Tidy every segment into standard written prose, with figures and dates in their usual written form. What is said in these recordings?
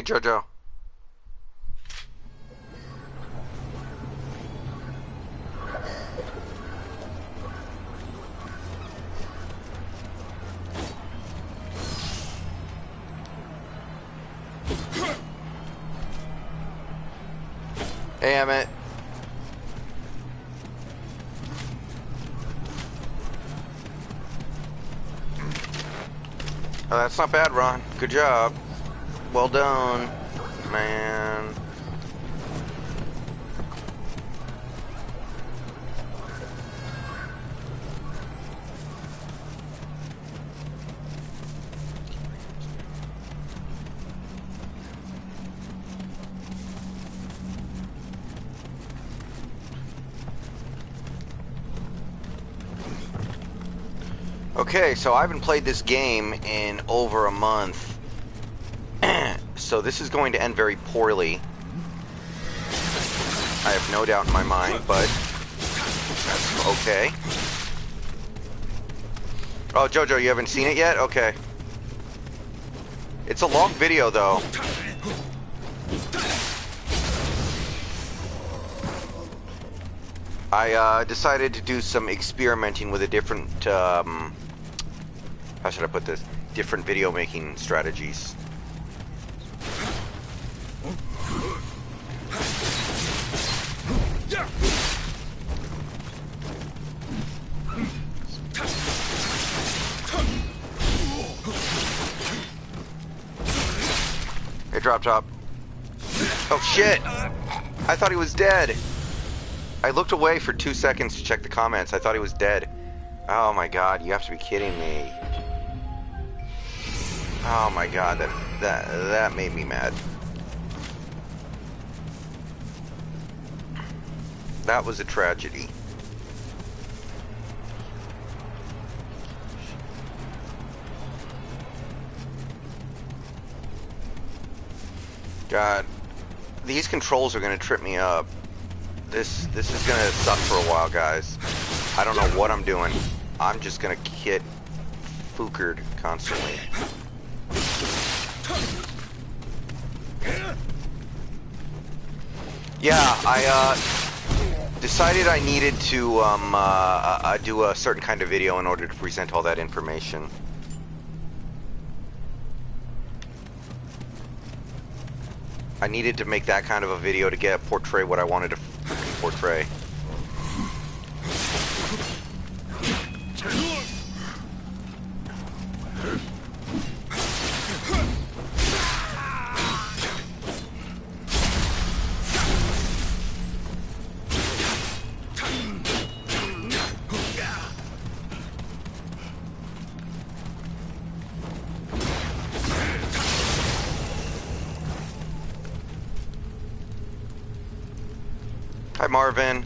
Hey, Jojo. Hey, Emmett. Oh, that's not bad, Ron. Good job. Well done, man. Okay, so I haven't played this game in over a month. So this is going to end very poorly. I have no doubt in my mind, but that's okay. Oh, Jojo, you haven't seen it yet? Okay. It's a long video, though. I decided to do some experimenting with a different, how should I put this? Different video making strategies. Hey, Drop Top. Oh, shit! I thought he was dead. I looked away for 2 seconds to check the comments. I thought he was dead. Oh my god, you have to be kidding me. Oh my god, that made me mad. That was a tragedy. God, these controls are gonna trip me up. This is gonna suck for a while, guys. I don't know what I'm doing. I'm just gonna get fookered constantly. Yeah, I decided I needed to do a certain kind of video in order to present all that information. I needed to make that kind of a video to portray what I wanted to portray. Hi, Marvin.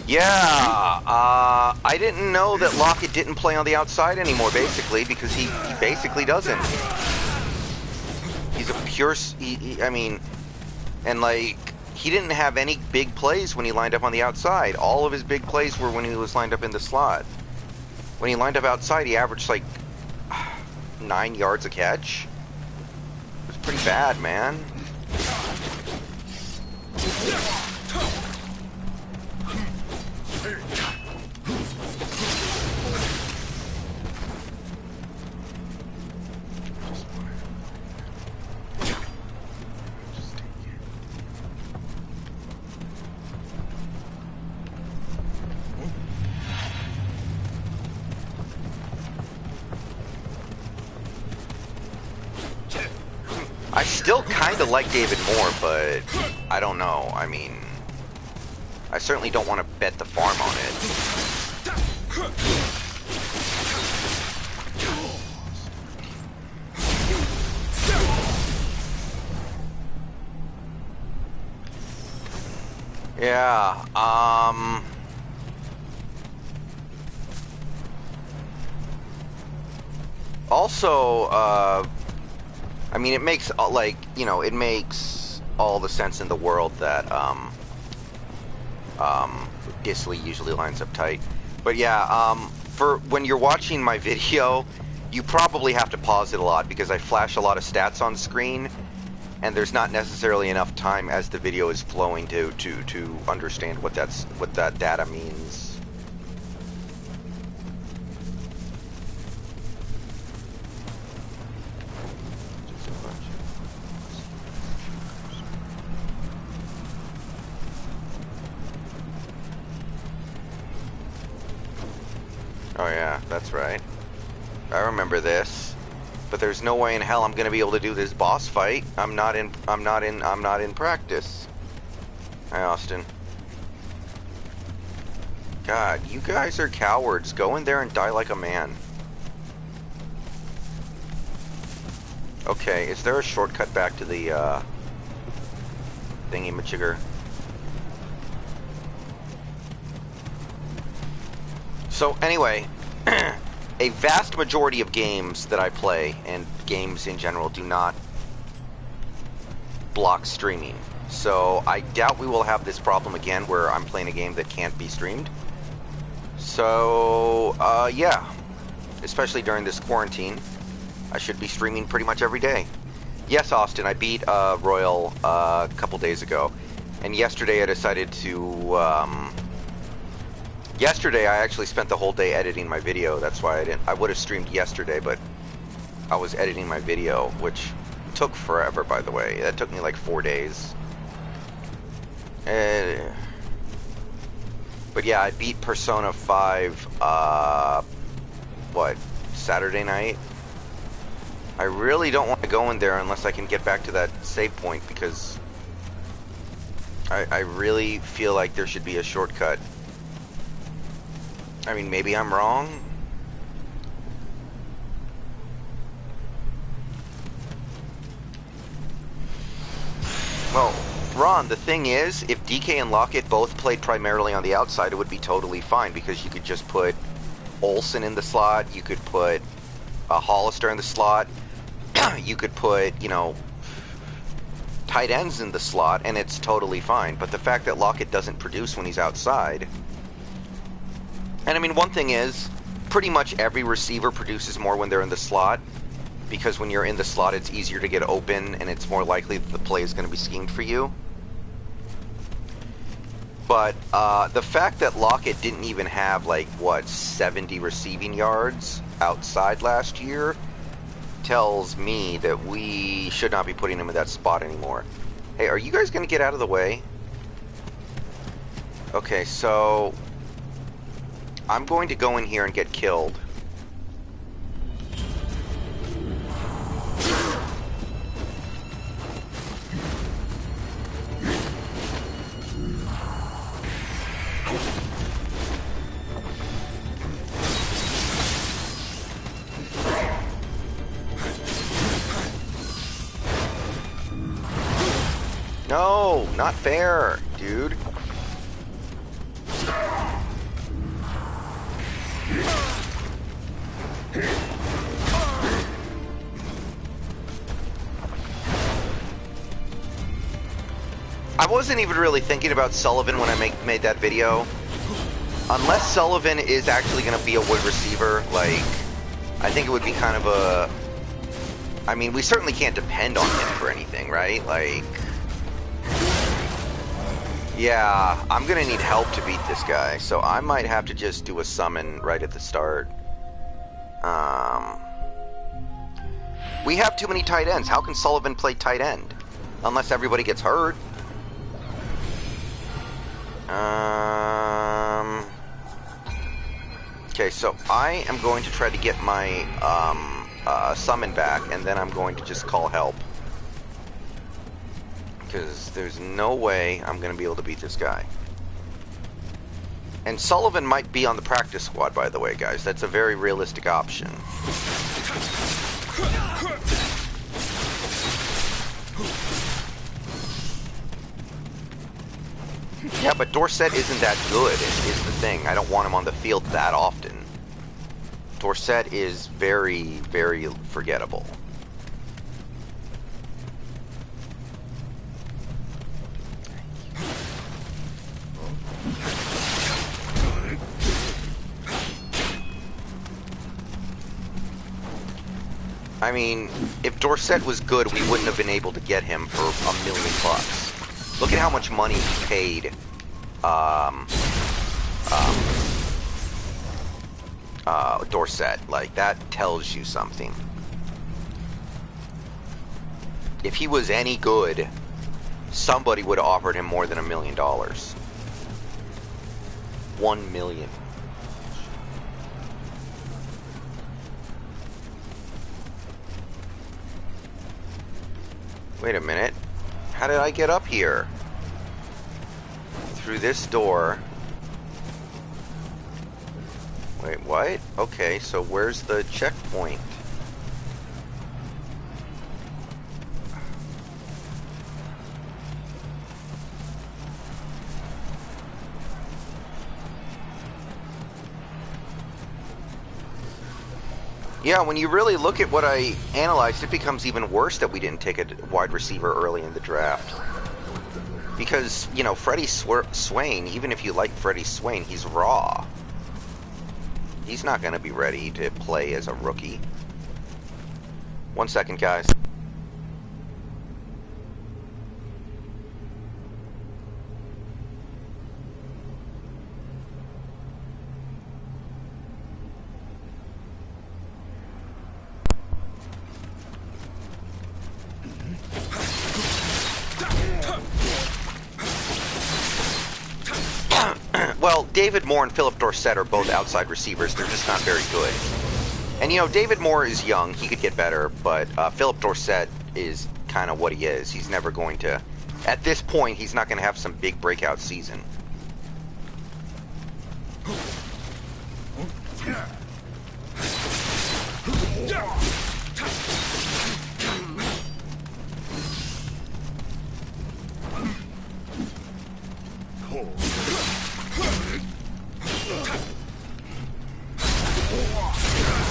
Yeah, I didn't know that Lockett didn't play on the outside anymore, basically, because he basically doesn't. He's a pure, I mean, and like, he didn't have any big plays when he lined up on the outside. All of his big plays were when he was lined up in the slot. When he lined up outside, he averaged like 9 yards a catch. It was pretty bad, man. I still kind of like David Moore, but I don't know. I mean, I certainly don't want to bet the farm on it. Yeah, also, I mean, it makes, like, you know, it makes all the sense in the world that, Disley usually lines up tight. But yeah, for when you're watching my video, you probably have to pause it a lot because I flash a lot of stats on screen, and there's not necessarily enough time as the video is flowing to understand what that data means. Oh yeah, that's right. I remember this. But there's no way in hell I'm gonna be able to do this boss fight. I'm not in practice. Hi, Austin. God, you guys are cowards. Go in there and die like a man. Okay, is there a shortcut back to the, thingy-majigger? So, anyway, a vast majority of games that I play, and games in general, do not block streaming. So, I doubt we will have this problem again where I'm playing a game that can't be streamed. So, yeah. Especially during this quarantine, I should be streaming pretty much every day. Yes, Austin, I beat Royal a couple days ago. And yesterday I decided to, yesterday I actually spent the whole day editing my video. That's why I would have streamed yesterday, but I was editing my video, which took forever, by the way. That took me like 4 days. But yeah, I beat Persona 5, Saturday night? I really don't want to go in there unless I can get back to that save point, because I really feel like there should be a shortcut. I mean, maybe I'm wrong. Well, Ron, the thing is, if DK and Lockett both played primarily on the outside, it would be totally fine, because you could just put Olsen in the slot, you could put Hollister in the slot, you could put, you know, tight ends in the slot, and it's totally fine. But the fact that Lockett doesn't produce when he's outside... And I mean, one thing is, pretty much every receiver produces more when they're in the slot, because when you're in the slot, it's easier to get open, and it's more likely that the play is going to be schemed for you. But the fact that Lockett didn't even have, like, what, 70 receiving yards outside last year tells me that we should not be putting him in that spot anymore. Hey, are you guys going to get out of the way? Okay, so I'm going to go in here and get killed. No, not fair, dude. I wasn't even really thinking about Sullivan when I made that video. Unless Sullivan is actually going to be a wood receiver, like, I think it would be kind of a... I mean, we certainly can't depend on him for anything, right? Like... Yeah, I'm going to need help to beat this guy, so I might have to just do a summon right at the start. We have too many tight ends. How can Sullivan play tight end? Unless everybody gets hurt. Okay, so I am going to try to get my summon back, and then I'm going to just call help. Because there's no way I'm going to be able to beat this guy. And Sullivan might be on the practice squad, by the way, guys. That's a very realistic option. Yeah, but Dorsett isn't that good, is the thing. I don't want him on the field that often. Dorsett is very, very forgettable. I mean, if Dorsett was good, we wouldn't have been able to get him for $1 million. Look at how much money he paid. Dorsett. Like, that tells you something. If he was any good, somebody would have offered him more than $1 million. 1 million. Wait a minute. How did I get up here? Through this door. Wait, what? Okay, so where's the checkpoint? Yeah, when you really look at what I analyzed, it becomes even worse that we didn't take a wide receiver early in the draft. Because, you know, Freddie Swain, even if you like Freddie Swain, he's raw. He's not going to be ready to play as a rookie. 1 second, guys. Well, David Moore and Philip Dorsett are both outside receivers. They're just not very good. And, you know, David Moore is young. He could get better. But Philip Dorsett is kind of what he is. He's never going to... At this point, he's not going to have some big breakout season.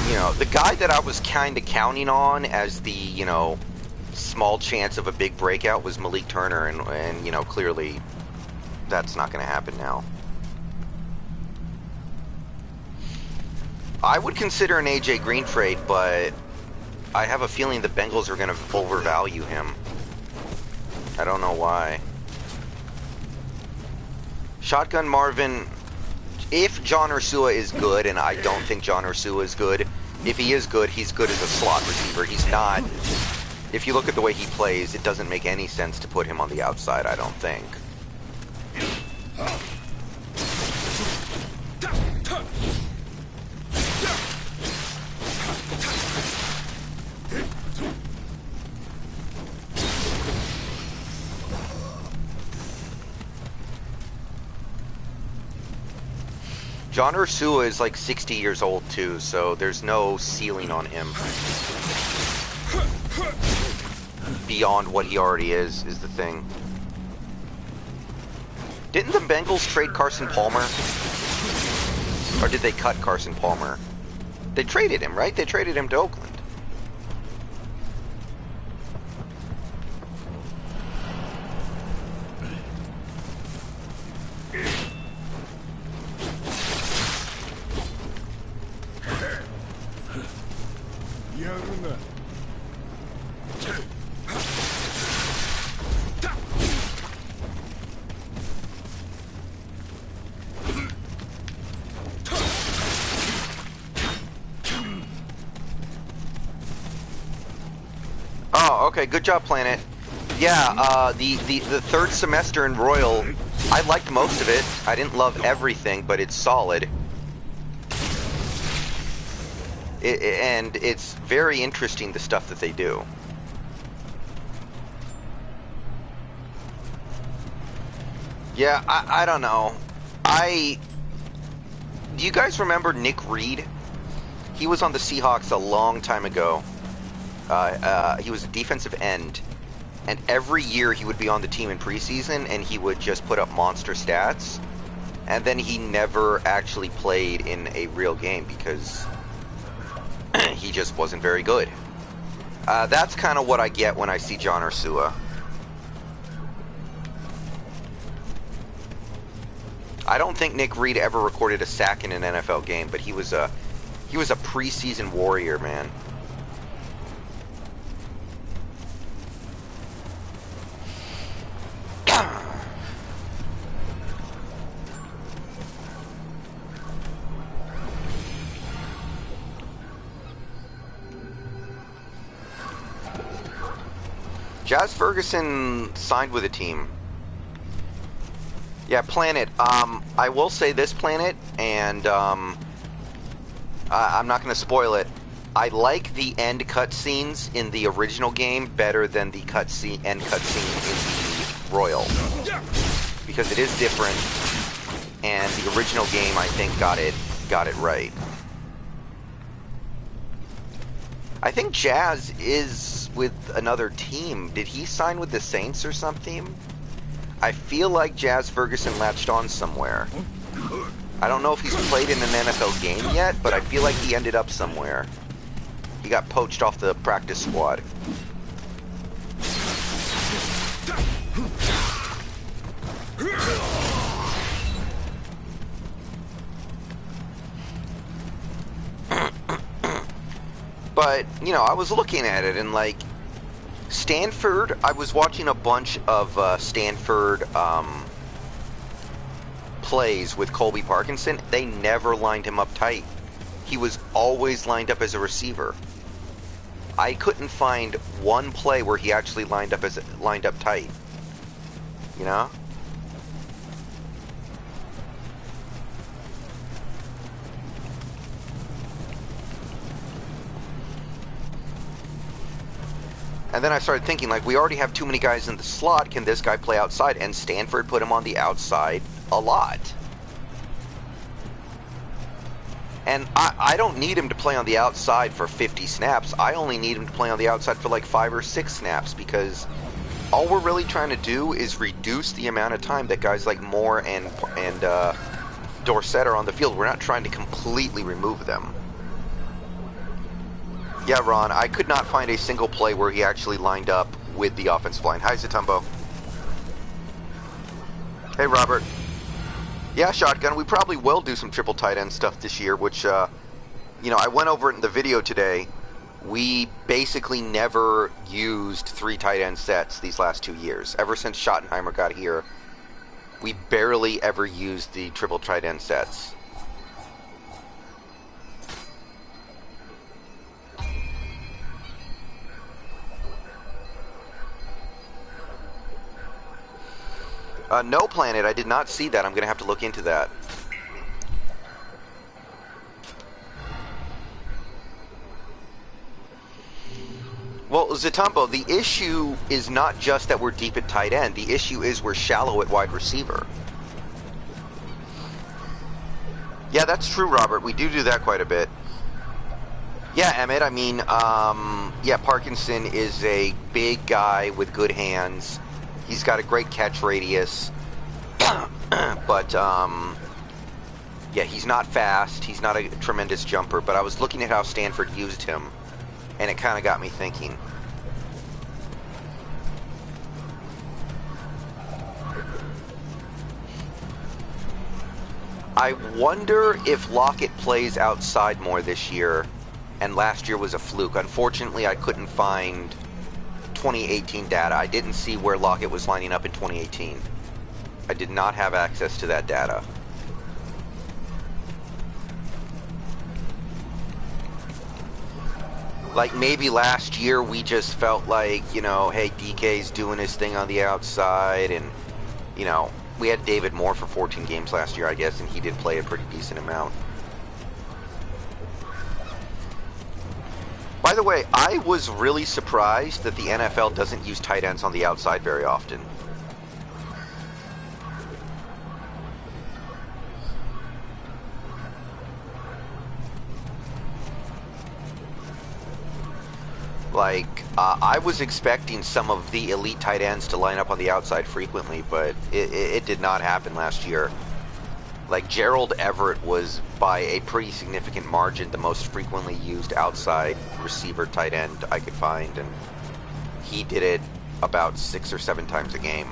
You know, the guy that I was kind of counting on as the, you know, small chance of a big breakout was Malik Turner, and you know, clearly that's not going to happen now. I would consider an AJ Green trade, but I have a feeling the Bengals are going to overvalue him. I don't know why. Shotgun Marvin, if John Ursua is good, and I don't think John Ursua is good, if he is good, he's good as a slot receiver. He's not. If you look at the way he plays, it doesn't make any sense to put him on the outside, I don't think. John Ursua is like 60 years old too, so there's no ceiling on him. Beyond what he already is the thing. Didn't the Bengals trade Carson Palmer? Or did they cut Carson Palmer? They traded him, right? They traded him to Oakland. Oh, okay, good job, Planet. Yeah, the third semester in Royal, I liked most of it. I didn't love everything, but it's solid. And it's very interesting, the stuff that they do. Yeah, I don't know. Do you guys remember Nick Reed? He was on the Seahawks a long time ago. He was a defensive end, and every year he would be on the team in preseason, and he would just put up monster stats, and then he never actually played in a real game because he just wasn't very good. That's kind of what I get when I see John Ursua. I don't think Nick Reed ever recorded a sack in an NFL game, but he was a preseason warrior, man. Jazz Ferguson signed with a team. Yeah, Planet. I will say this, Planet, and I'm not going to spoil it. I like the end cutscenes in the original game better than the end cutscene in the Royal, because it is different, and the original game I think got it right. I think Jazz is with another team. Did he sign with the Saints or something? I feel like Jazz Ferguson latched on somewhere. I don't know if he's played in an NFL game yet, but I feel like he ended up somewhere. He got poached off the practice squad. But, you know, I was looking at it and, like, Stanford, I was watching a bunch of Stanford plays with Colby Parkinson. They never lined him up tight. He was always lined up as a receiver. I couldn't find one play where he actually lined up tight. You know? And then I started thinking, like, we already have too many guys in the slot. Can this guy play outside? And Stanford put him on the outside a lot. And I don't need him to play on the outside for 50 snaps. I only need him to play on the outside for like 5 or 6 snaps, because all we're really trying to do is reduce the amount of time that guys like Moore and Dorsett are on the field. We're not trying to completely remove them. Yeah, Ron, I could not find a single play where he actually lined up with the offensive line. Hi, Zatumbo. Hey, Robert. Yeah, Shotgun, we probably will do some triple tight end stuff this year, which, you know, I went over it in the video today. We basically never used 3 tight end sets these last 2 years. Ever since Schottenheimer got here, we barely ever used the triple tight end sets. No, Planet, I did not see that. I'm going to have to look into that. Well, Zatumbo, the issue is not just that we're deep at tight end. The issue is we're shallow at wide receiver. Yeah, that's true, Robert. We do that quite a bit. Yeah, Emmett, I mean, yeah, Parkinson is a big guy with good hands. He's got a great catch radius, but, yeah, he's not fast. He's not a tremendous jumper, but I was looking at how Stanford used him, and it kind of got me thinking. I wonder if Lockett plays outside more this year, and last year was a fluke. Unfortunately, I couldn't find 2018 data. I didn't see where Lockett was lining up in 2018. I did not have access to that data. Like, maybe last year we just felt like, you know, hey, DK's doing his thing on the outside, and, you know, we had David Moore for 14 games last year, I guess, and he did play a pretty decent amount. By the way, I was really surprised that the NFL doesn't use tight ends on the outside very often. Like, I was expecting some of the elite tight ends to line up on the outside frequently, but it did not happen last year. Like, Gerald Everett was, by a pretty significant margin, the most frequently used outside receiver tight end I could find, and he did it about 6 or 7 times a game.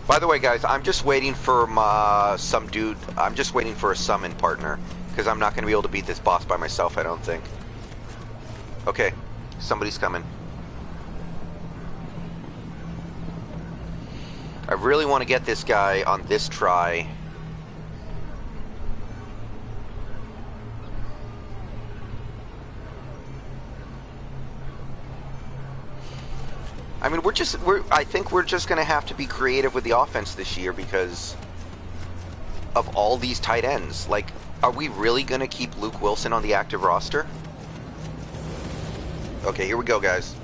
By the way, guys, I'm just waiting for I'm just waiting for a summon partner, because I'm not going to be able to beat this boss by myself, I don't think. Okay, somebody's coming. I really want to get this guy on this try. I mean, I think we're just going to have to be creative with the offense this year because of all these tight ends. Like, are we really going to keep Luke Wilson on the active roster? Okay, here we go, guys.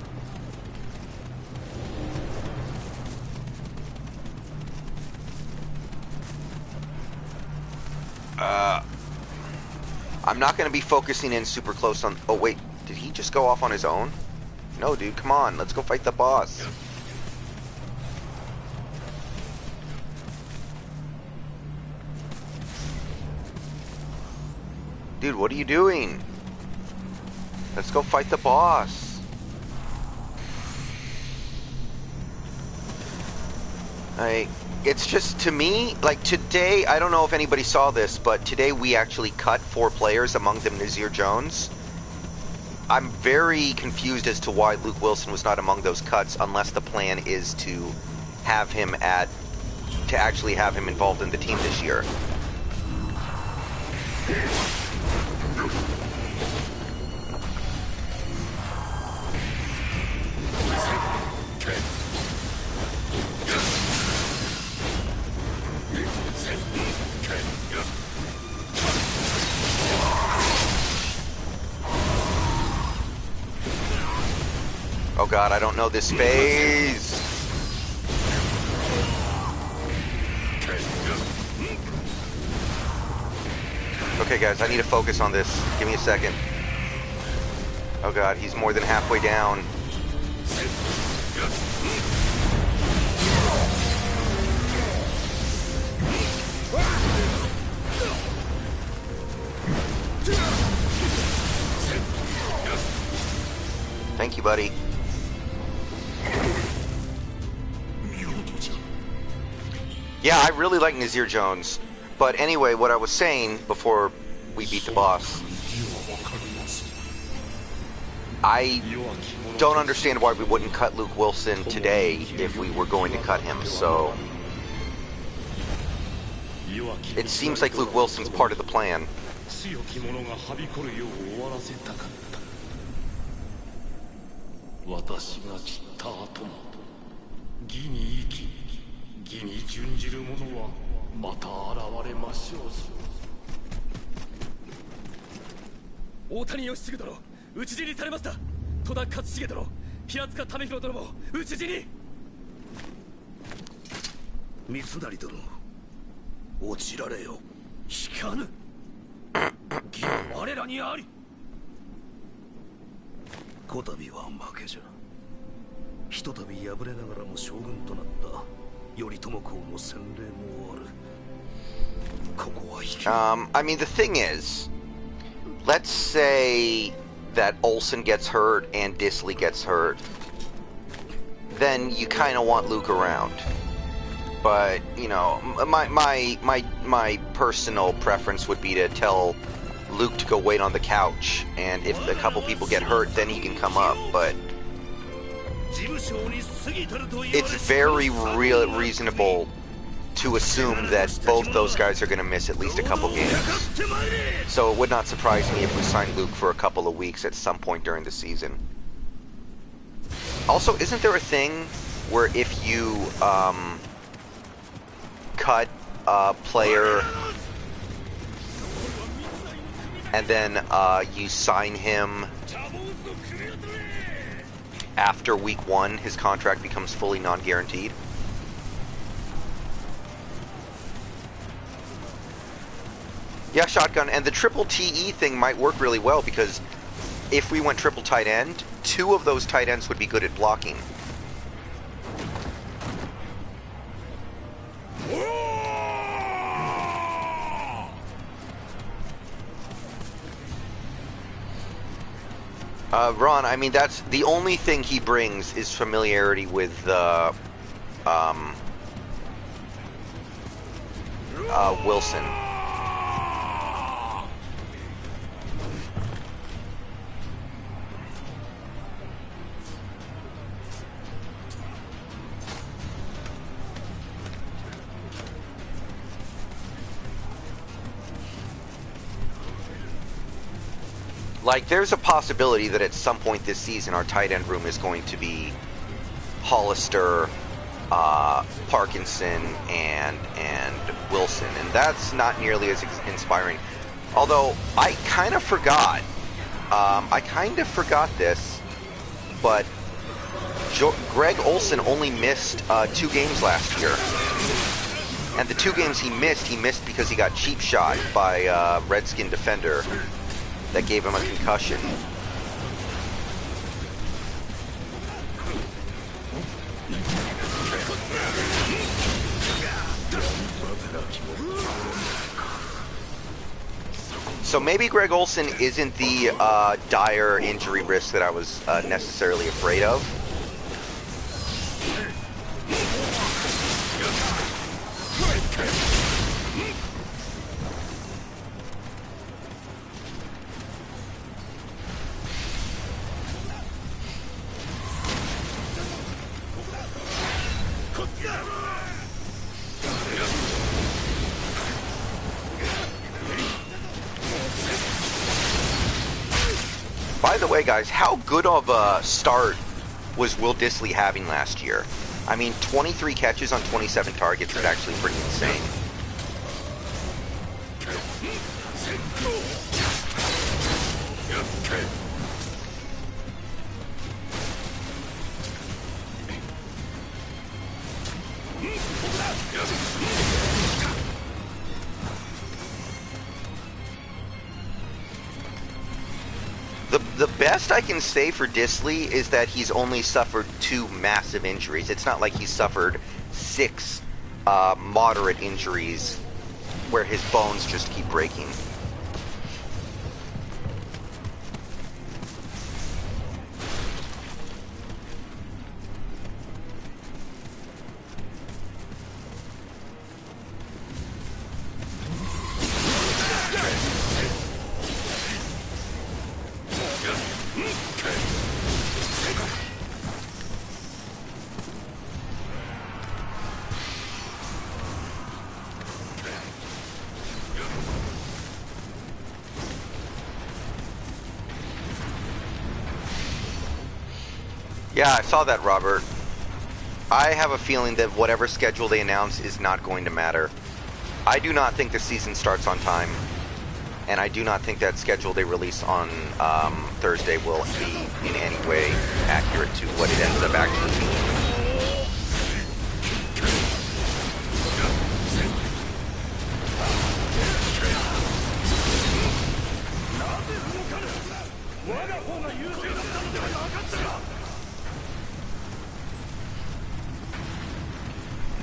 I'm not going to be focusing in super close on... Oh, wait. Did he just go off on his own? No, dude. Come on. Let's go fight the boss. Dude, what are you doing? Let's go fight the boss. Like... It's just, to me, like today, I don't know if anybody saw this, but today we actually cut 4 players, among them Nazir Jones. I'm very confused as to why Luke Wilson was not among those cuts, unless the plan is to have him actually have him involved in the team this year. Oh god, I don't know this phase. Okay guys, I need to focus on this. Give me a second. Oh god, he's more than halfway down. Thank you, buddy. Yeah, I really like Nazir Jones. But anyway, what I was saying before we beat the boss, I don't understand why we wouldn't cut Luke Wilson today if we were going to cut him, so... It seems like Luke Wilson's part of the plan. I mean, the thing is, let's say that Olsen gets hurt and Disley gets hurt, then you kind of want Luke around. But, you know, my personal preference would be to tell Luke to go wait on the couch, and if a couple people get hurt, then he can come up, but it's very reasonable to assume that both those guys are going to miss at least a couple games. So it would not surprise me if we signed Luke for a couple of weeks at some point during the season. Also, isn't there a thing where if you cut a player and then you sign him after week 1, his contract becomes fully non-guaranteed? Yeah, Shotgun, and the triple TE thing might work really well because if we went triple tight end, 2 of those tight ends would be good at blocking. Ron, I mean, that's the only thing he brings is familiarity with Wilson. Like, there's a possibility that at some point this season our tight end room is going to be Hollister, Parkinson, and Wilson, and that's not nearly as inspiring. Although I kind of forgot this, but Greg Olson only missed 2 games last year, and the 2 games he missed because he got cheap shot by a Redskin defender that gave him a concussion. So maybe Greg Olson isn't the dire injury risk that I was necessarily afraid of. By the way, guys, how good of a start was Will Dissly having last year? I mean, 23 catches on 27 targets is actually pretty insane. The best I can say for Dissly is that he's only suffered 2 massive injuries. It's not like he's suffered 6 moderate injuries where his bones just keep breaking. Yeah, I saw that, Robert. I have a feeling that whatever schedule they announce is not going to matter. I do not think the season starts on time, and I do not think that schedule they release on Thursday will be in any way accurate to what it ends up actually being.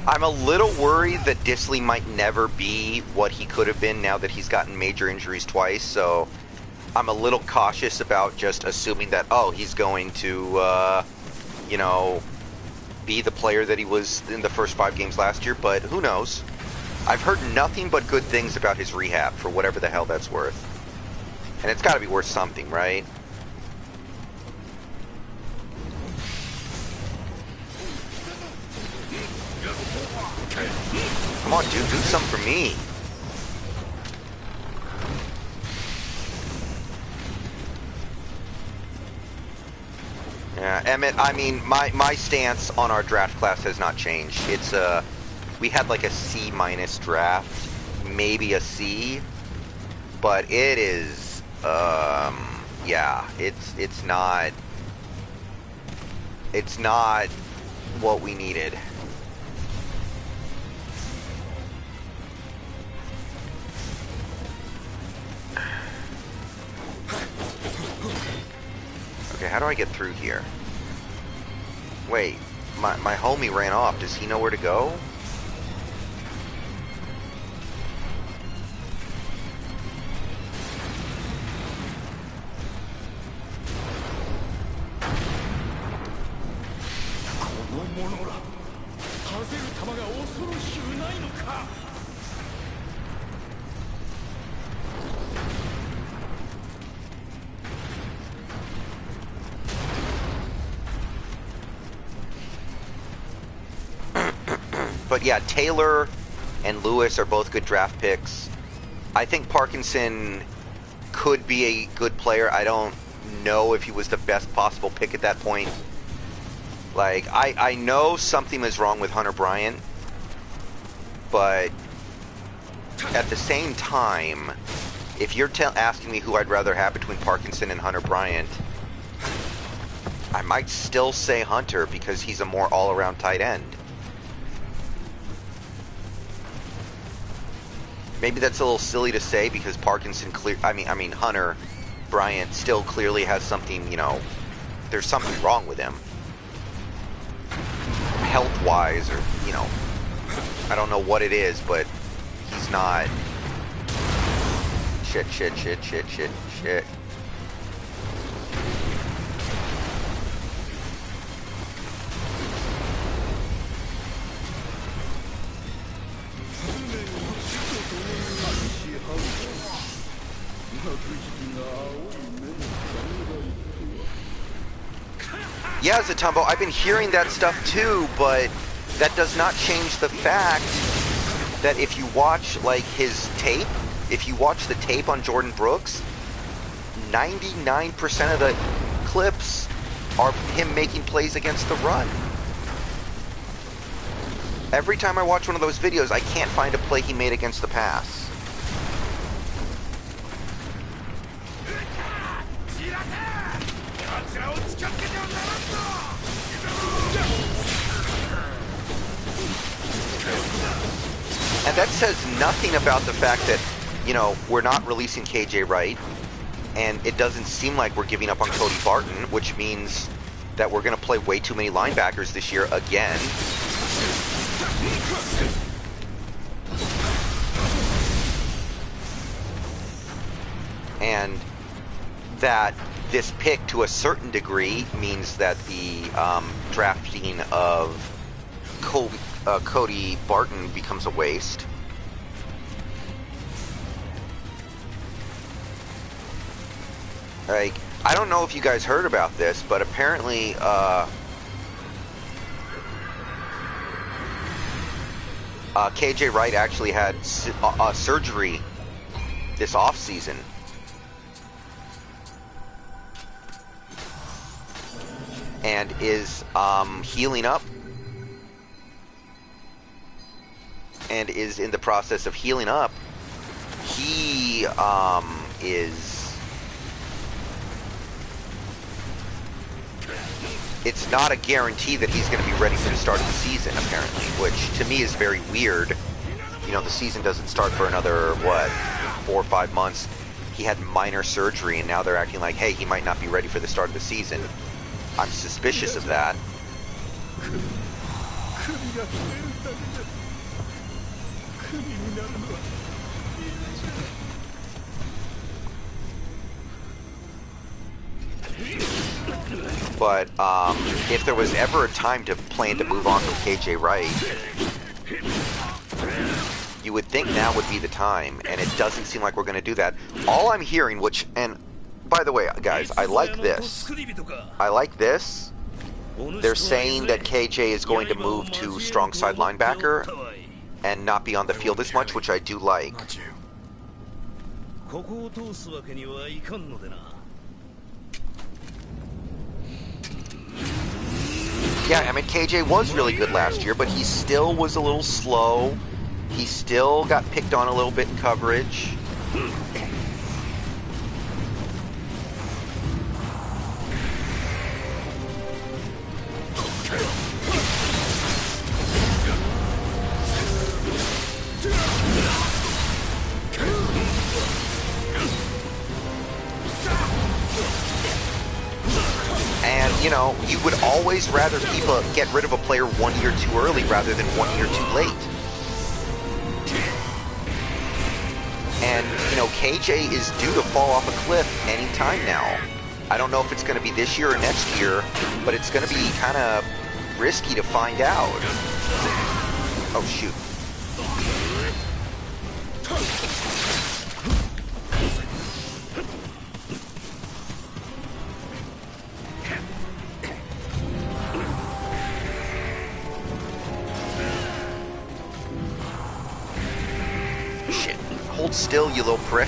I'm a little worried that Dissly might never be what he could have been now that he's gotten major injuries twice, so I'm a little cautious about just assuming that, oh, he's going to, you know, be the player that he was in the first 5 games last year, but who knows? I've heard nothing but good things about his rehab, for whatever the hell that's worth. And it's gotta be worth something, right? Come on, dude, do something for me. Yeah, Emmett, I mean, my stance on our draft class has not changed. It's we had like a C- draft, maybe a C, but it is, yeah, it's not what we needed. Okay, how do I get through here? Wait, my homie ran off. Does he know where to go? But yeah, Taylor and Lewis are both good draft picks. I think Parkinson could be a good player. I don't know if he was the best possible pick at that point. Like, I know something is wrong with Hunter Bryant, but at the same time, if you're asking me who I'd rather have between Parkinson and Hunter Bryant, I might still say Hunter because he's a more all-around tight end. Maybe that's a little silly to say because Parkinson I mean Hunter Bryant still clearly has something, you know, there's something wrong with him. Health-wise, or, you know, I don't know what it is, but he's not. Shit. Yeah, Zatumbo, I've been hearing that stuff too, but that does not change the fact that if you watch, like, his tape, if you watch the tape on Jordan Brooks, 99% of the clips are him making plays against the run. Every time I watch one of those videos, I can't find a play he made against the pass. And that says nothing about the fact that, you know, we're not releasing KJ Wright, and it doesn't seem like we're giving up on Cody Barton, which means that we're going to play way too many linebackers this year again. And that this pick, to a certain degree, means that the drafting of Cody Barton becomes a waste. Like, I don't know if you guys heard about this, but apparently, KJ Wright actually had surgery this off-season. And is healing up. And is in the process of healing up. He is... It's not a guarantee that he's going to be ready for the start of the season, apparently, which to me is very weird. You know, the season doesn't start for another, what, 4 or 5 months. He had minor surgery, and now they're acting like, hey, he might not be ready for the start of the season. I'm suspicious of that. But if there was ever a time to plan to move on from KJ Wright, you would think now would be the time, and it doesn't seem like we're going to do that. All I'm hearing, which, and by the way, guys, I like this. I like this. They're saying that KJ is going to move to strong side linebacker and not be on the field as much, which I do like. Yeah, I mean, KJ was really good last year, but he still was a little slow. He still got picked on a little bit in coverage. And, you know, you would always rather get rid of a player 1 year too early rather than 1 year too late. And, you know, KJ is due to fall off a cliff any time now. I don't know if it's going to be this year or next year, but it's going to be kind of risky to find out. Oh, shoot. Hold still, you little prick.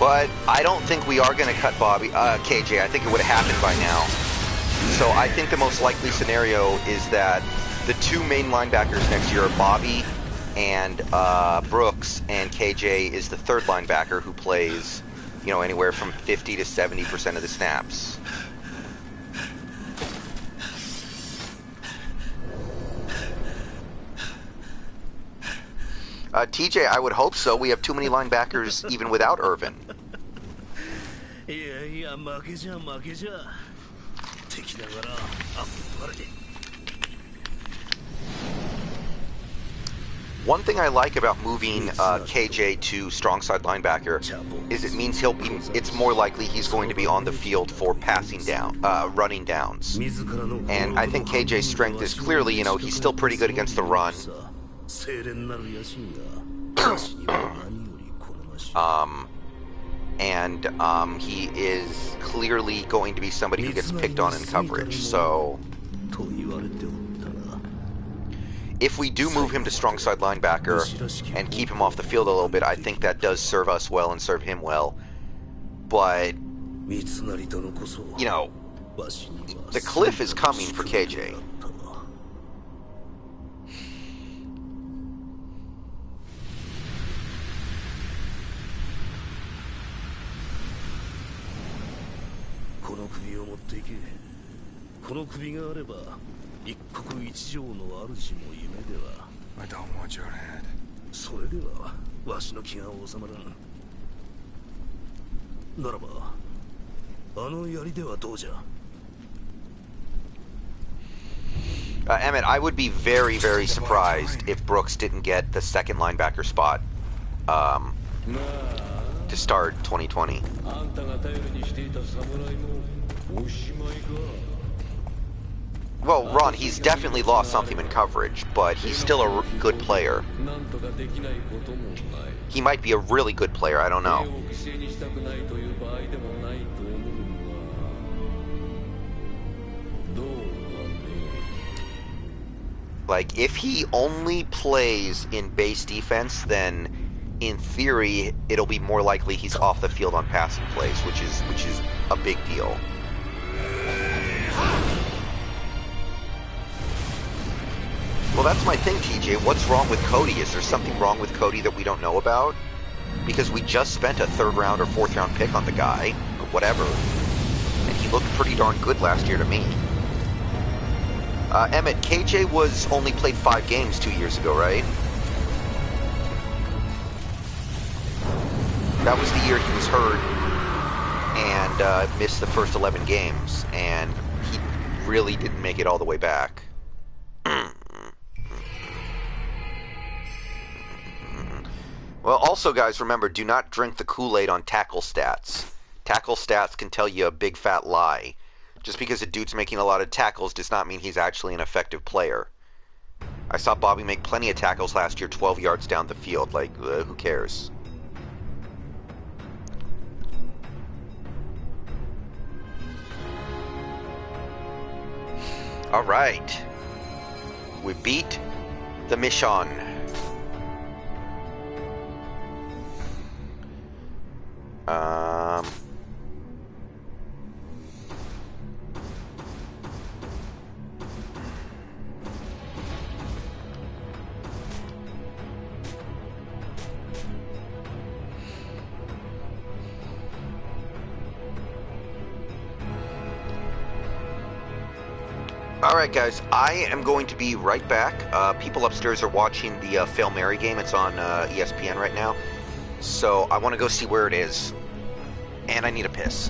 But I don't think we are going to cut KJ. I think it would have happened by now. So I think the most likely scenario is that the two main linebackers next year are Bobby and Brooks, and KJ is the third linebacker who plays, you know, anywhere from 50 to 70% of the snaps. TJ, I would hope so. We have too many linebackers even without Irvin. One thing I like about moving KJ to strong side linebacker is it means it's more likely he's going to be on the field for running downs. And I think KJ's strength is clearly, you know, he's still pretty good against the run. He is clearly going to be somebody who gets picked on in coverage, so if we do move him to strong side linebacker and keep him off the field a little bit, I think that does serve us well and serve him well. But, you know, the cliff is coming for KJ. I don't want your head. Emmett, I would be very, very surprised if Brooks didn't get the second linebacker spot to start 2020. Well, Ron, he's definitely lost something in coverage, but he's still a good player. He might be a really good player, I don't know. Like, if he only plays in base defense, then in theory, it'll be more likely he's off the field on passing plays, which is a big deal. Well, that's my thing, TJ. What's wrong with Cody? Is there something wrong with Cody that we don't know about? Because we just spent a third round or fourth round pick on the guy, or whatever. And he looked pretty darn good last year to me. Emmett, KJ only played 5 games 2 years ago, right? That was the year he was hurt and missed the first 11 games, and he really didn't make it all the way back. Well, also, guys, remember, do not drink the Kool-Aid on tackle stats. Tackle stats can tell you a big fat lie. Just because a dude's making a lot of tackles does not mean he's actually an effective player. I saw Bobby make plenty of tackles last year 12 yards down the field. Like, who cares? All right. We beat the mission. Alright guys, I am going to be right back. People upstairs are watching the Fail Mary game. It's on ESPN right now. So I want to go see where it is. And I need a piss.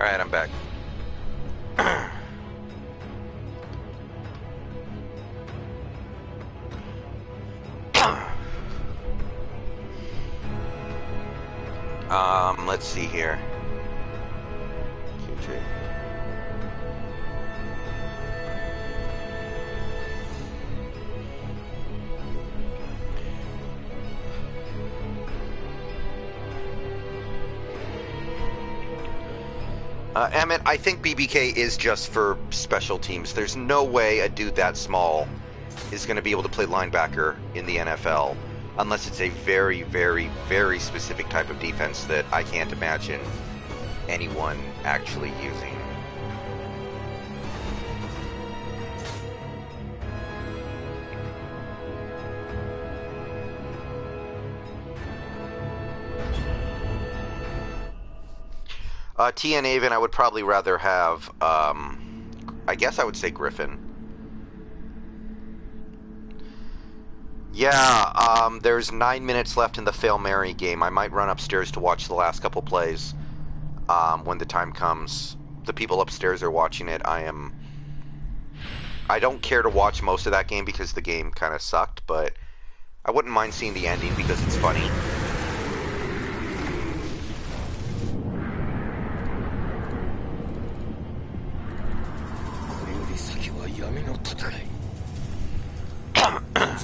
Alright, I'm back. Let's see here. QJ. Emmett, I think BBK is just for special teams. There's no way a dude that small is going to be able to play linebacker in the NFL unless it's a very, very, very specific type of defense that I can't imagine anyone actually using. T and Avon, I would probably rather have, I guess I would say Griffin. Yeah, there's 9 minutes left in the Fail Mary game. I might run upstairs to watch the last couple plays when the time comes. The people upstairs are watching it. I don't care to watch most of that game because the game kind of sucked, but I wouldn't mind seeing the ending because it's funny.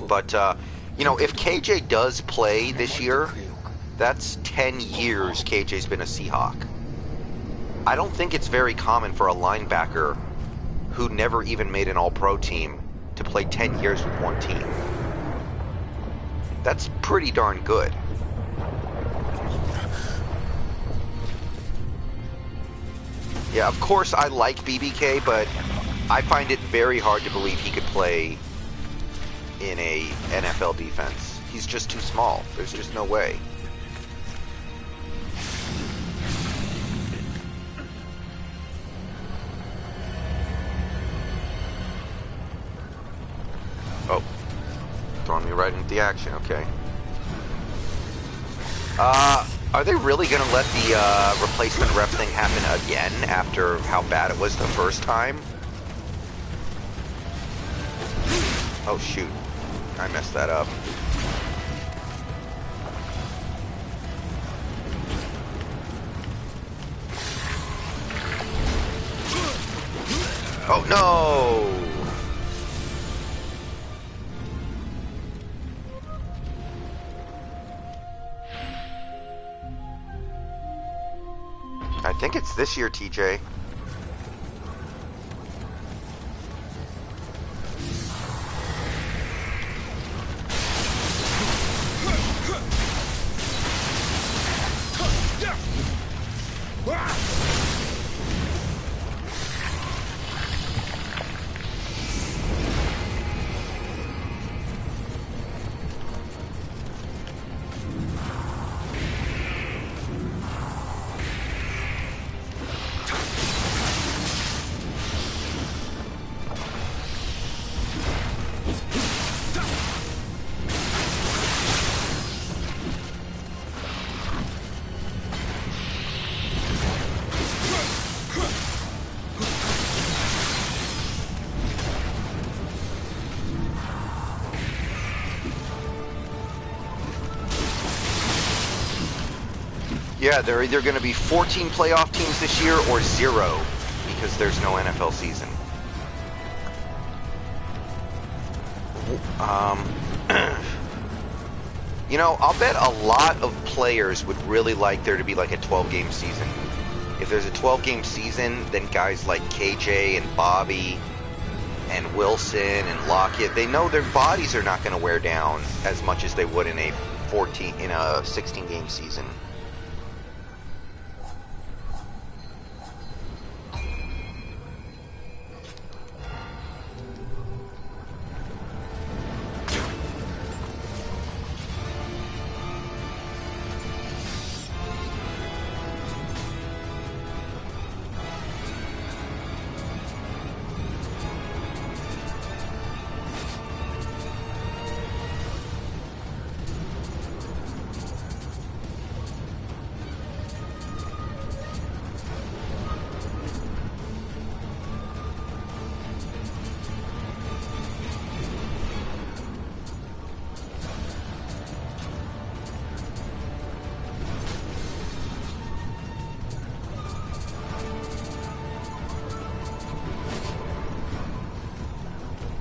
But, you know, if KJ does play this year, that's 10 years KJ's been a Seahawk. I don't think it's very common for a linebacker who never even made an All-Pro team to play 10 years with one team. That's pretty darn good. Yeah, of course I like BBK, but I find it very hard to believe he could play in a NFL defense. He's just too small. There's just no way. Oh. Throwing me right into the action, okay. Are they really gonna let the replacement ref thing happen again after how bad it was the first time? Oh shoot. I messed that up. Oh no! I think it's this year, TJ. Yeah, there are either going to be 14 playoff teams this year or 0 because there's no NFL season. You know, I'll bet a lot of players would really like there to be like a 12-game season. If there's a 12-game season, then guys like KJ and Bobby and Wilson and Lockett, they know their bodies are not going to wear down as much as they would in a 16-game season.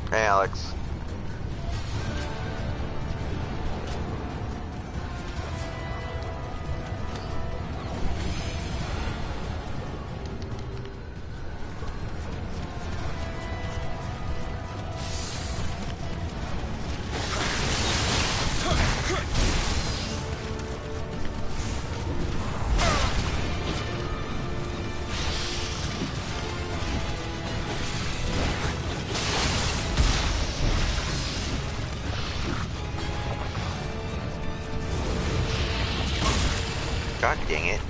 Hey, Alex. God dang it.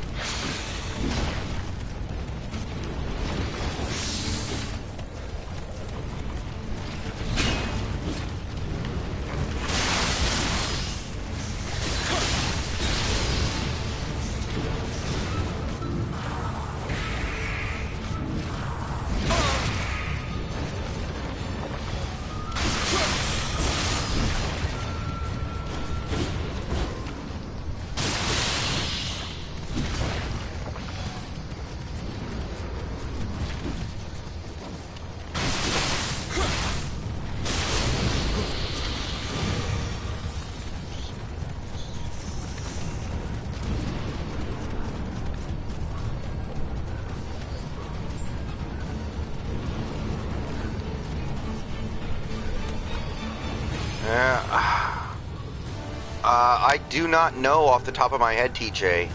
I do not know off the top of my head, TJ.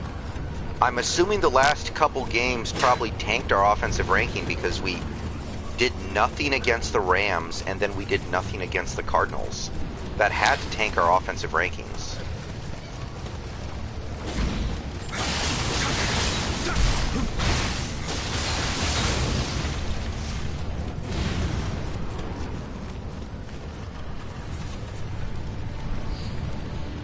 I'm assuming the last couple games probably tanked our offensive ranking because we did nothing against the Rams and then we did nothing against the Cardinals. That had to tank our offensive rankings.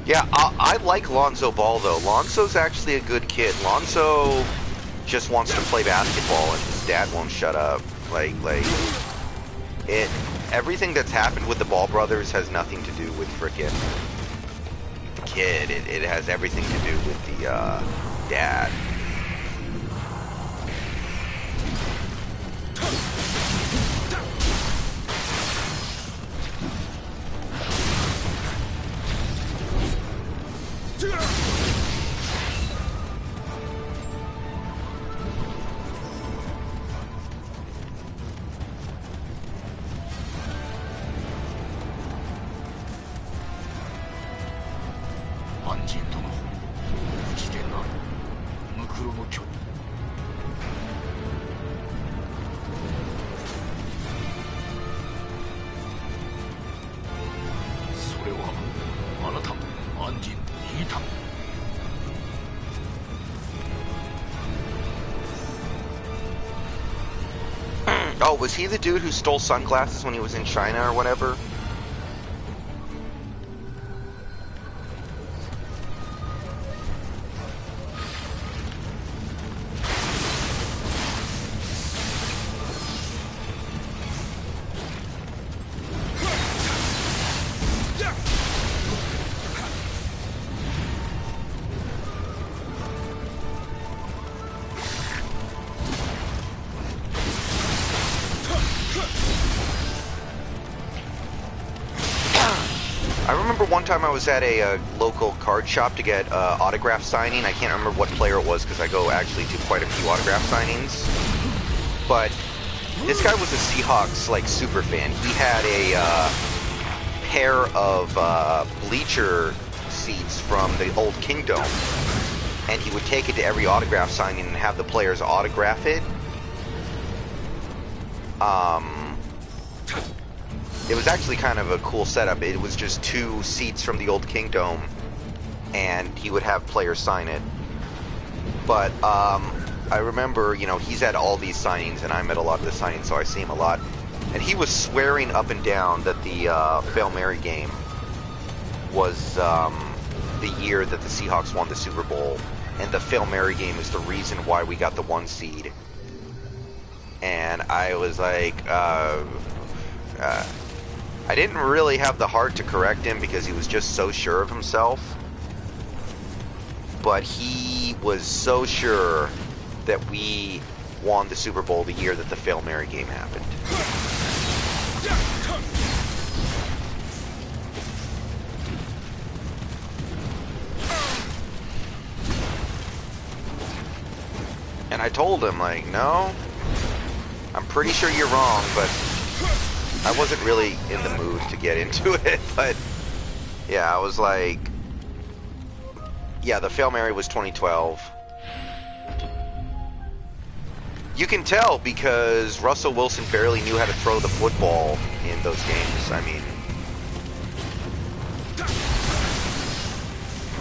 Yeah, I like Lonzo Ball, though. Lonzo's actually a good kid. Lonzo just wants to play basketball, and his dad won't shut up. Everything that's happened with the Ball brothers has nothing to do with frickin' the kid. It has everything to do with the, dad. Oh, was he the dude who stole sunglasses when he was in China or whatever? One time I was at a local card shop to get autograph signing. I can't remember what player it was because I go actually to quite a few autograph signings. But this guy was a Seahawks super fan. He had a pair of bleacher seats from the old Kingdom, and he would take it to every autograph signing and have the players autograph it. It was actually kind of a cool setup. It was just 2 seats from the old Kingdom, and he would have players sign it. But I remember, he's at all these signings, and I'm at a lot of the signings, so I see him a lot. And he was swearing up and down that the Hail Mary game was the year that the Seahawks won the Super Bowl, and the Hail Mary game is the reason why we got the 1 seed. And I was like, I didn't really have the heart to correct him because he was just so sure of himself. But he was so sure that we won the Super Bowl the year that the Hail Mary game happened. told him, like, no, I'm pretty sure you're wrong, but I wasn't really in the mood to get into it. But yeah, I was like, yeah, the Fail Mary was 2012. You can tell because Russell Wilson barely knew how to throw the football in those games. I mean,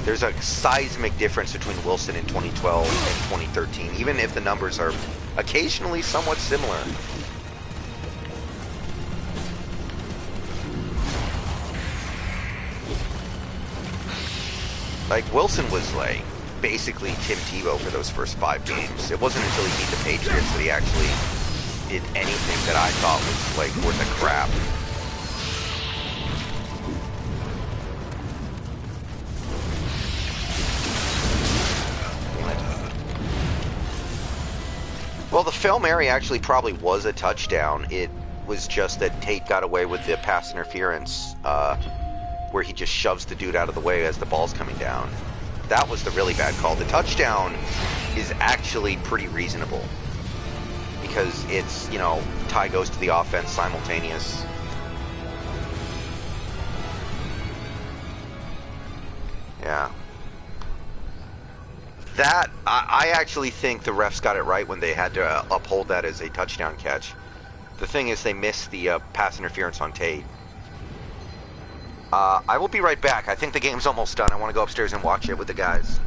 there's a seismic difference between Wilson in 2012 and 2013, even if the numbers are occasionally somewhat similar. Like, Wilson was like basically Tim Tebow for those first 5 games. It wasn't until he beat the Patriots that he actually did anything that I thought was like worth a crap. Well, the Fail Mary actually probably was a touchdown. It was just that Tate got away with the pass interference, where he just shoves the dude out of the way as the ball's coming down. That was the really bad call. The touchdown is actually pretty reasonable because it's, you know, tie goes to the offense simultaneous. Yeah. That, I actually think the refs got it right when they had to uphold that as a touchdown catch. The thing is, they missed the pass interference on Tate. I will be right back. I think the game's almost done. I want to go upstairs and watch it with the guys.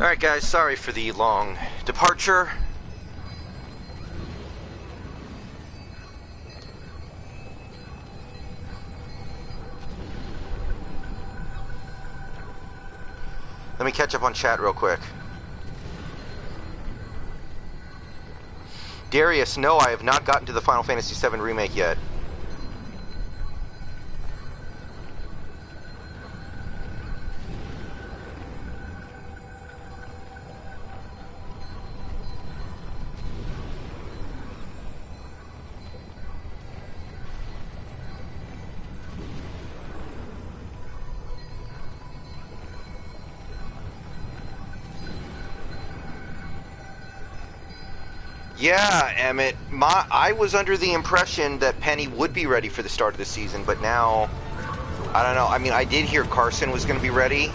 Alright guys, sorry for the long departure. Let me catch up on chat real quick. Darius, no, I have not gotten to the Final Fantasy VII Remake yet. Yeah, Emmett. I was under the impression that Penny would be ready for the start of the season, but now, I don't know. I mean, I did hear Carson was going to be ready,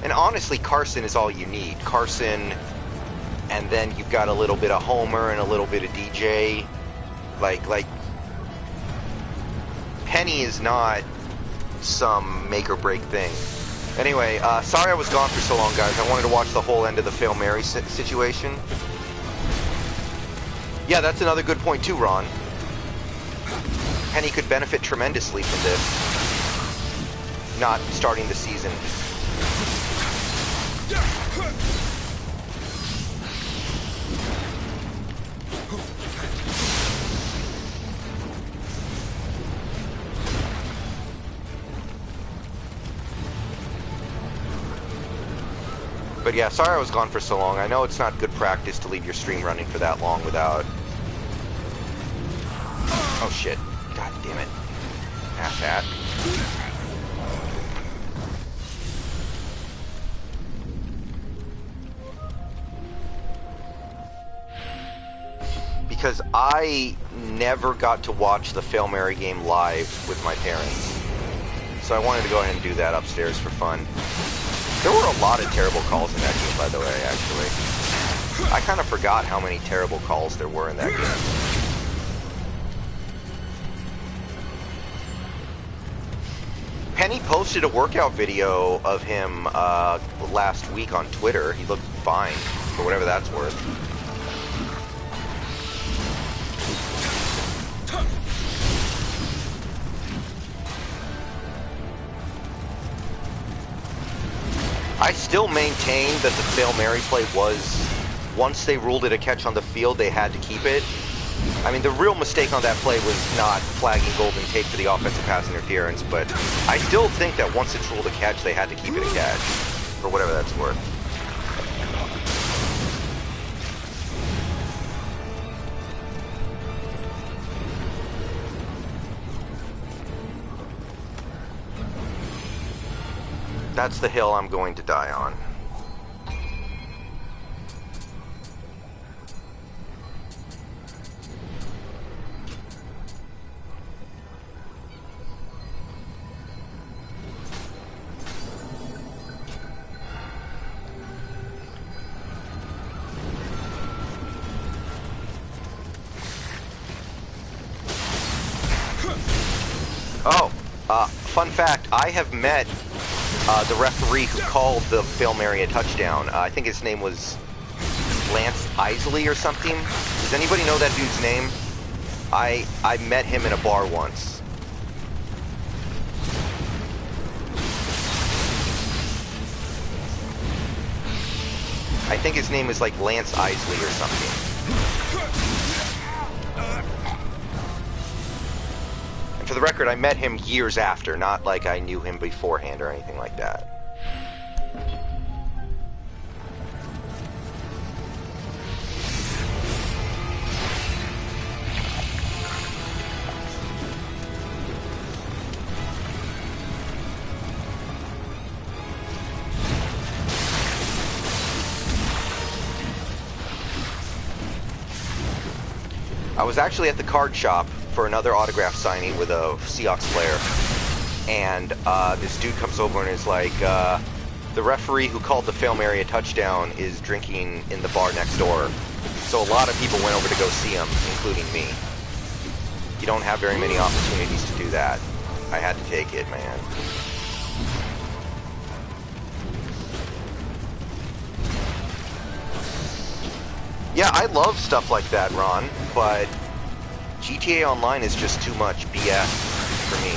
and honestly, Carson is all you need. Carson, and then you've got a little bit of Homer and a little bit of DJ. Like, Penny is not some make or break thing. Anyway, sorry I was gone for so long, guys. I wanted to watch the whole end of the Fail Mary situation. Yeah, that's another good point too, Ron. Penny could benefit tremendously from this, not starting the season. But yeah, sorry I was gone for so long. I know it's not good practice to leave your stream running for that long without... Oh shit. God damn it. Asshat. Because I never got to watch the Fail Mary game live with my parents. So I wanted to go ahead and do that upstairs for fun. There were a lot of terrible calls in that game, by the way, actually. I kind of forgot how many terrible calls there were in that game. Penny posted a workout video of him last week on Twitter. He looked fine, for whatever that's worth. I still maintain that the Fail Mary play was, once they ruled it a catch on the field, they had to keep it. I mean, the real mistake on that play was not flagging golden tape for the offensive pass interference, but I still think that once it's ruled a catch, they had to keep it a catch, for whatever that's worth. That's the hill I'm going to die on. Oh, fun fact, I have met the referee who called the Fail Mary a touchdown. I think his name was Lance Isley or something. Does anybody know that dude's name? I met him in a bar once. I think his name is like Lance Isley or something. And for the record, I met him years after, not like I knew him beforehand or anything like that. I was actually at the card shop for another autograph signing with a Seahawks player, and this dude comes over and is like, the referee who called the Fail Mary a touchdown is drinking in the bar next door. So a lot of people went over to go see him, including me. You don't have very many opportunities to do that. I had to take it, man. love stuff like that, Ron, but GTA Online is just too much BS for me.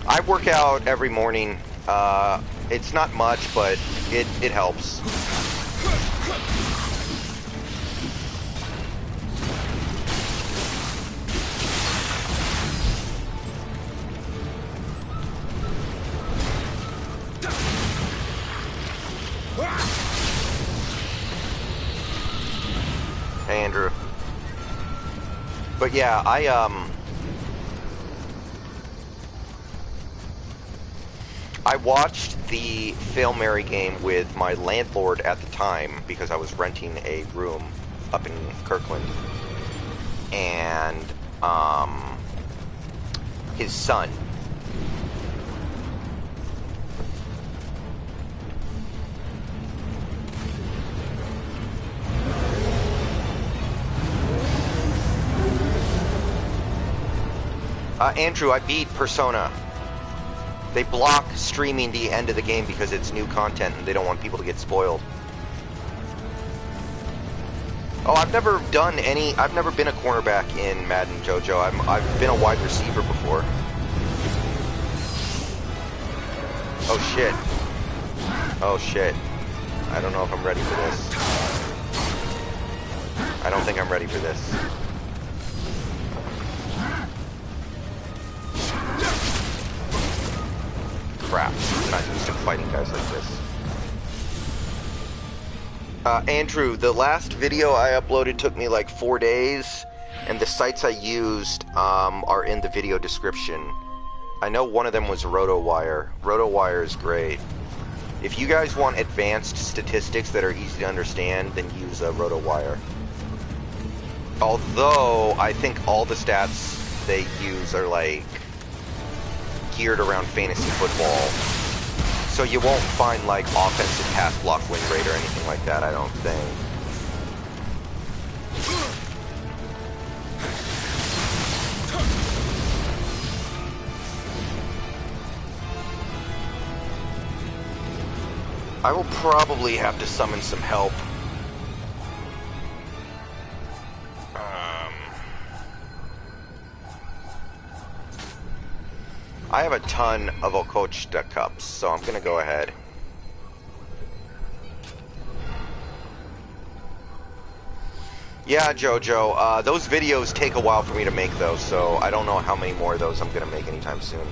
I work out every morning. It's not much, but it helps. Hey, Andrew. But yeah, I watched the Fail Mary game with my landlord at the time because I was renting a room up in Kirkland, and his son. Andrew, I beat Persona. They block streaming the end of the game because it's new content and they don't want people to get spoiled. Oh, I've never been a cornerback in Madden, JoJo. I've been a wide receiver before. Oh shit. Oh shit. I don't know if I'm ready for this. I don't think I'm ready for this. Crap, I'm not used to fighting guys like this. Andrew, the last video I uploaded took me like 4 days, and the sites I used are in the video description. I know one of them was RotoWire. RotoWire is great. If you guys want advanced statistics that are easy to understand, then use RotoWire. Although, I think all the stats they use are like geared around fantasy football, so you won't find like offensive pass block win rate or anything like that, I don't think. I will probably have to summon some help. I have a ton of Okochta cups, so I'm gonna go ahead. Yeah, Jojo, those videos take a while for me to make those, so I don't know how many more of those I'm gonna make anytime soon.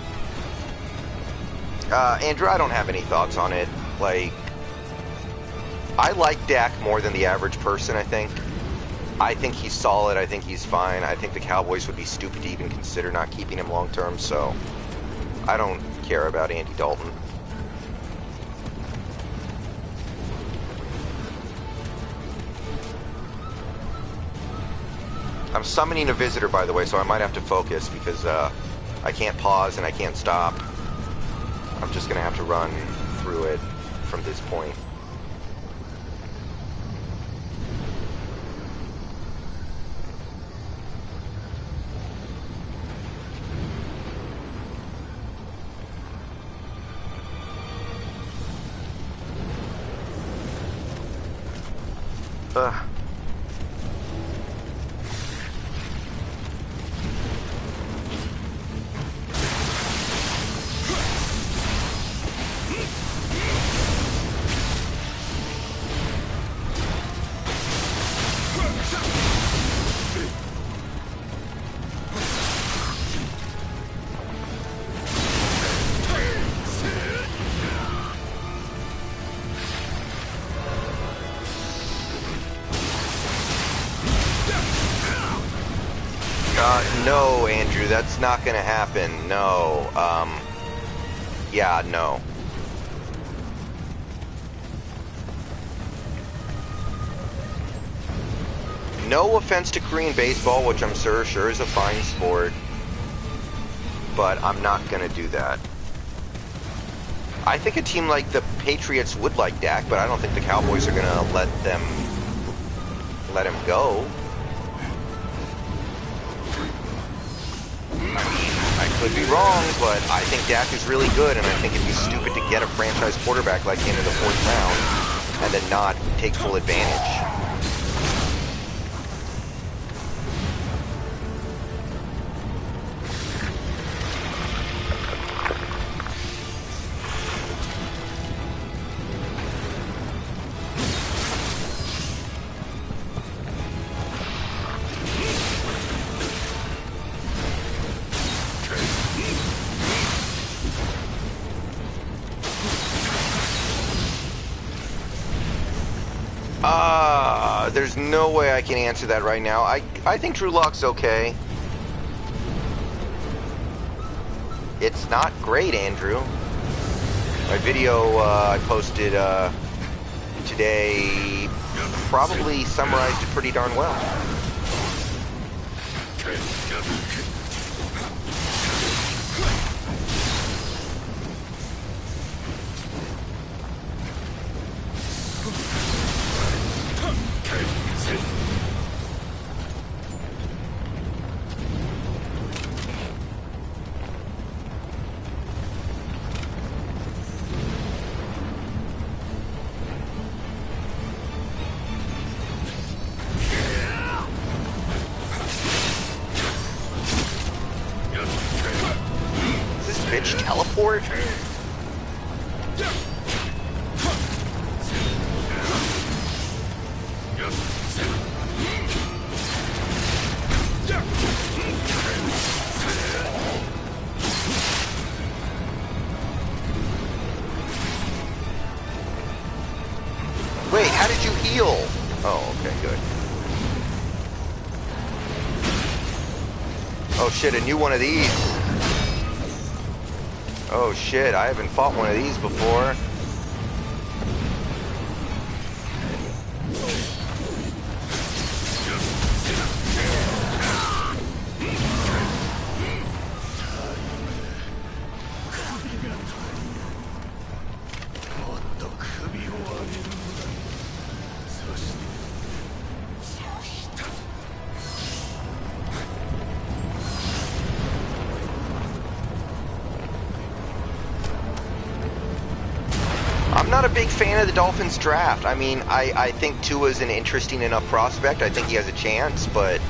Andrew, I don't have any thoughts on it. Like, I like Dak more than the average person, I think. I think he's solid, I think he's fine. I think the Cowboys would be stupid to even consider not keeping him long term, so I don't care about Andy Dalton. I'm summoning a visitor, by the way, so I might have to focus because I can't pause and I can't stop. I'm just gonna have to run through it from this point. No, Andrew, that's not gonna happen. No. Yeah, no. No offense to Korean baseball, which I'm sure is a fine sport, but I'm not gonna do that. I think a team like the Patriots would like Dak, but I don't think the Cowboys are going to let him go. I could be wrong, but I think Dak is really good, and I think it'd be stupid to get a franchise quarterback like him in the 4th round and then not take full advantage. There's no way I can answer that right now. I think Drew Lock's okay. It's not great, Andrew. My video I posted today probably summarized it pretty darn well. Teleport? Wait, how did you heal? Oh, okay, good. Oh shit, a new one of these. Oh shit, I haven't fought one of these before. I'm not a big fan of the Dolphins draft. I mean, I think Tua's an interesting enough prospect. I think he has a chance, but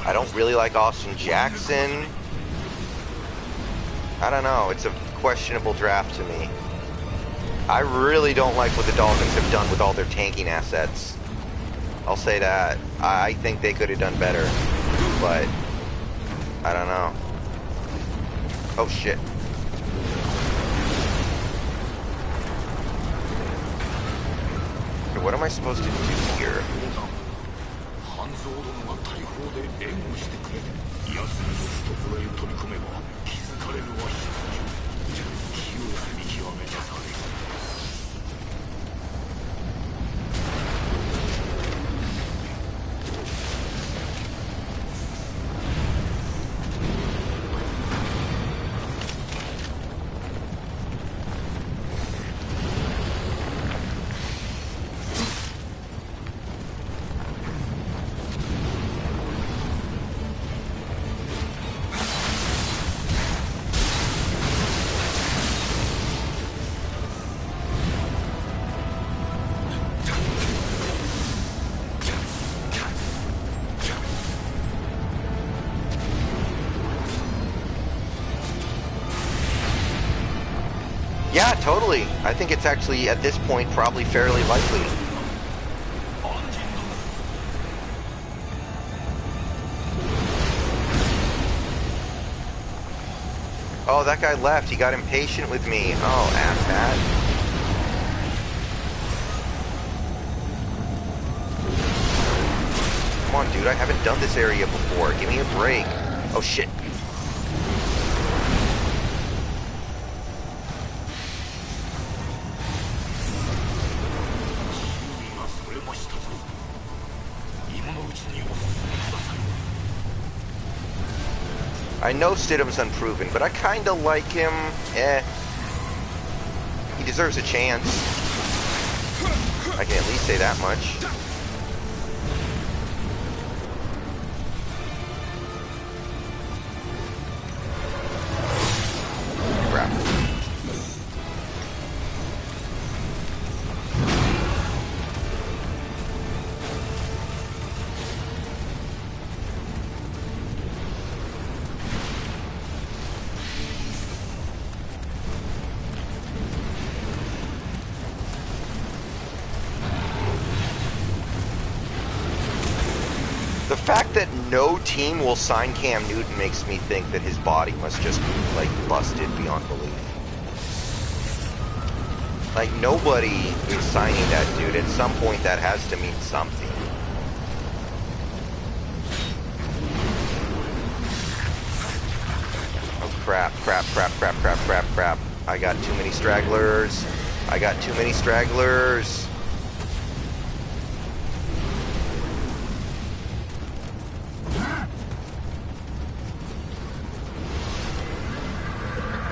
I don't really like Austin Jackson. I don't know. It's a questionable draft to me. I really don't like what the Dolphins have done with all their tanking assets. I'll say that. I think they could have done better, but I don't know. Oh shit. What am I supposed to do here? Yeah, totally. I think it's actually, at this point, probably fairly likely. Oh, that guy left. He got impatient with me. Oh, asshat. Come on, dude. I haven't done this area before. Give me a break. Oh, shit. I know Stidham's unproven, but I kinda like him. He deserves a chance. I can at least say that much. Crap. The fact that no team will sign Cam Newton makes me think that his body must just be, like, busted beyond belief. Like, nobody is signing that dude. At some point, that has to mean something. Oh, crap, crap, crap, crap, crap, crap, crap. I got too many stragglers. I got too many stragglers.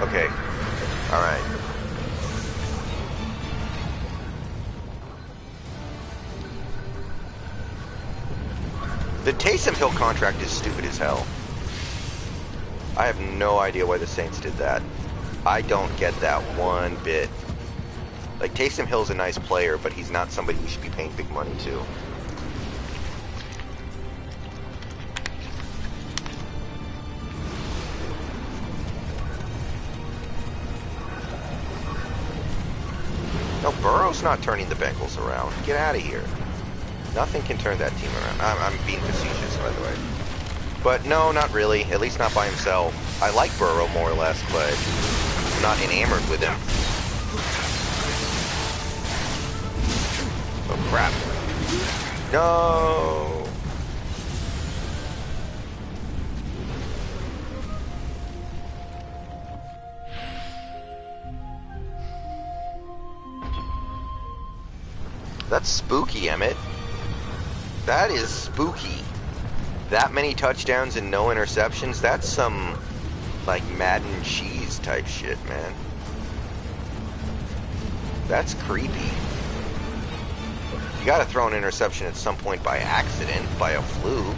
Okay. Alright. The Taysom Hill contract is stupid as hell. I have no idea why the Saints did that. I don't get that one bit. Like, Taysom Hill's a nice player, but he's not somebody we should be paying big money to. No, Burrow's not turning the Bengals around. Get out of here. Nothing can turn that team around. I'm being facetious, by the way. But no, not really. At least not by himself. I like Burrow more or less, but I'm not enamored with him. Oh, crap. No! That's spooky, Emmett. That is spooky. That many touchdowns and no interceptions, that's some, like, Madden cheese type shit, man. That's creepy. You gotta throw an interception at some point by accident, by a fluke.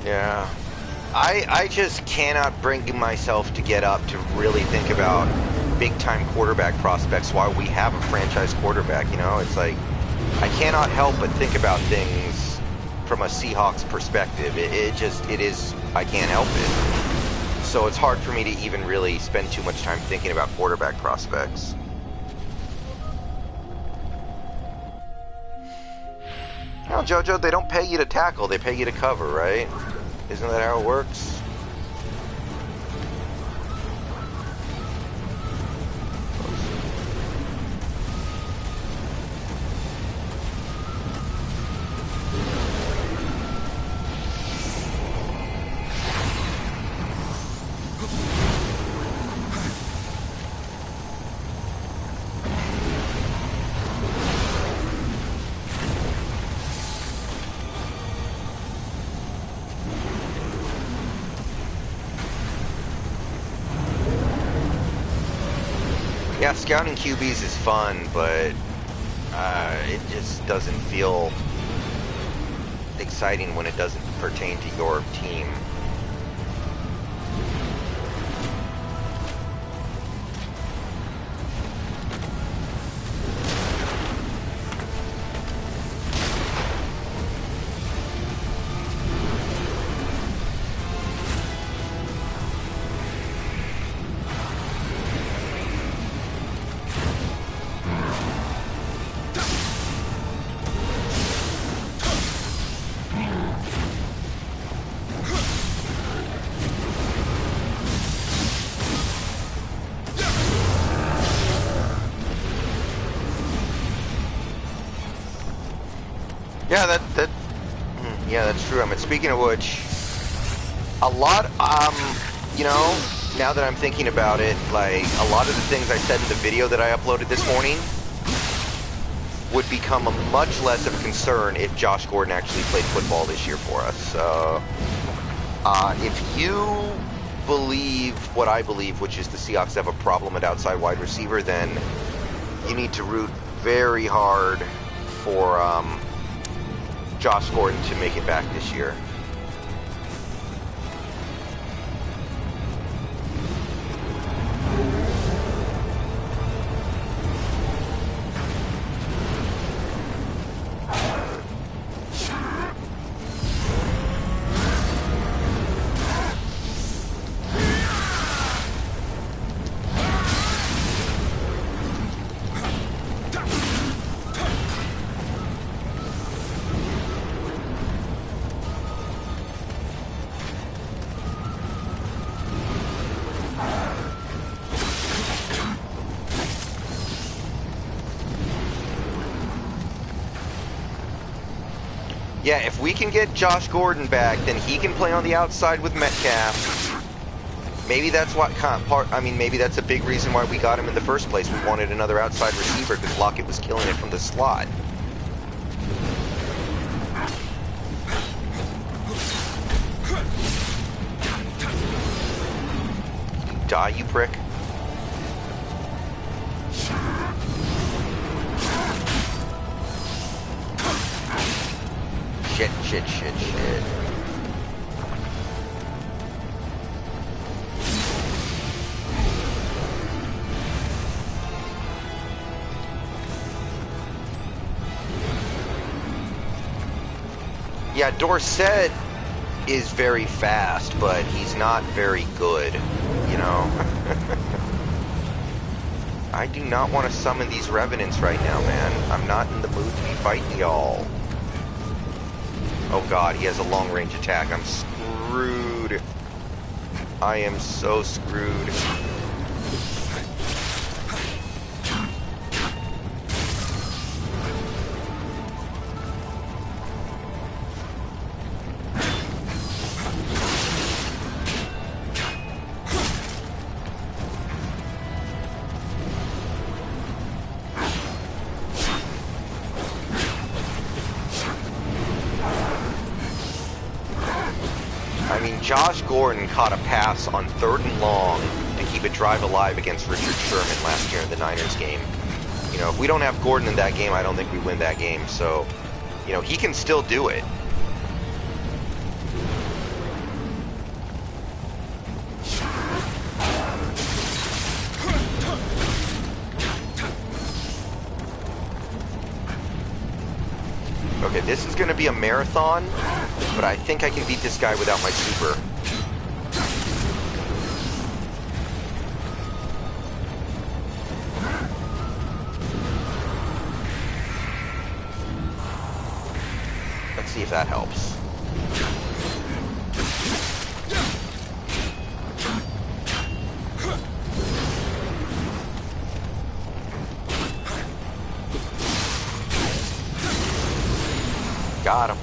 Yeah. I just cannot bring myself to get up to really think about big-time quarterback prospects while we have a franchise quarterback, you know? It's like, I cannot help but think about things from a Seahawks perspective. It is, I can't help it. So it's hard for me to even really spend too much time thinking about quarterback prospects. No, JoJo, they don't pay you to tackle, they pay you to cover, right? Isn't that how it works? Yeah, scouting QBs is fun, but it just doesn't feel exciting when it doesn't pertain to your team. Yeah, yeah, that's true. I mean, speaking of which, a lot, you know, now that I'm thinking about it, like, a lot of the things I said in the video that I uploaded this morning would become a much less of a concern if Josh Gordon actually played football this year for us. So, if you believe what I believe, which is the Seahawks have a problem at outside wide receiver, then you need to root very hard for Josh Gordon to make it back this year. Yeah, if we can get Josh Gordon back, then he can play on the outside with Metcalf. Maybe that's what maybe that's a big reason why we got him in the first place. We wanted another outside receiver because Lockett was killing it from the slot. You die, you prick. Shit. Yeah, Dorsett is very fast, but he's not very good, you know? I do not want to summon these Revenants right now, man. I'm not in the mood to be fighting y'all. Oh god, he has a long-range attack. I'm screwed. I am so screwed. Josh Gordon caught a pass on 3rd and long to keep a drive alive against Richard Sherman last year in the Niners game. You know, if we don't have Gordon in that game, I don't think we win that game. So, you know, he can still do it. Okay, this is going to be a marathon, but I think I can beat this guy without my super. Let's see if that helps. Got him.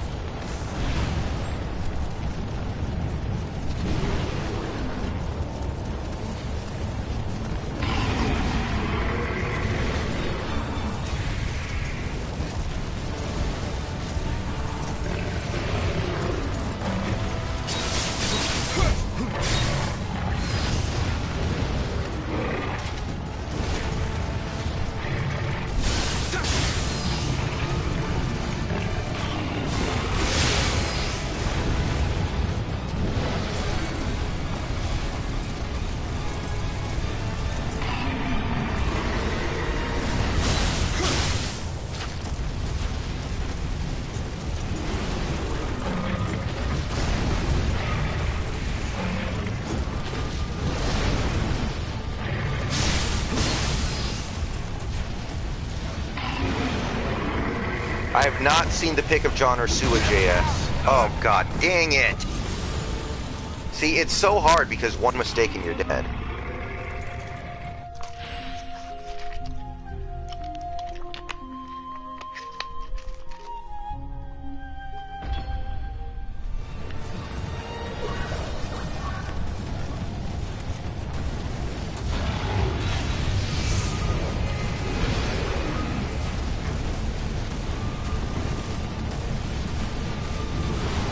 I have not seen the pic of John Ursua JS. Oh god, dang it! See, it's so hard because one mistake and you're dead.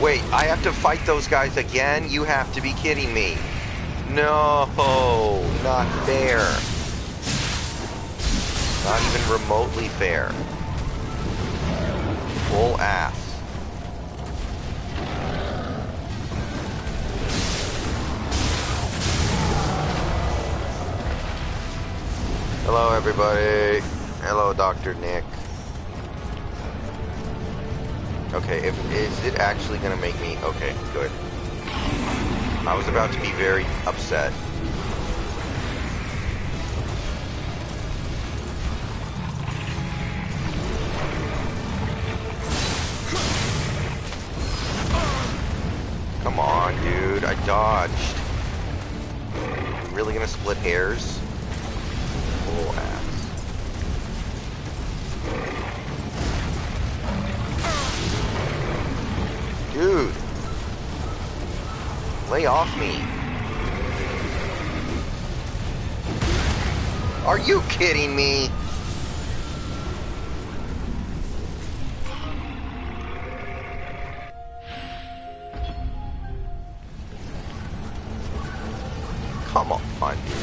Wait, I have to fight those guys again? You have to be kidding me. No, not fair. Not even remotely fair. Full ass. Hello, everybody. Hello, Dr. Nick. Okay, is it actually gonna make me... Okay, good. I was about to be very upset. Come on, dude. I dodged. You really gonna split hairs? Full ass. Dude. Lay off me. Are you kidding me? Come on, dude.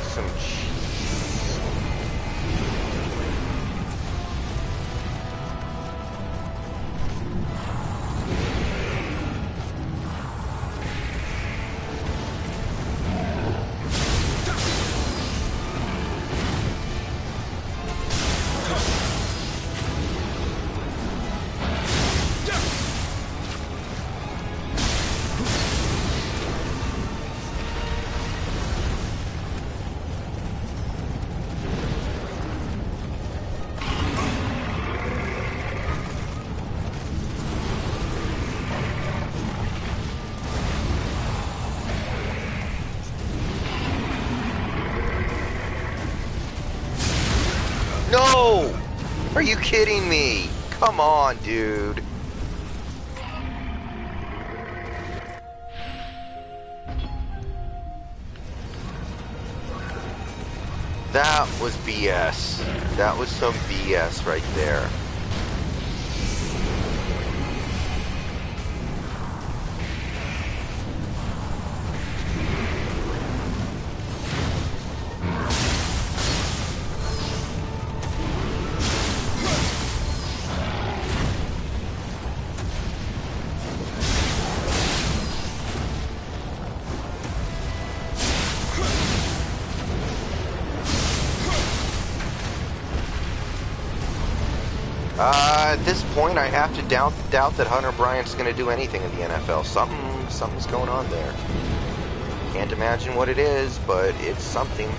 Some cheese. No! Are you kidding me? Come on, dude. That was BS. That was some BS right there. At this point, I have to doubt that Hunter Bryant's going to do anything in the NFL. Something's going on there. Can't imagine what it is, but it's something.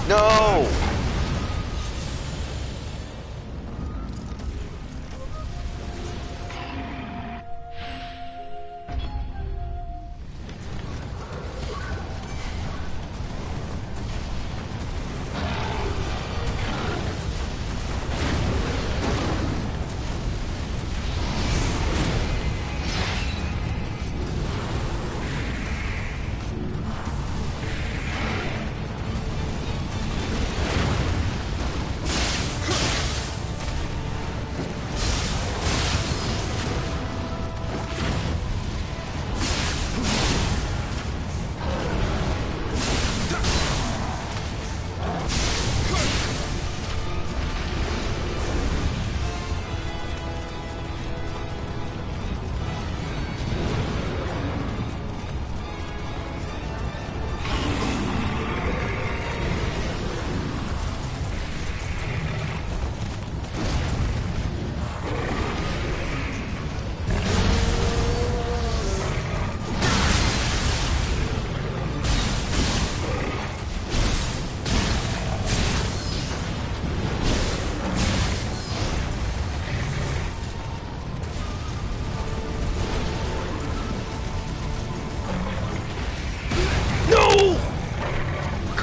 No!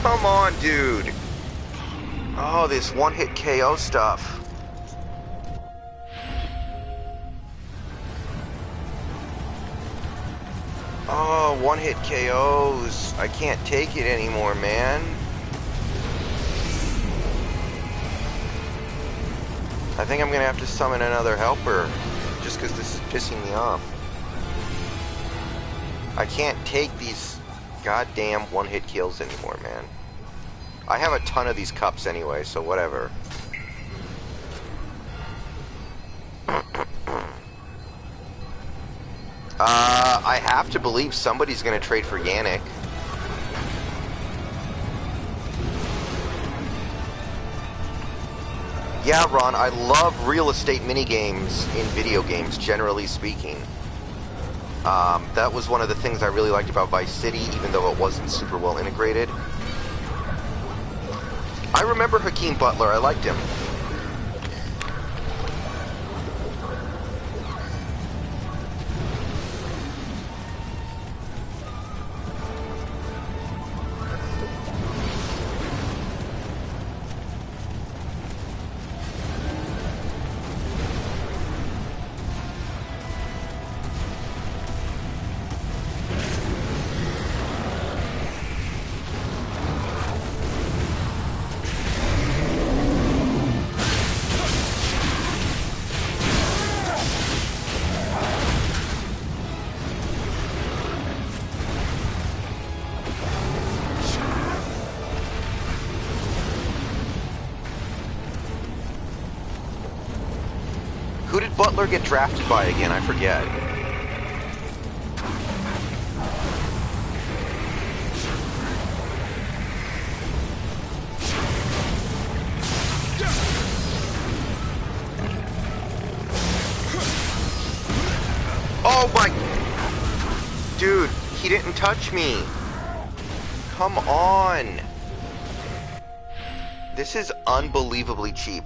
come on, dude. Oh, this one-hit KO stuff. Oh, one-hit KOs. I can't take it anymore, man. I think I'm gonna have to summon another helper, just because this is pissing me off. I can't take these goddamn one-hit kills anymore, man. I have a ton of these cups anyway, so whatever. I have to believe somebody's gonna trade for Yannick. Yeah, Ron, I love real estate minigames in video games, generally speaking. That was one of the things I really liked about Vice City, even though it wasn't super well integrated. I remember Hakeem Butler, I liked him. Who did Butler get drafted by again? I forget. Oh my... Dude, he didn't touch me. Come on. This is unbelievably cheap.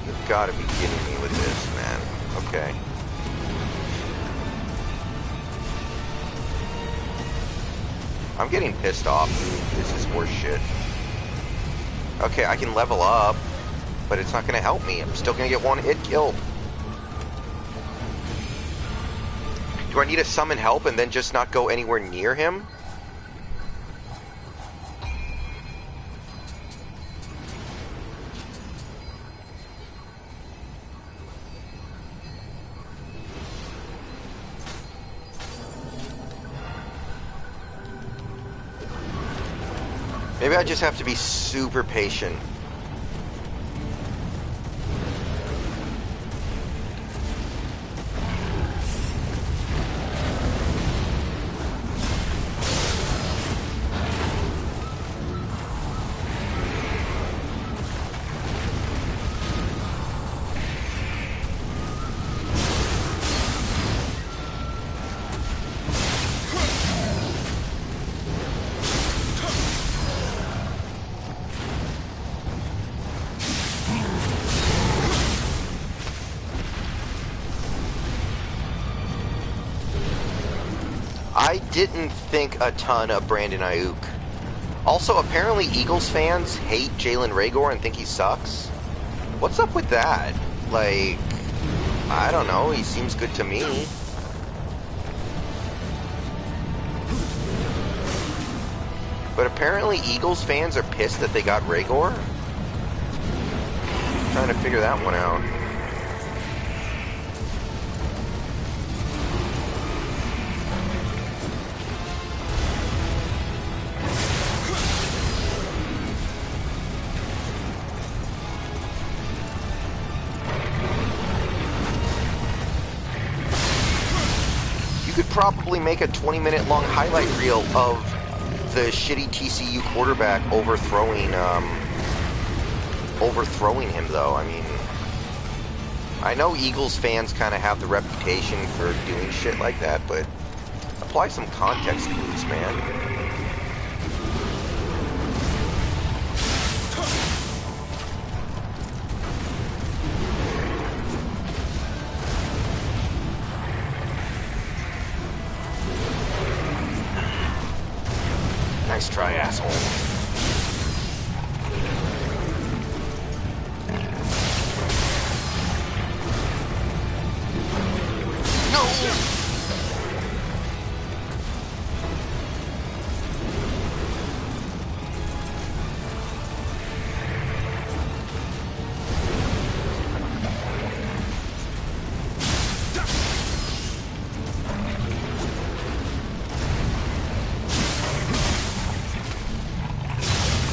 You've got to be kidding me with this, man. Okay. I'm getting pissed off, dude. This is horse shit. Okay, I can level up, but it's not going to help me. I'm still going to get one hit killed. Do I need to summon help and then just not go anywhere near him? Maybe I just have to be super patient. I didn't think a ton of Brandon Ayuk. Also, apparently Eagles fans hate Jalen Reagor and think he sucks. What's up with that? Like, I don't know, he seems good to me. But apparently Eagles fans are pissed that they got Reagor. I'm trying to figure that one out. You could probably make a 20-minute long highlight reel of the shitty TCU quarterback overthrowing him, though. I mean, I know Eagles fans kind of have the reputation for doing shit like that, but apply some context clues, man. Nice try, asshole. No!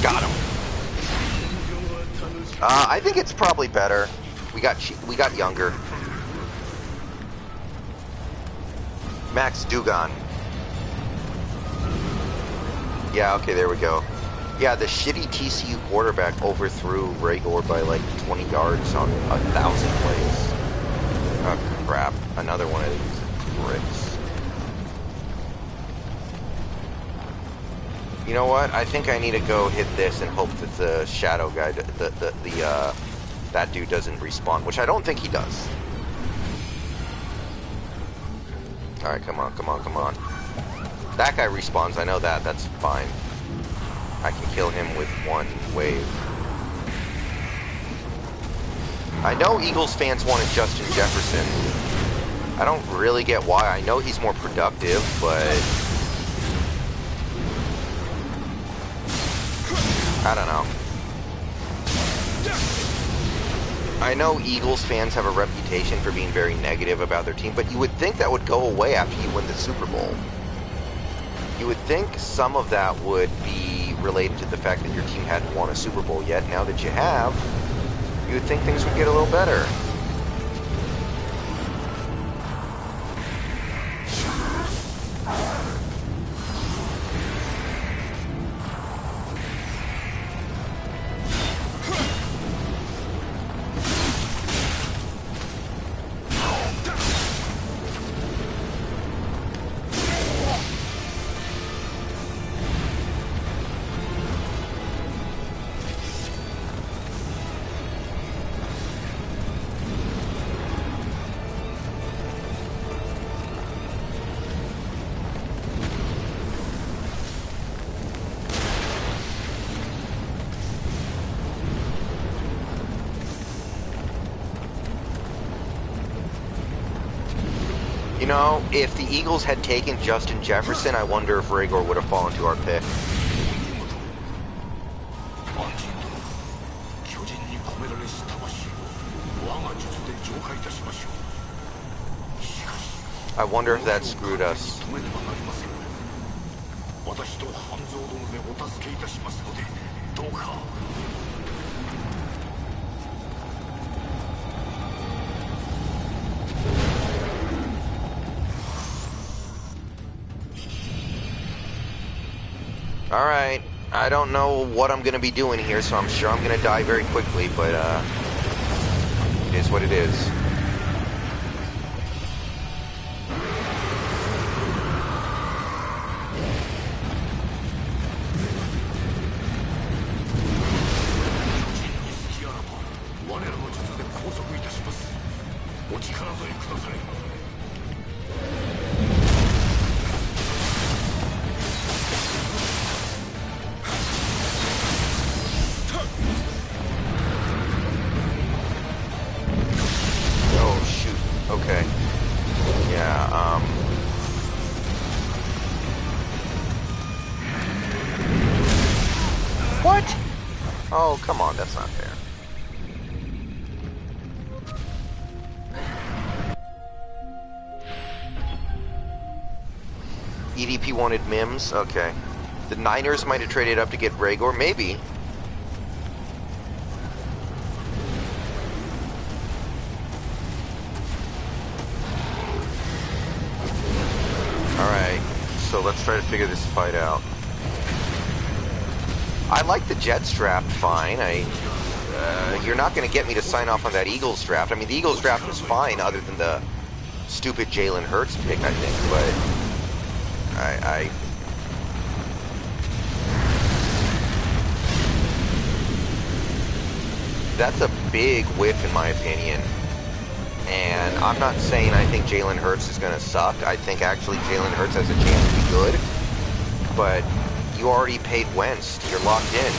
Got him. I think it's probably better. We got younger. Max Dugan. Yeah, okay, there we go. Yeah, the shitty TCU quarterback overthrew Rhaegar by like 20 yards on 1,000 plays. Oh, crap. Another one of these bricks. You know what? I think I need to go hit this and hope that the shadow guy, that dude doesn't respawn, which I don't think he does. Alright, come on, come on, come on. That guy respawns, I know that, that's fine. I can kill him with one wave. I know Eagles fans wanted Justin Jefferson. I don't really get why. I know he's more productive, but I don't know. I know Eagles fans have a reputation for being very negative about their team, but you would think that would go away after you win the Super Bowl. You would think some of that would be related to the fact that your team hadn't won a Super Bowl yet. Now that you have, you would think things would get a little better. You know, if the Eagles had taken Justin Jefferson, I wonder if Rhaegar would have fallen to our pick. I wonder if that screwed us. Alright, I don't know what I'm going to be doing here, so I'm sure I'm going to die very quickly, but it is what it is. Okay. Yeah, What? Oh, come on, that's not fair. EDP wanted Mims? Okay. The Niners might have traded up to get Rhaegar? Maybe. Alright, so let's try to figure this fight out. I like the Jets draft fine. You're not going to get me to sign off on that Eagles draft. I mean, the Eagles draft was fine other than the stupid Jalen Hurts pick, I think, but that's a big whiff in my opinion. And I'm not saying I think Jalen Hurts is going to suck. I think actually Jalen Hurts has a chance to be good. But You already paid Wentz. You're locked in.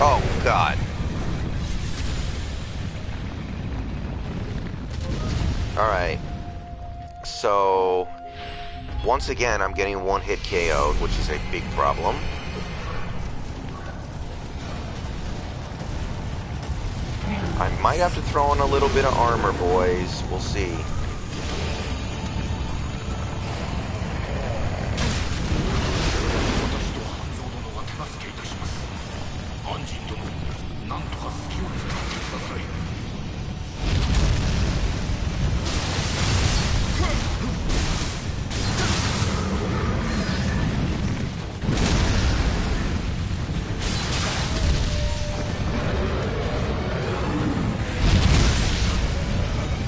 Oh, God. Alright. So, once again, I'm getting one-hit KO'd, which is a big problem. I might have to throw in a little bit of armor, boys. We'll see.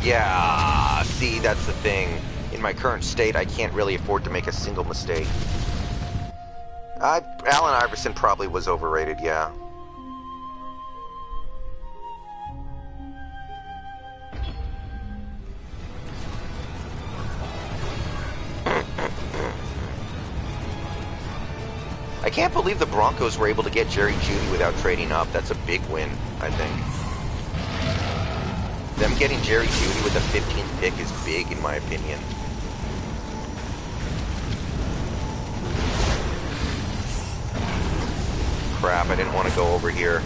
Yeah, see, that's the thing. In my current state, I can't really afford to make a single mistake. Allen Iverson probably was overrated, yeah. I can't believe the Broncos were able to get Jerry Jeudy without trading up. That's a big win, I think. Them getting Jerry Jeudy with the 15th pick is big, in my opinion. Crap, I didn't want to go over here.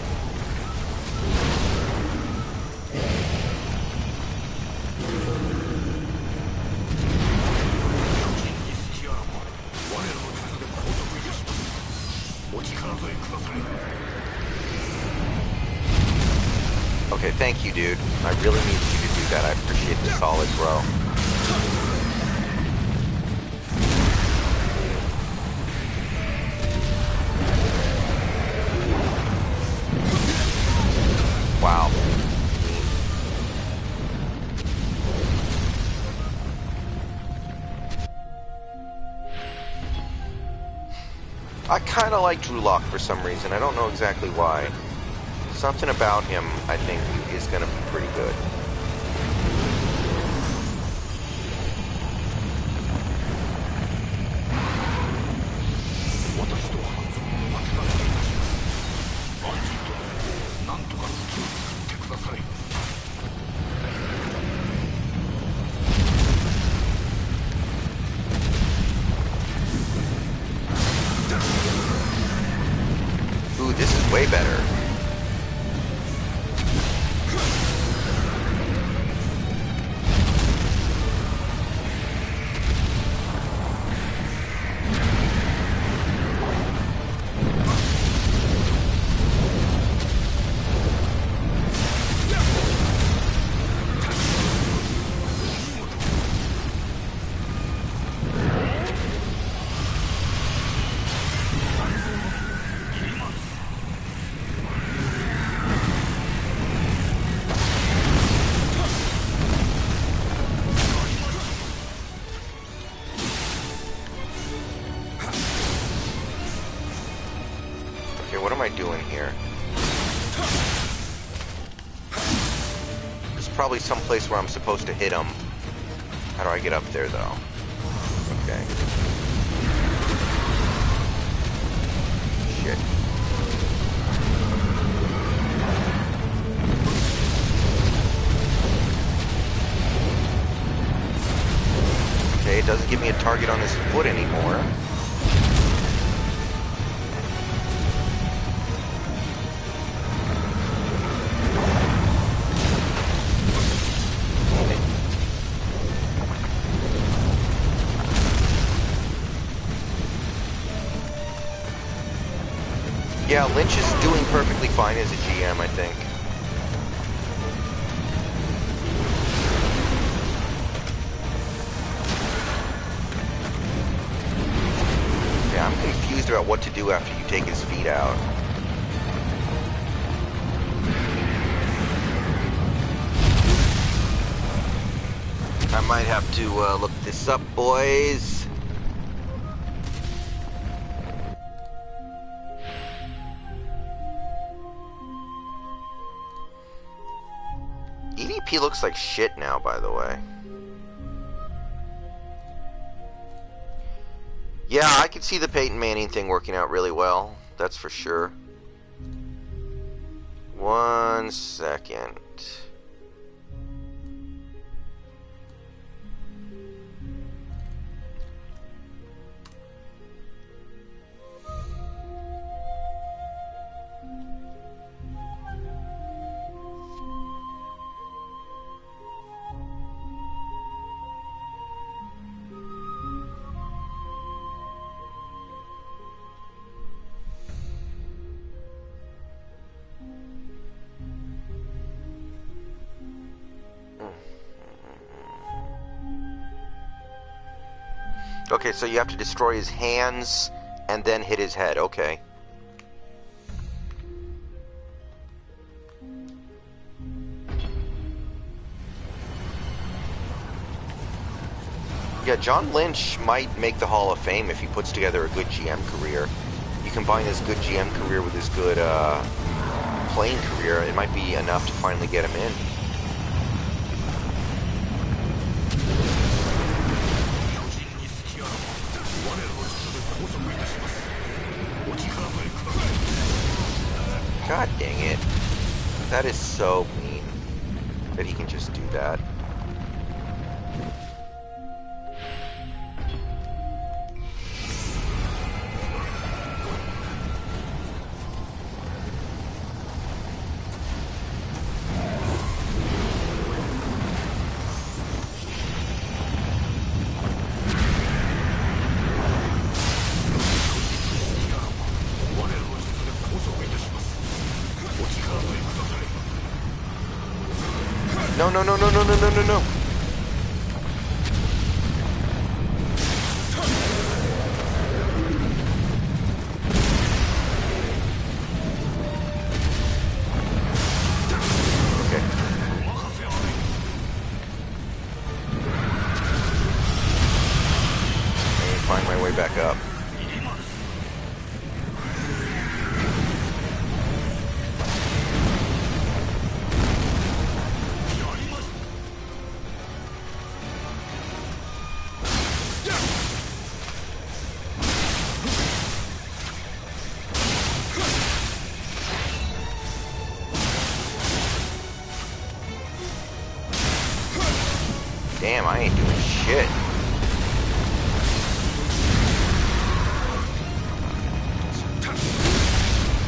Okay, thank you, dude. I really need you to do that. I appreciate the solid, bro. Wow. I kind of like Drew Lock for some reason. I don't know exactly why. Something about him, I think, is going to be pretty good. Ooh, this is way better. What am I doing here? There's probably some place where I'm supposed to hit him. How do I get up there, though? Okay. Shit. Okay, it doesn't give me a target on his foot anymore. Yeah, Lynch is doing perfectly fine as a GM, I think. Yeah, I'm confused about what to do after you take his feet out. I might have to look this up, boys. AP looks like shit now, by the way. Yeah, I could see the Peyton Manning thing working out really well. That's for sure. 1 second. Okay, so you have to destroy his hands and then hit his head. Okay. Yeah, John Lynch might make the Hall of Fame if he puts together a good GM career. You combine his good GM career with his good playing career, it might be enough to finally get him in. God dang it. That is so mean that he can just do that. No, no, no, no, no, no, no, no, no. Okay. Let me find my way back up. Damn, I ain't doing shit.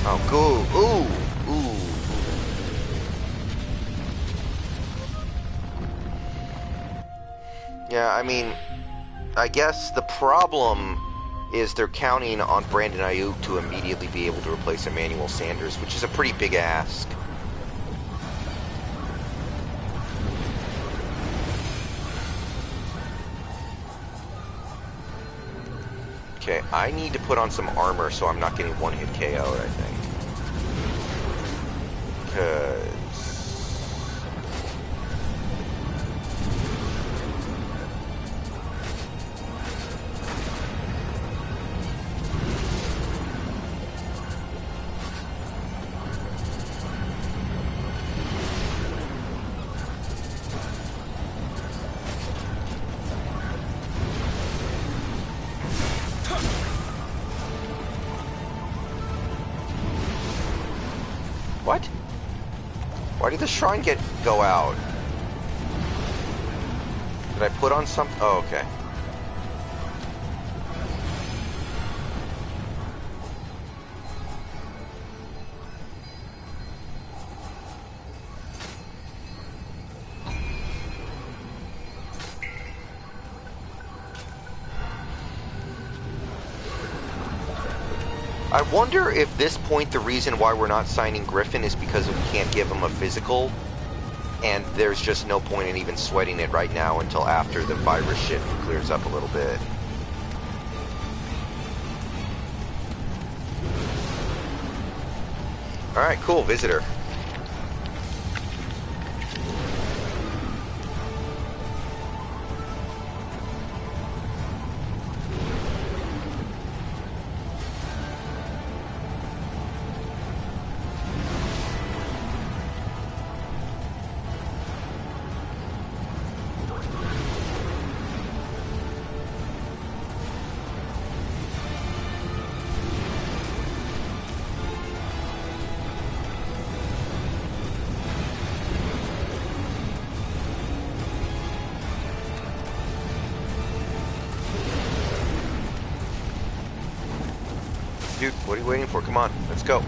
Oh, go. Ooh. Ooh. Yeah, I mean, I guess the problem is they're counting on Brandon Ayuk to immediately be able to replace Emmanuel Sanders, which is a pretty big ask. Okay, I need to put on some armor so I'm not getting one-hit KO'd, I think. Because... What? Why did the shrine go out? Did I put on some? Oh, okay. I wonder if this point the reason why we're not signing Griffin is because we can't give him a physical, and there's just no point in even sweating it right now until after the virus shit clears up a little bit. Alright, cool, visitor. dude. What are you waiting for? Come on, let's go.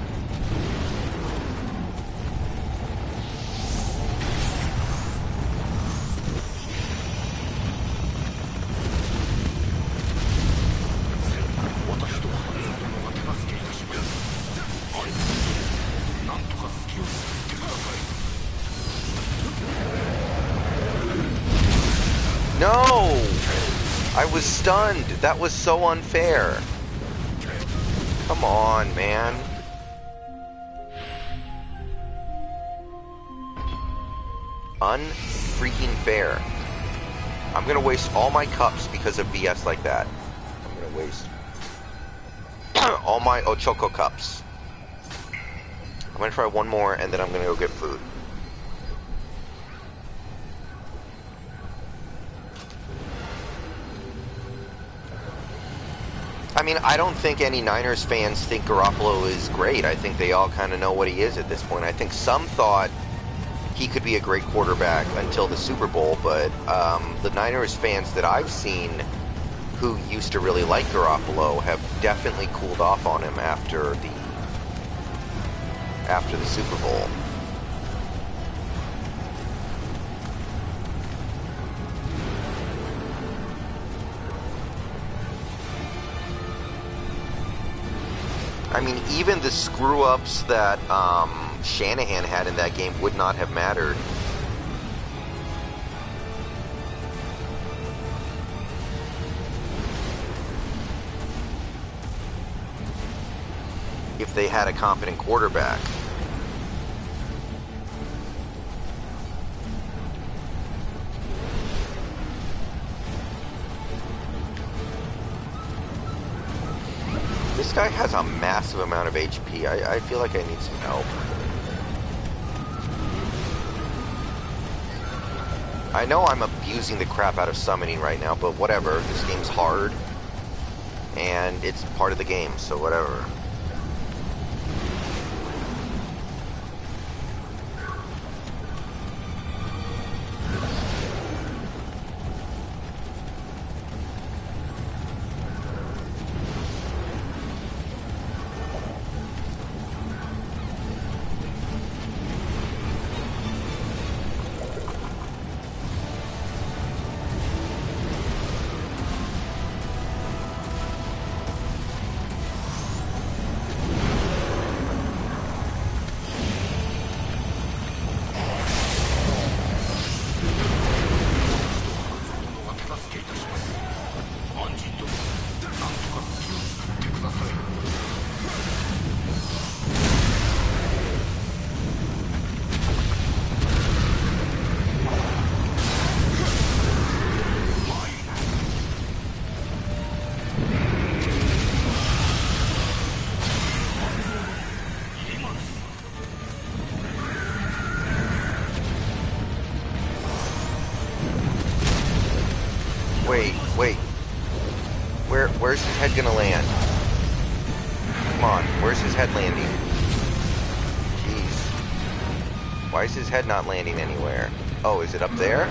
No! I was stunned. That was so unfair. Come on, man. Unfreaking fair. I'm gonna waste all my cups because of BS like that. I'm gonna waste all my Ochoko cups. I'm gonna try one more and then I'm gonna go get food. I mean, I don't think any Niners fans think Garoppolo is great. I think they all kind of know what he is at this point. I think some thought he could be a great quarterback until the Super Bowl, but the Niners fans that I've seen who used to really like Garoppolo have definitely cooled off on him after the Super Bowl. I mean, even the screw-ups that Shanahan had in that game would not have mattered. If they had a competent quarterback. This guy has a massive amount of HP. I feel like I need some help. I know I'm abusing the crap out of summoning right now, but whatever. This game's hard. And it's part of the game, so whatever. Wait. Where's his head gonna land? Come on, where's his head landing? Jeez. Why is his head not landing anywhere? Oh, is it up there?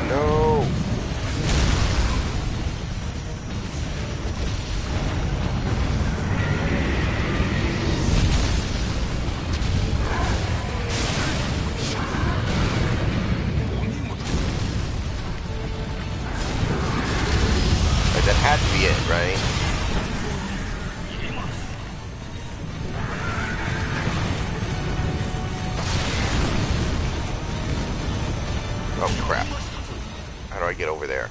No. That had to be it, right? Oh crap. How do I get over there?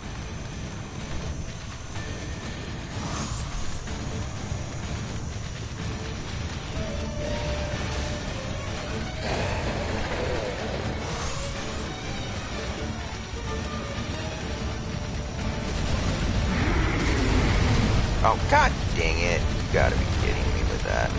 Oh, god dang it. You gotta be kidding me with that.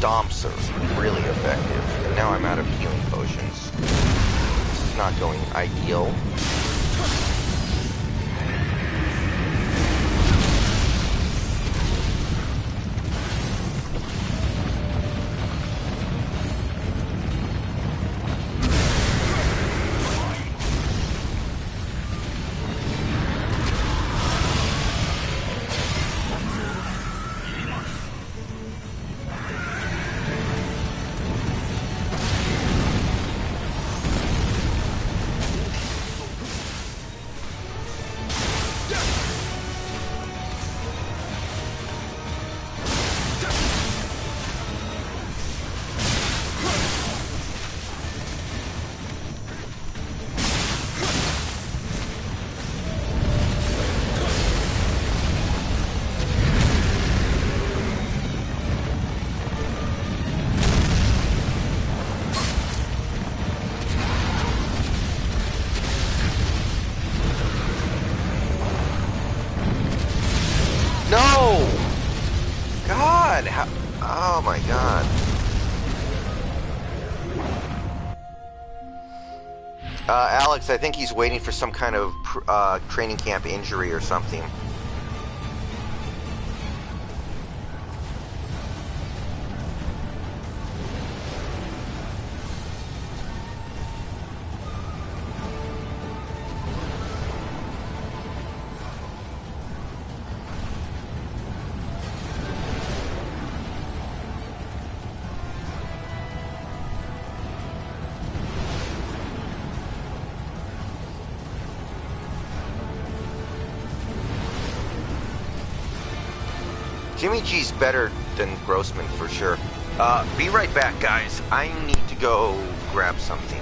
stomps are really effective. And now I'm out of healing potions. This is not going ideal. No! God! How, oh my god. Alex, I think he's waiting for some kind of training camp injury or something. Jimmy G's better than Grossman for sure. Be right back, guys. I need to go grab something.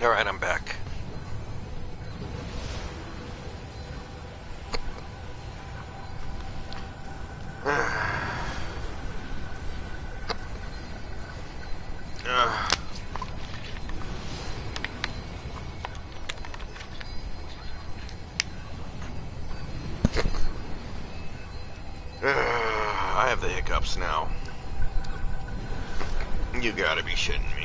Alright, I'm back. I have the hiccups now. You gotta be shitting me.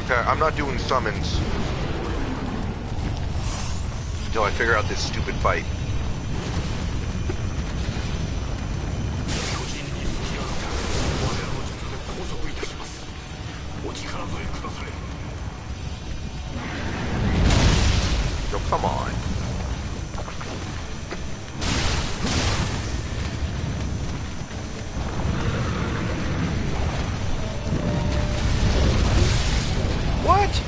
Okay, I'm not doing summons until I figure out this stupid fight. Yo, come on. What?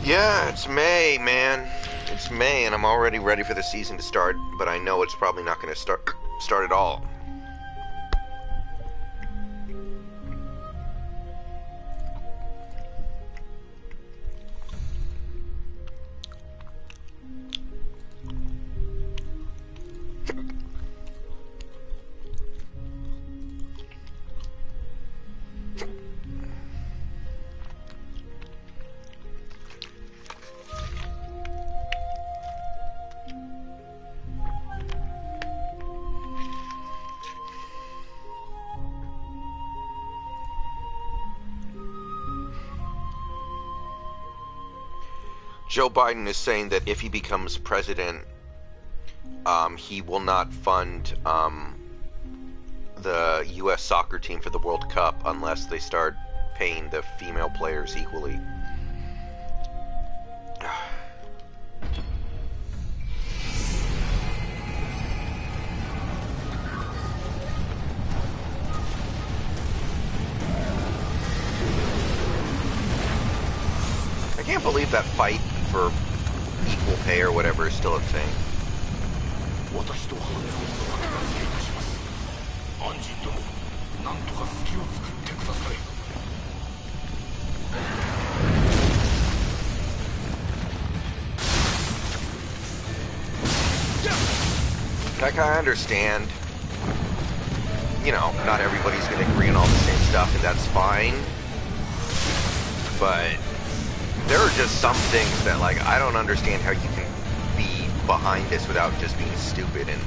Yeah, it's May, man. It's May, and I'm already ready for the season to start, but I know it's probably not going to start at all. Joe Biden is saying that if he becomes president, he will not fund the U.S. soccer team for the World Cup unless they start paying the female players equally. I can't believe that fight for equal pay or whatever is still a thing. Like, I understand, you know, not everybody's going to agree on all the same stuff, and that's fine, but there are just some things that, like, I don't understand how you can be behind this without just being stupid. And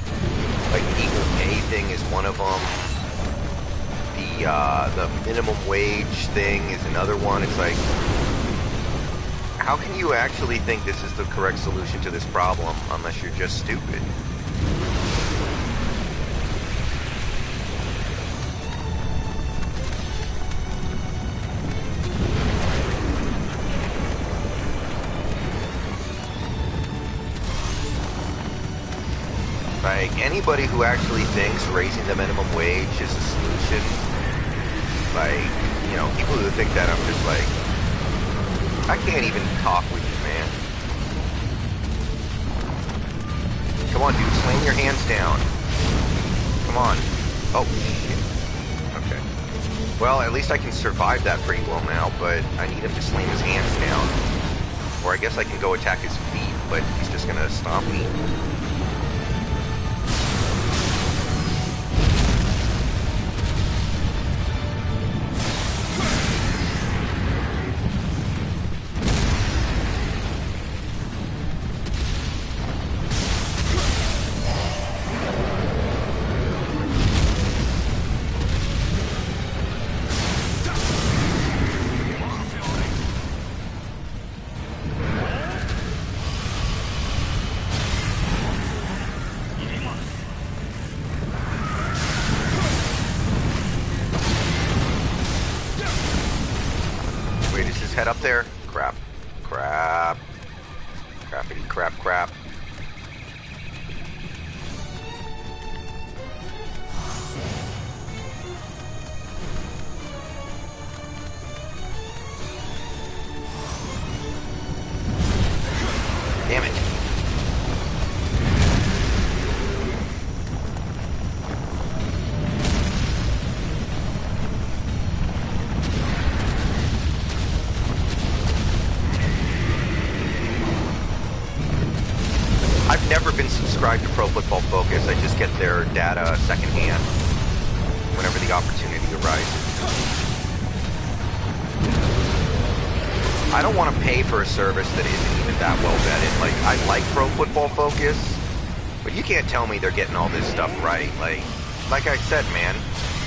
like, the equal pay thing is one of them. The minimum wage thing is another one. It's like, how can you actually think this is the correct solution to this problem unless you're just stupid? Like, anybody who actually thinks raising the minimum wage is a solution, like, you know, people who think that, I'm just like, I can't even talk with you, man. Come on, dude, slam your hands down. Come on. Oh, shit. Okay. Well, at least I can survive that pretty well now, but I need him to slam his hands down. Or I guess I can go attack his feet, but he's just gonna stomp me. Head up there. Crap. Crap. Crappity crap crap. never been subscribed to Pro Football Focus. I just get their data secondhand whenever the opportunity arises. I don't want to pay for a service that isn't even that well vetted. Like, I like Pro Football Focus, but you can't tell me they're getting all this stuff right. Like I said, man,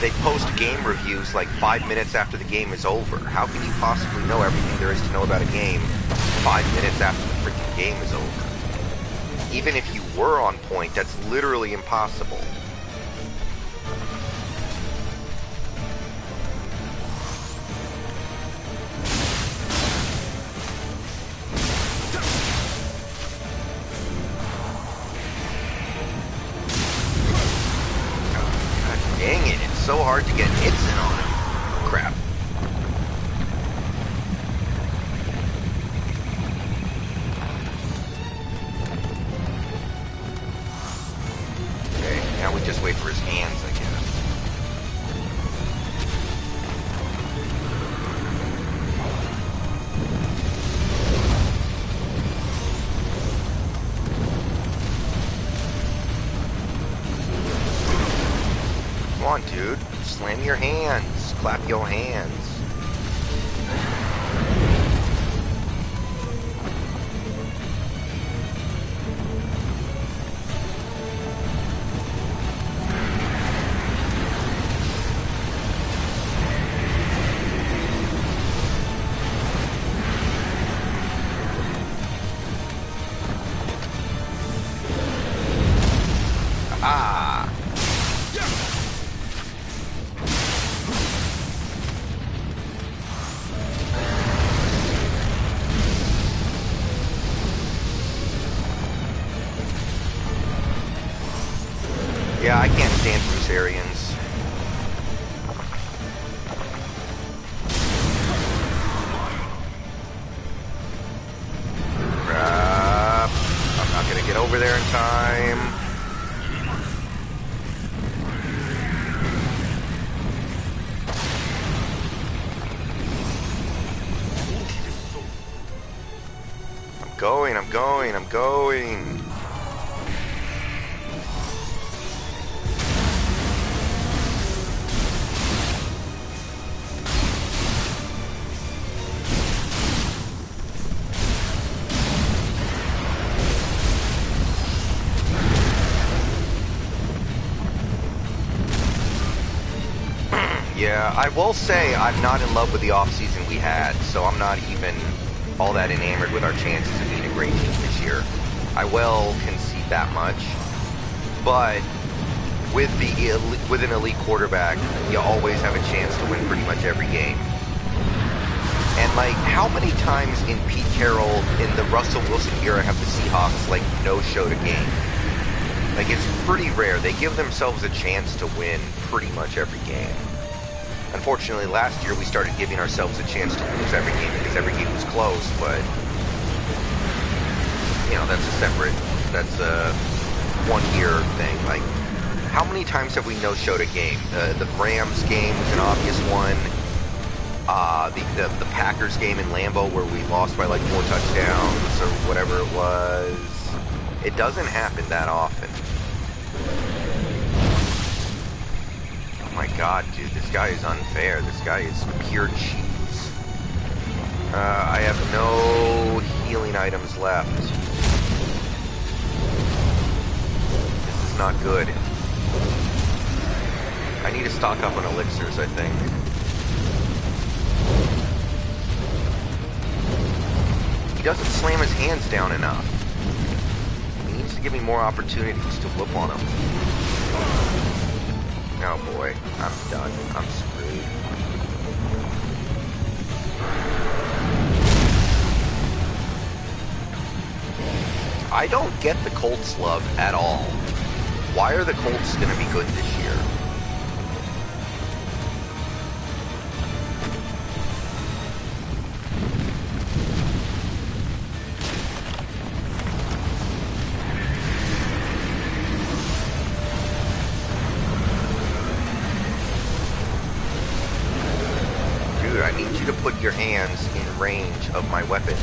they post game reviews like 5 minutes after the game is over. How can you possibly know everything there is to know about a game 5 minutes after the freaking game is over? Even if you were on point, that's literally impossible. Dang it, it's so hard to get hits in on him. Crap. Okay, now we just wait for his hands, I guess. Come on, dude. Slam your hands. Clap your hands. Ah! Yeah, I can't stand Brucerians. Crap. I'm not gonna get over there in time. I'm going. Yeah, I will say I'm not in love with the offseason we had, so I'm not even all that enamored with our chances of being a great team this year. I will concede that much, but with an elite quarterback, you always have a chance to win pretty much every game. And like, how many times in Pete Carroll in the Russell Wilson era have the Seahawks like no-showed a game? Like, it's pretty rare. They give themselves a chance to win pretty much every game. Unfortunately, last year we started giving ourselves a chance to lose every game because every game was close, but, you know, that's a one-year thing. Like, how many times have we no-showed a game? The Rams game was an obvious one. The Packers game in Lambeau where we lost by like 4 touchdowns or whatever it was. It doesn't happen that often. Oh my god, dude, this guy is unfair. This guy is pure cheese. I have no healing items left. This is not good. I need to stock up on elixirs, I think. He doesn't slam his hands down enough. He needs to give me more opportunities to whoop on him. Oh boy, I'm done. I'm screwed. I don't get the Colts love at all. Why are the Colts going to be good this year? I need you to put your hands in range of my weapon.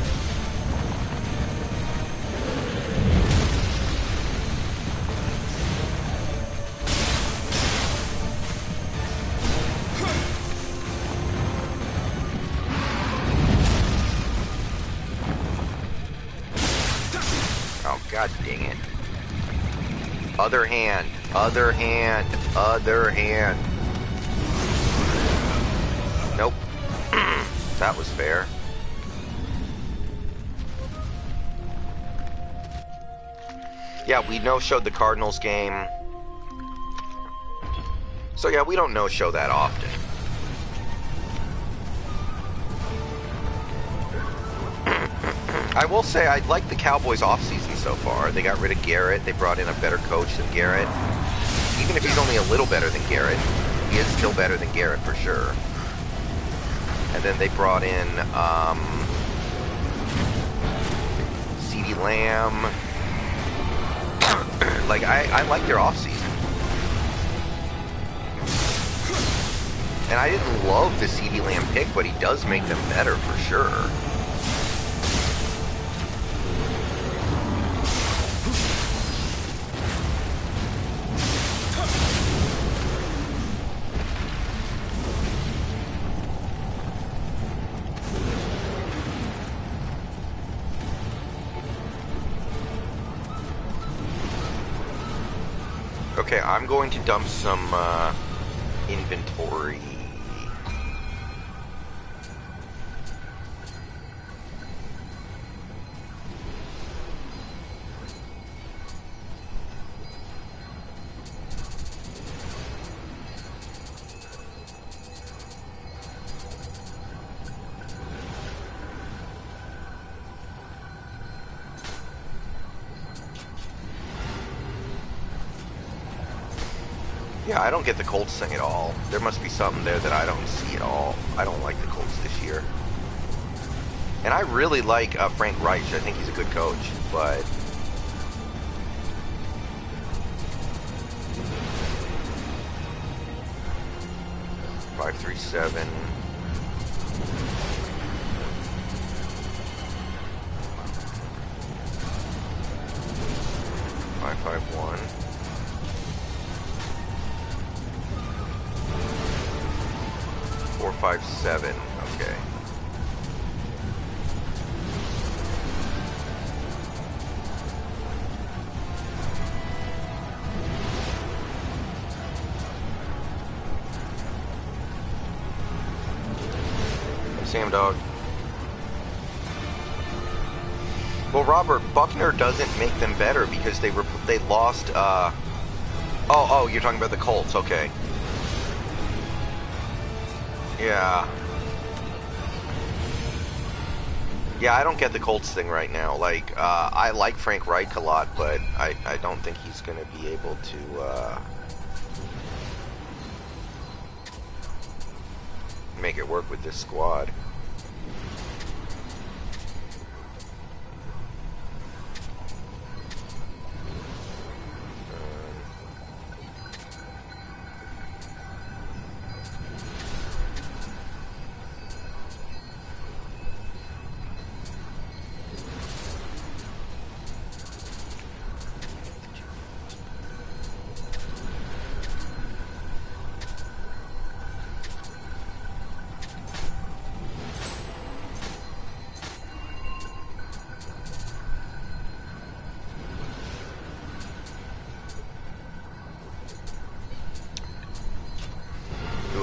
God dang it. Other hand. Other hand. Other hand. Nope. That was fair. Yeah, we no-showed the Cardinals game. So yeah, we don't no-show that often. I will say I like the Cowboys offseason so far. They got rid of Garrett. They brought in a better coach than Garrett. Even if he's only a little better than Garrett, he is still better than Garrett for sure. And then they brought in CeeDee Lamb. Like, I like their offseason. And I didn't love the CeeDee Lamb pick, but he does make them better for sure. Okay, I'm going to dump some inventory. Yeah, I don't get the Colts thing at all. There must be something there that I don't see at all. I don't like the Colts this year. And I really like Frank Reich. I think he's a good coach, but... $537. $551. 457. Okay. Sam Dog. Well, Robert, Buckner doesn't make them better because they lost. Oh, you're talking about the Colts. Okay. Yeah. Yeah, I don't get the Colts thing right now. Like, I like Frank Reich a lot, but I don't think he's going to be able to make it work with this squad.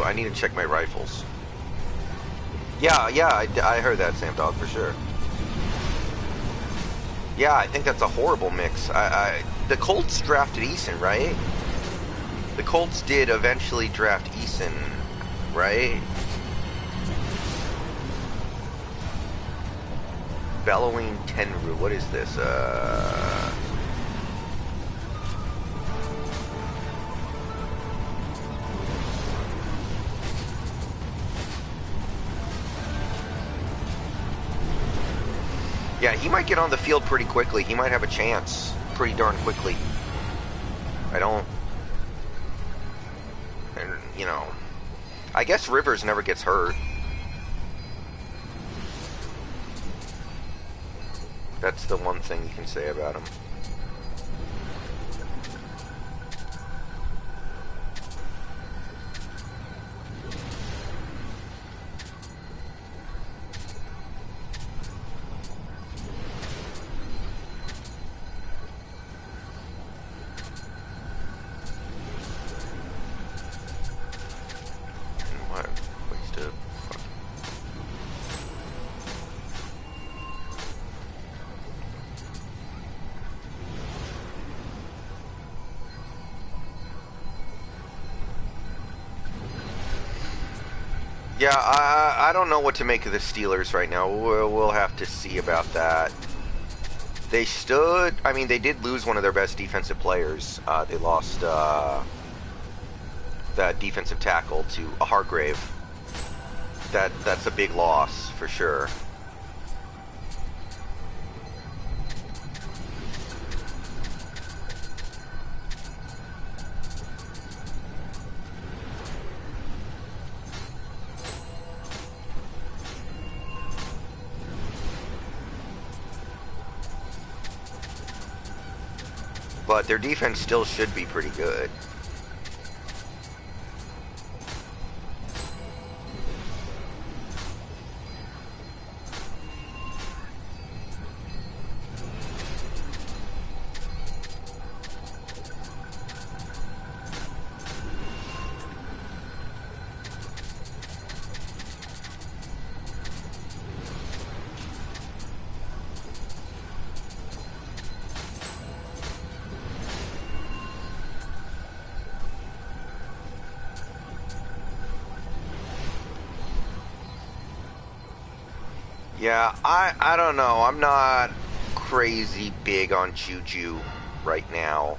I need to check my rifles. Yeah, I heard that, Sam Dog, for sure. Yeah, I think that's a horrible mix. The Colts drafted Eason, right? The Colts did eventually draft Eason, right? Bellowing Tenru, what is this? Yeah, he might get on the field pretty quickly. He might have a chance pretty darn quickly. You know, I guess Rivers never gets hurt. That's the one thing you can say about him. Yeah, I don't know what to make of the Steelers right now. We'll have to see about that. They stood. I mean, they did lose one of their best defensive players. They lost that defensive tackle to a Hargrave. That's a big loss for sure. But their defense still should be pretty good. Yeah, I don't know. I'm not crazy big on Juju right now.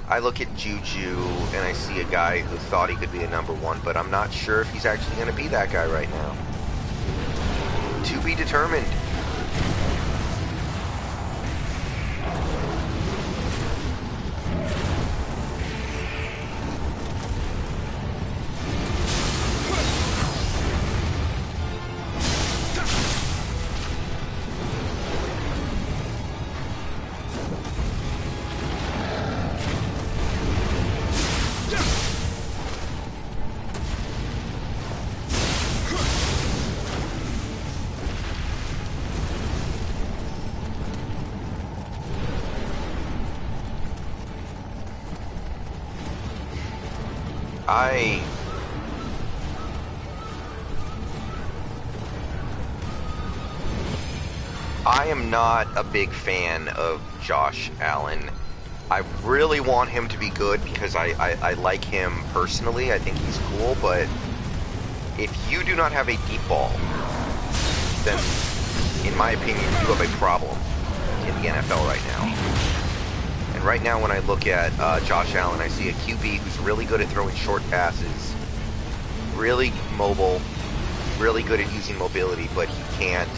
I look at Juju and I see a guy who thought he could be a #1, but I'm not sure if he's actually going to be that guy right now. To be determined. I am not a big fan of Josh Allen. I really want him to be good because I like him personally. I think he's cool, but if you do not have a deep ball, then in my opinion, you have a problem in the NFL right now. And right now when I look at Josh Allen, I see a QB who's really good at throwing short passes, really mobile, really good at using mobility, but he can't.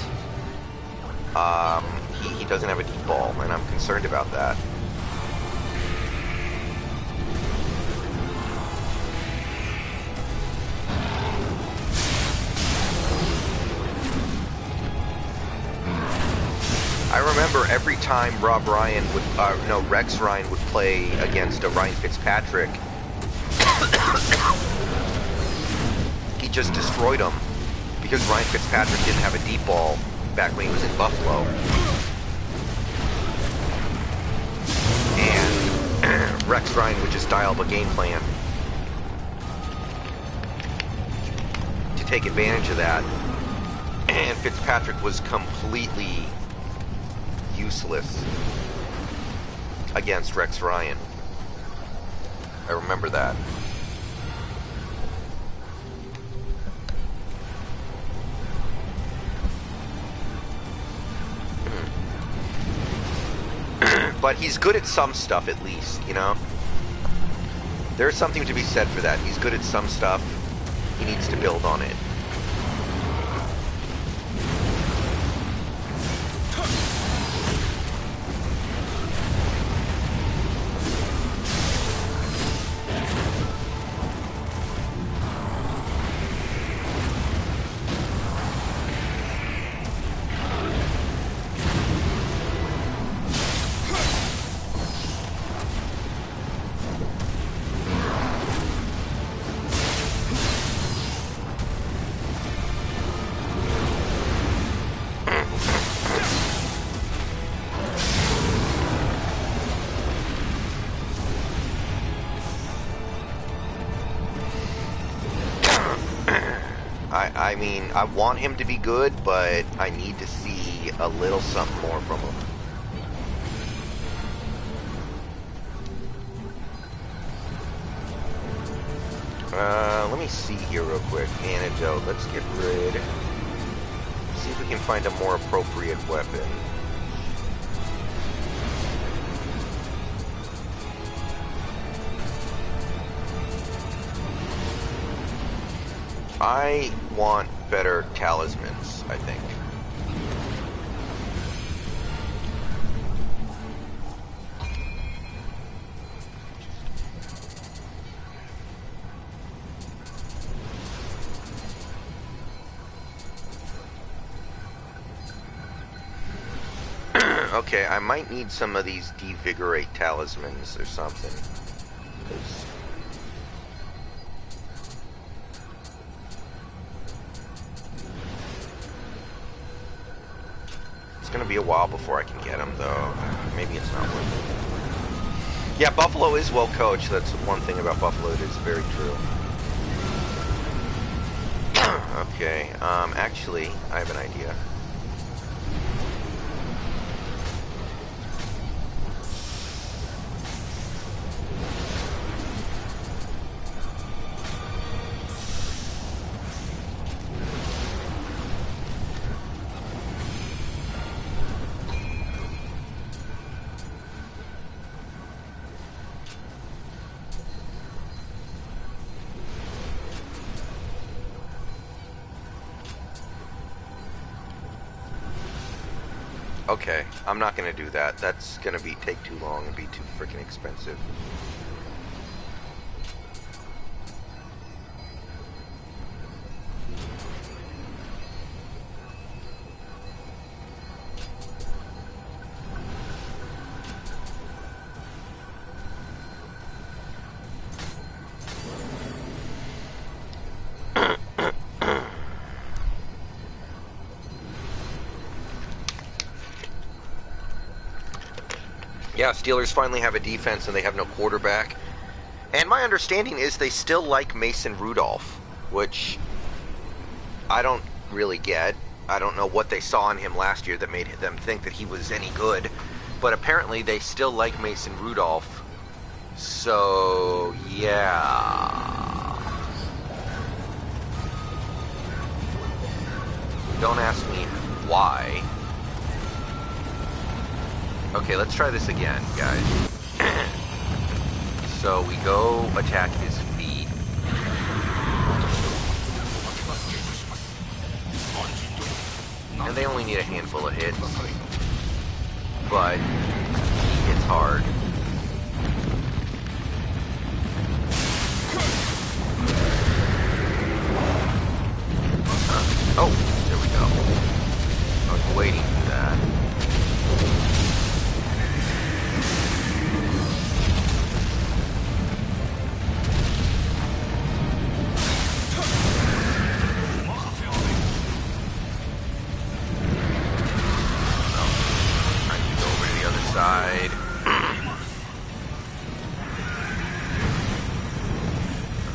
He doesn't have a deep ball, and I'm concerned about that. I remember every time Rex Ryan would play against a Ryan Fitzpatrick, he just destroyed him because Ryan Fitzpatrick didn't have a deep ball back when he was in Buffalo. And Rex Ryan would just dial up a game plan to take advantage of that. And Fitzpatrick was completely useless against Rex Ryan. I remember that. But he's good at some stuff, at least, you know? There's something to be said for that. He's good at some stuff. He needs to build on it. I mean, I want him to be good, but I need to see a little something more from him. Let me me see here real quick. Antidote. Let's get rid. See if we can find a more appropriate weapon. I want better talismans, I think. Okay, I might need some of these devigorate talismans or something. It's gonna be a while before I can get them, though. Maybe it's not worth it. Yeah, Buffalo is well coached. That's one thing about Buffalo. It is very true. Okay, actually, I have an idea. Okay, I'm not gonna do that. That's gonna take too long and be too freaking expensive. Yeah, Steelers finally have a defense and they have no quarterback. And my understanding is they still like Mason Rudolph, which I don't really get. I don't know what they saw in him last year that made them think that he was any good. But apparently they still like Mason Rudolph. So, yeah. Don't ask me why. Okay, let's try this again, guys. So we go attack his feet. And they only need a handful of hits. But he hits hard. Oh, there we go. I was waiting for that. Side.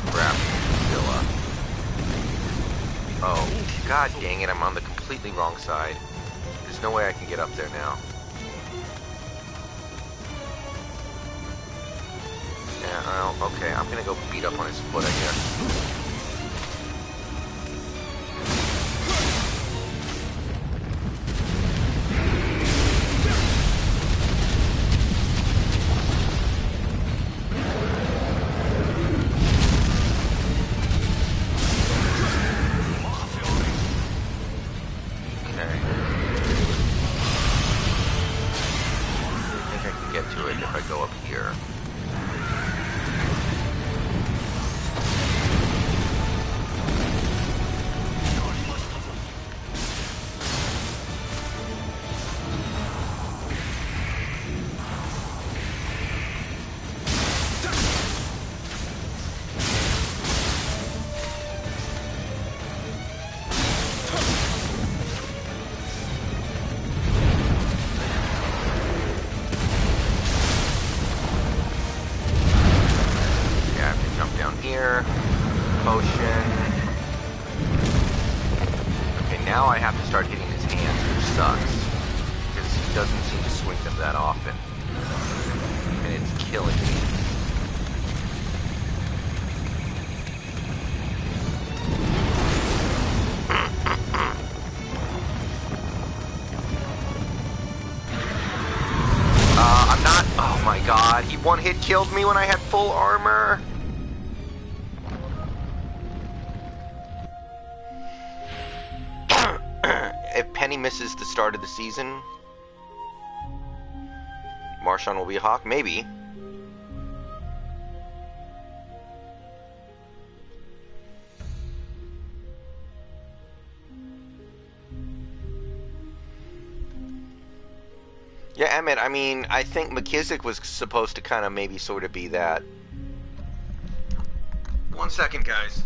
Crap, Zilla. Oh, god dang it, I'm on the completely wrong side. There's no way I can get up there now. Yeah, well, okay, I'm gonna go beat up on his foot, I guess. Now I have to start hitting his hands, which sucks. Because he doesn't seem to swing them that often. And it's killing me. hit killed me when I had full armor. If Penny misses the start of the season, Marshawn will be a Hawk? Maybe. Yeah, Emmett, I mean, I think McKissick was supposed to kind of maybe sort of be that. 1 second, guys.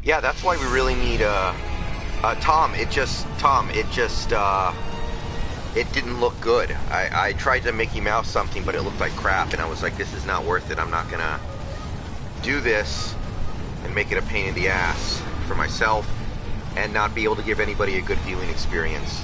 Yeah, that's why we really need Tom. It didn't look good. I tried to Mickey Mouse something, but it looked like crap, and I was like, this is not worth it. I'm not gonna do this and make it a pain in the ass for myself and not be able to give anybody a good viewing experience.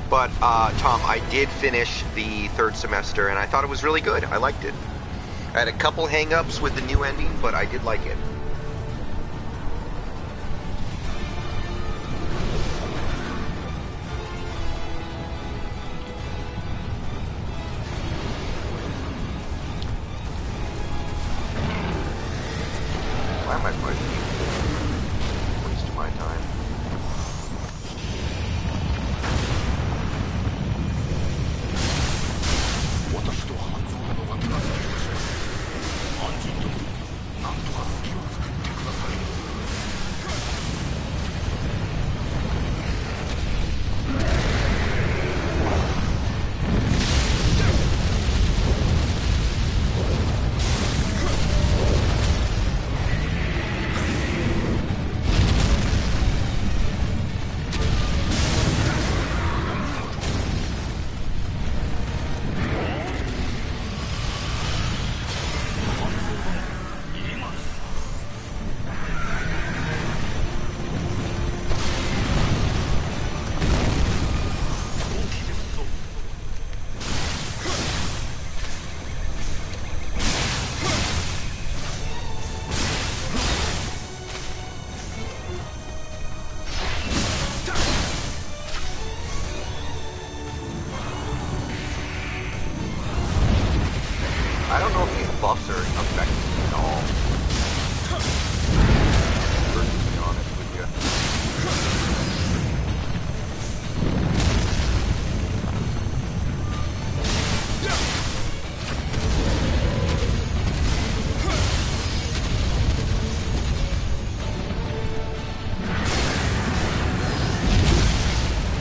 But, Tom, I did finish the third semester, and I thought it was really good. I liked it. I had a couple hang-ups with the new ending, but I did like it. Why am I fighting? Wasting my time. I don't know if these buffs are effective at all. To be honest with you.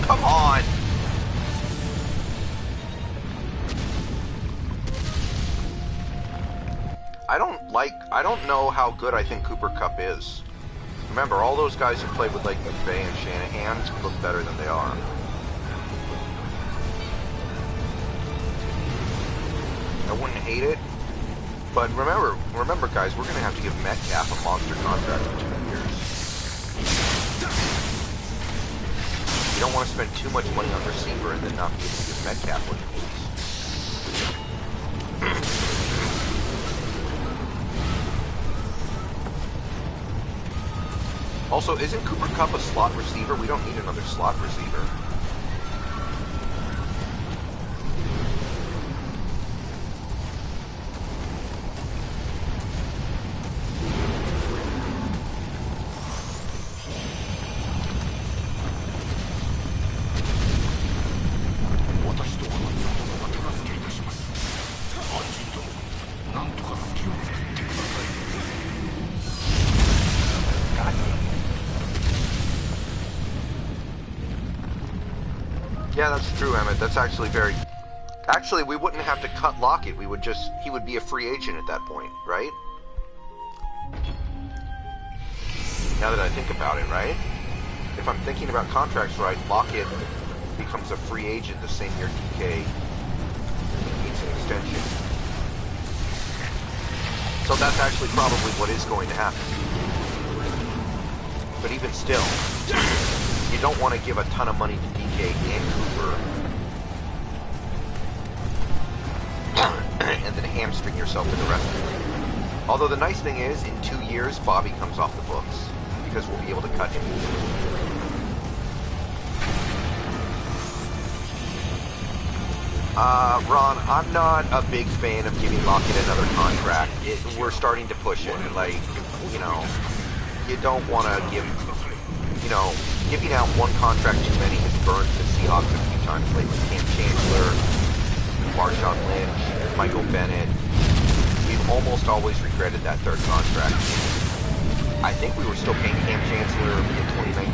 Come on! I don't know how good I think Cooper Kupp is. Remember, all those guys who played with like McVay and Shanahan look better than they are. I wouldn't hate it, but remember guys, we're gonna have to give Metcalf a monster contract in 2 years. You don't want to spend too much money on receiver and then not be able to get Metcalf when you lose. Also, isn't Cooper Kupp a slot receiver? We don't need another slot receiver. Yeah, that's true, Emmett. That's actually very... Actually, we wouldn't have to cut Lockett. We would just... He would be a free agent at that point, right? Now that I think about it, right? If I'm thinking about contracts right, Lockett becomes a free agent the same year DK needs an extension. So that's actually probably what is going to happen. But even still, you don't want to give a ton of money to DK and Cooper and then hamstring yourself in the rest of it. Although the nice thing is, in 2 years, Bobby comes off the books because we'll be able to cut him easily. Ron, I'm not a big fan of giving Lockett another contract. We're starting to push it. Like, you know, you don't want to give, you know, giving out one contract too many has burned the Seahawks a few times lately. Cam Chancellor, Marshawn Lynch, Michael Bennett. We've almost always regretted that third contract. I think we were still paying Cam Chancellor in 2019.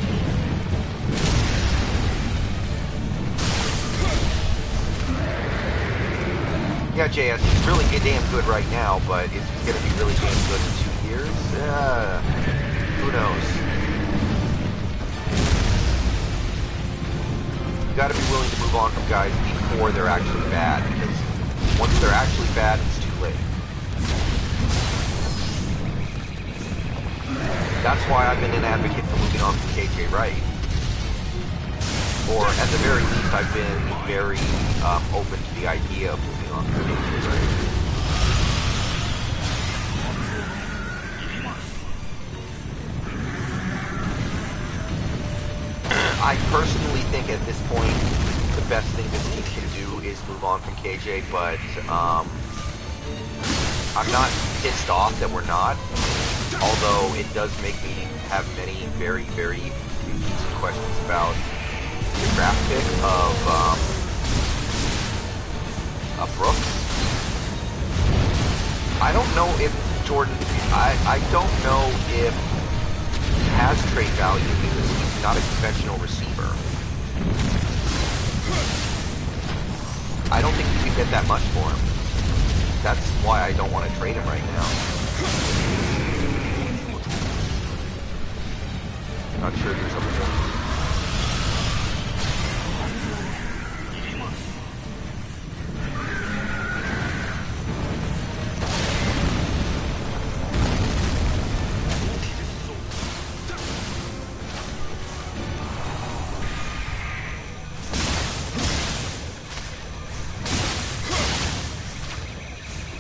Yeah, JS, he's really damn good right now, but is he going to be really damn good in 2 years? Who knows? You got to be willing to move on from guys before they're actually bad, because once they're actually bad, it's too late. That's why I've been an advocate for moving on from KJ Wright. Or, at the very least, I've been very open to the idea of moving on from KJ Wright. I personally think at this point, the best thing this team can do is move on from KJ, but I'm not pissed off that we're not, although it does make me have many very, very easy questions about the draft pick of Brooks. I don't know if Jordan, I don't know if he has trade value because he's not a conventional receiver. I don't think you can get that much for him. That's why I don't want to trade him right now. Not sure there's a point.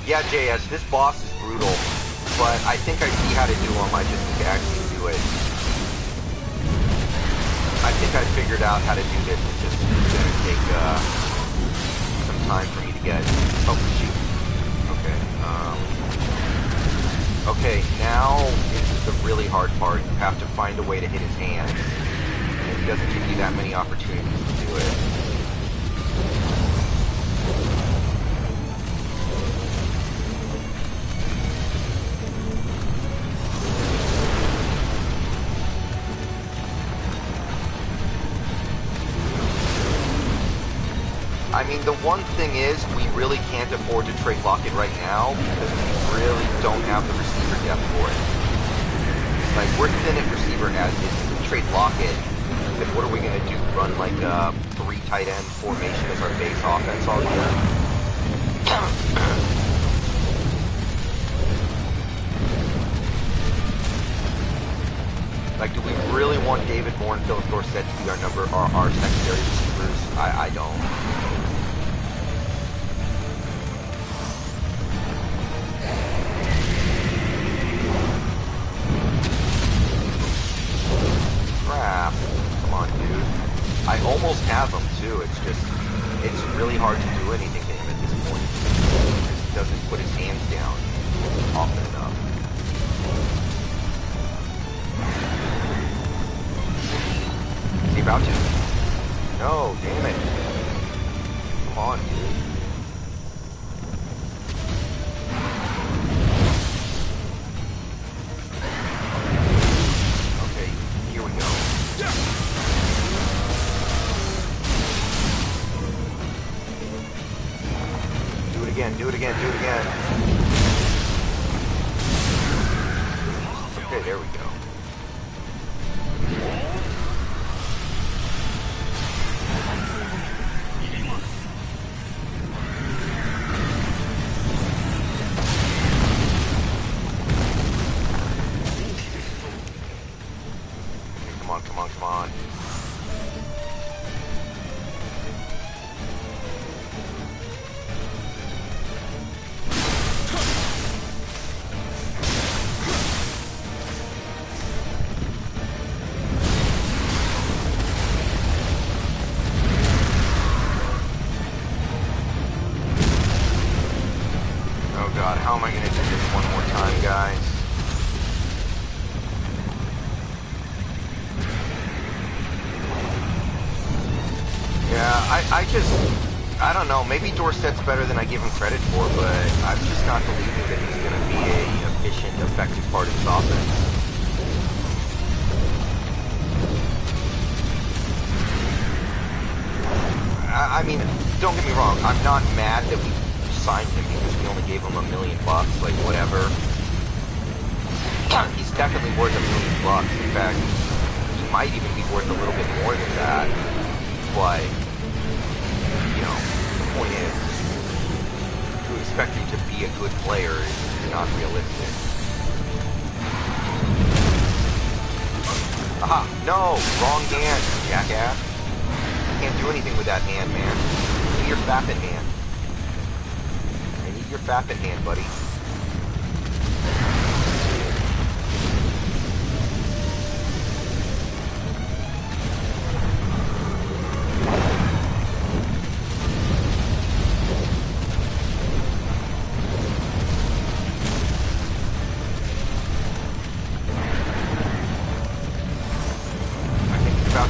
Yeah, JS, this boss is brutal, but I think I see how to do him. I just need to actually do it. I think I figured out how to do this. It's just going to take some time for me to get... Oh, shoot. Okay. Okay, now is the really hard part. You have to find a way to hit his hands. And he doesn't give you that many opportunities to do it. I mean, the one thing is, we really can't afford to trade Lockett right now because we really don't have the receiver depth for it. Like, we're thin at receiver as is. If we trade Lockett, then what are we going to do? Run like a 3 tight end formation as our base offense all year? Like, do we really want David Moore and Philip Dorsett to be our secondary receivers. I don't. Crap. Come on, dude. I almost have him, too. It's really hard to do anything to him at this point. He doesn't put his hands down often enough. Is he about to? No, damn it. Come on, dude. Okay, here we go. Do it again, do it again, do it again. Okay, there we go. Come on, come on, come on. Oh god, how am I gonna do this one more time, guys? Yeah, I don't know, maybe Dorsett's better than I give him credit for, but I'm just not believing that he's going to be a efficient, effective part of his offense. I mean, don't get me wrong, I'm not mad that we signed him because we only gave him $1 million, like, whatever. He's definitely worth $1 million. In fact, he might even be worth a little bit more than that. But, you know, the point is, to expect him to be a good player is not realistic. Aha! No! Wrong hand, jackass. Can't do anything with that hand, man. I need your fapping hand. I need your fapping hand, buddy.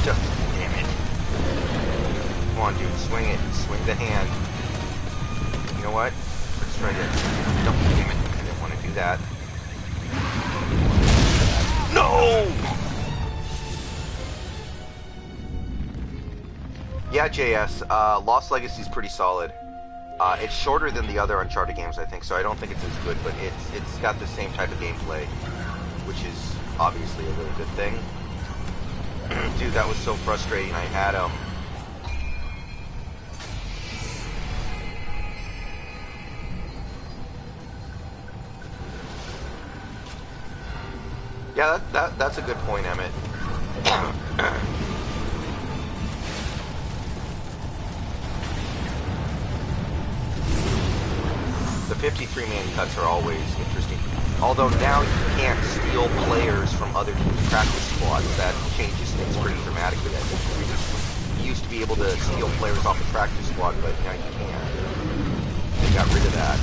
Damn it. Come on, dude. Swing it. Swing the hand. You know what? Let's try this. No, damn it. I didn't want to do that. No! Yeah, JS. Lost Legacy is pretty solid. It's shorter than the other Uncharted games, I think, so I don't think it's as good, but it's got the same type of gameplay, which is obviously a really good thing. Dude, that was so frustrating. I had him. Yeah, that's a good point, Emmett. The 53-man cuts are always interesting. Although now you can't steal players from other teams' practice squads. That changes things pretty dramatically, I think. You used to be able to steal players off the practice squad, but now you can't. They got rid of that.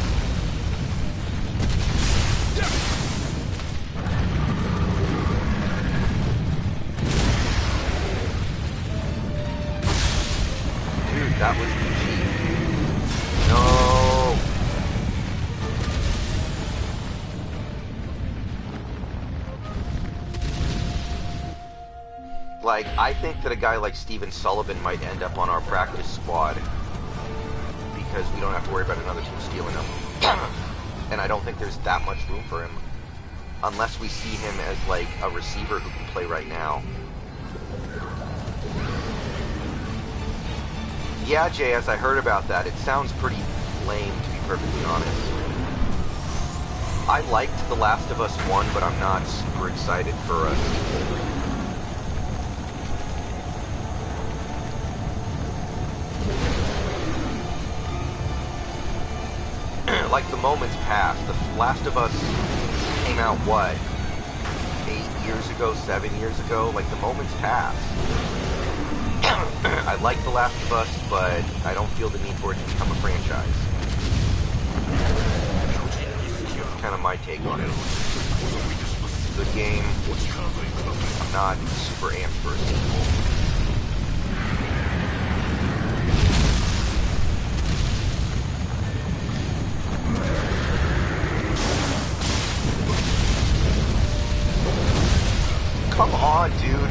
Dude, that was cheap. No! Like, I think that a guy like Steven Sullivan might end up on our practice squad because we don't have to worry about another team stealing him. And I don't think there's that much room for him unless we see him as, like, a receiver who can play right now. Yeah, JS, I heard about that. It sounds pretty lame, to be perfectly honest. I liked The Last of Us 1, but I'm not super excited for a sequel. like the moments pass. The Last of Us came out, what, 8 years ago, 7 years ago? Like, the moments pass. I like The Last of Us, but I don't feel the need for it to become a franchise. That's kind of my take on it. Good game. I'm not super amped for a sequel. Come on, dude.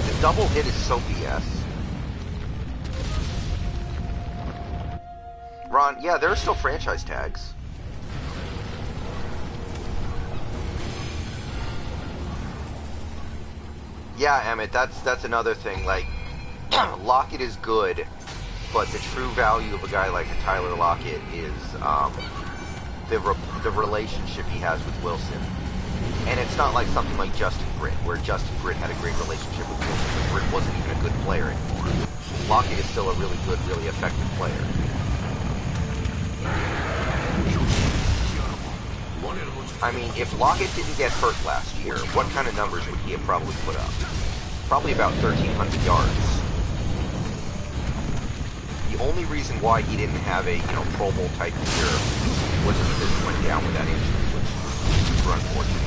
The double hit is so BS. Ron, yeah, there are still franchise tags. Yeah, Emmett, that's another thing. Like, Lockett is good, but the true value of a guy like Tyler Lockett is the relationship he has with Wilson. And it's not like something like Justin Britt, where Justin Britt had a great relationship with Wilson, but Britt wasn't even a good player anymore. Lockett is still a really good, really effective player. I mean, if Lockett didn't get hurt last year, what kind of numbers would he have probably put up? Probably about 1,300 yards. The only reason why he didn't have a, Pro Bowl type year was because he went down with that injury, which is super unfortunate.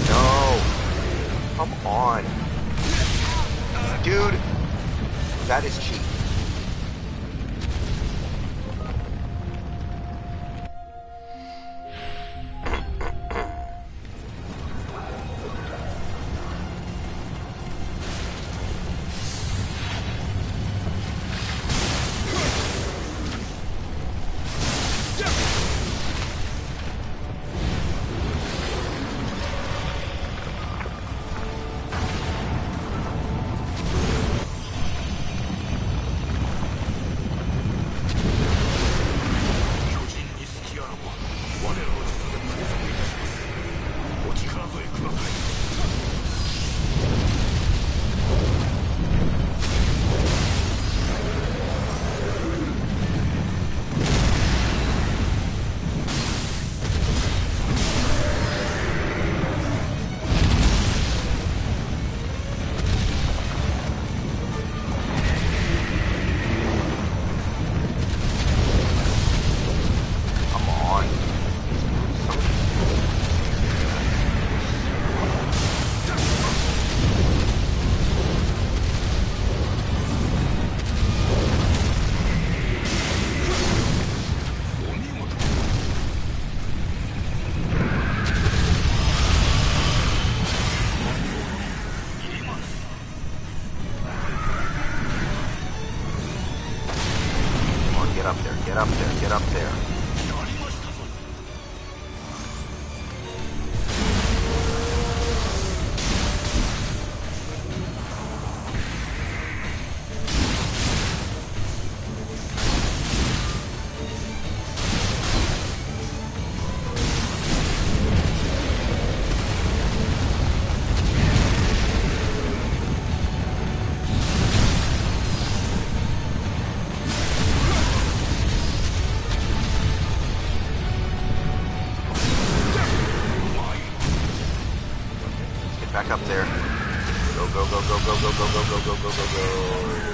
No! Come on! Dude! That is cheap. Get up there. Back up there. Go, go, go, go, go, go, go, go, go, go, go, go, go.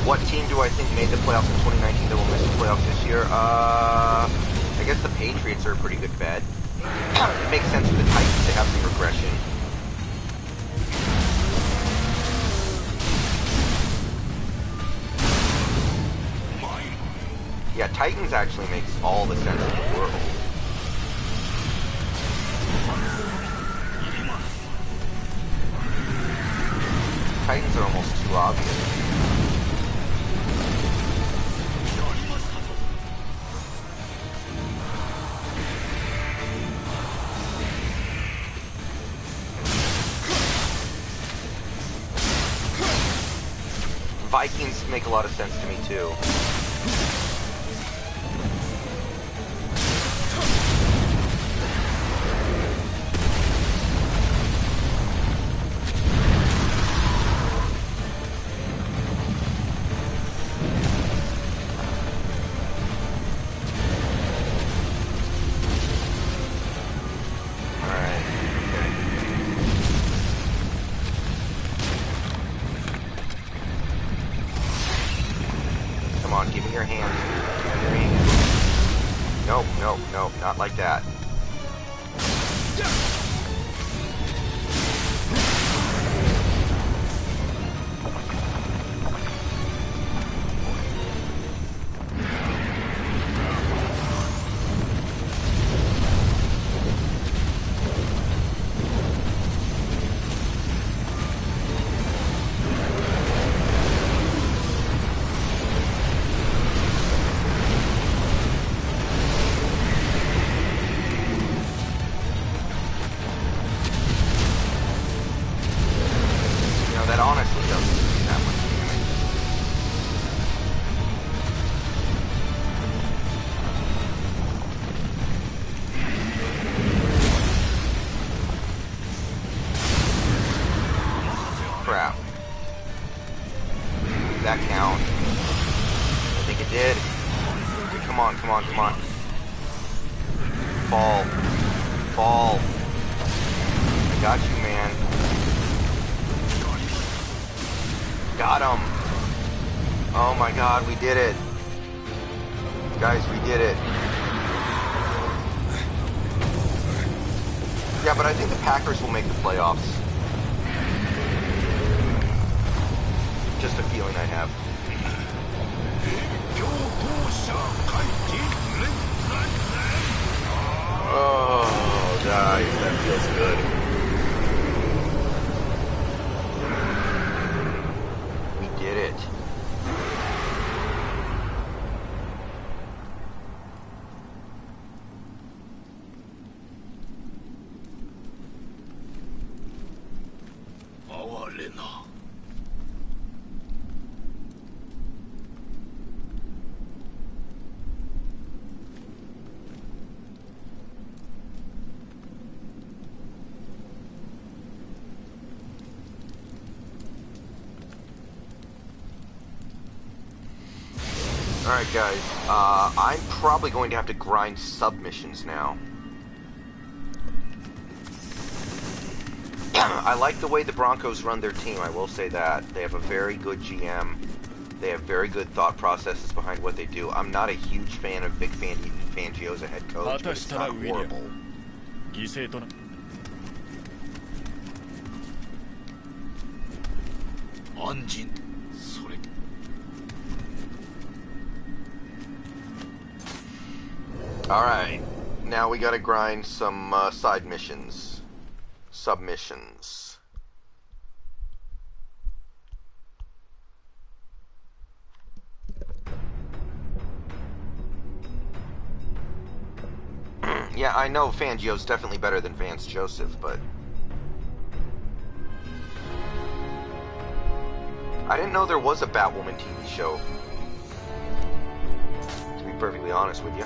What team do I think made the playoffs in 2019 that will miss the playoffs this year? I guess the Patriots are a pretty good bet. It makes sense for the Titans to have some regression. Titans actually makes all the sense in the world. Titans are almost too obvious. Vikings make a lot of sense to me too. Not like that. That honestly doesn't do that much damage. Crap. Did that count? I think it did. Okay, come on, come on, come on. Fall. Fall. I got you, man. Got him. Oh my god, we did it. Guys, we did it. Yeah, but I think the Packers will make the playoffs. Just a feeling I have. Oh, guys, that feels good. Did it. Alright guys, I'm probably going to have to grind submissions now. I like the way the Broncos run their team, I will say that. They have a very good GM. They have very good thought processes behind what they do. I'm not a huge fan of Vic Fangio as a head coach, but it's not horrible. Alright, now we gotta grind some side missions. Submissions. Yeah, I know Fangio's definitely better than Vance Joseph, but... I didn't know there was a Batwoman TV show. To be perfectly honest with you.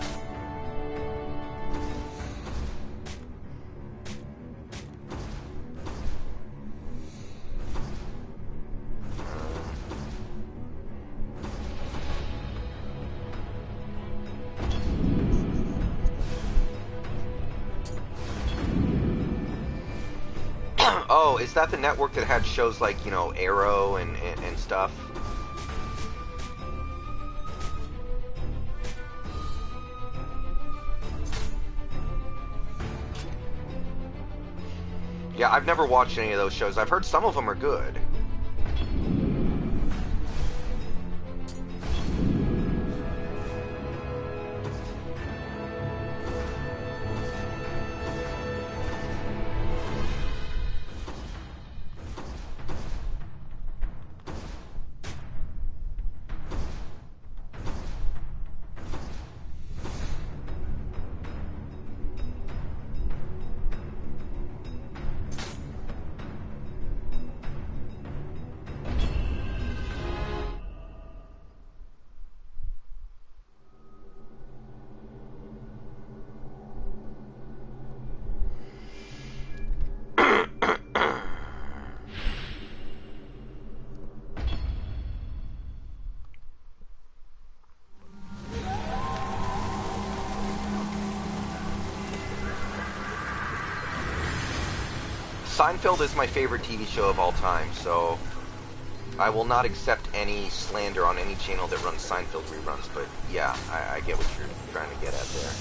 Oh, is that the network that had shows like, you know, Arrow and stuff? Yeah, I've never watched any of those shows. I've heard some of them are good. Seinfeld is my favorite TV show of all time, so I will not accept any slander on any channel that runs Seinfeld reruns, but yeah, I get what you're trying to get at there.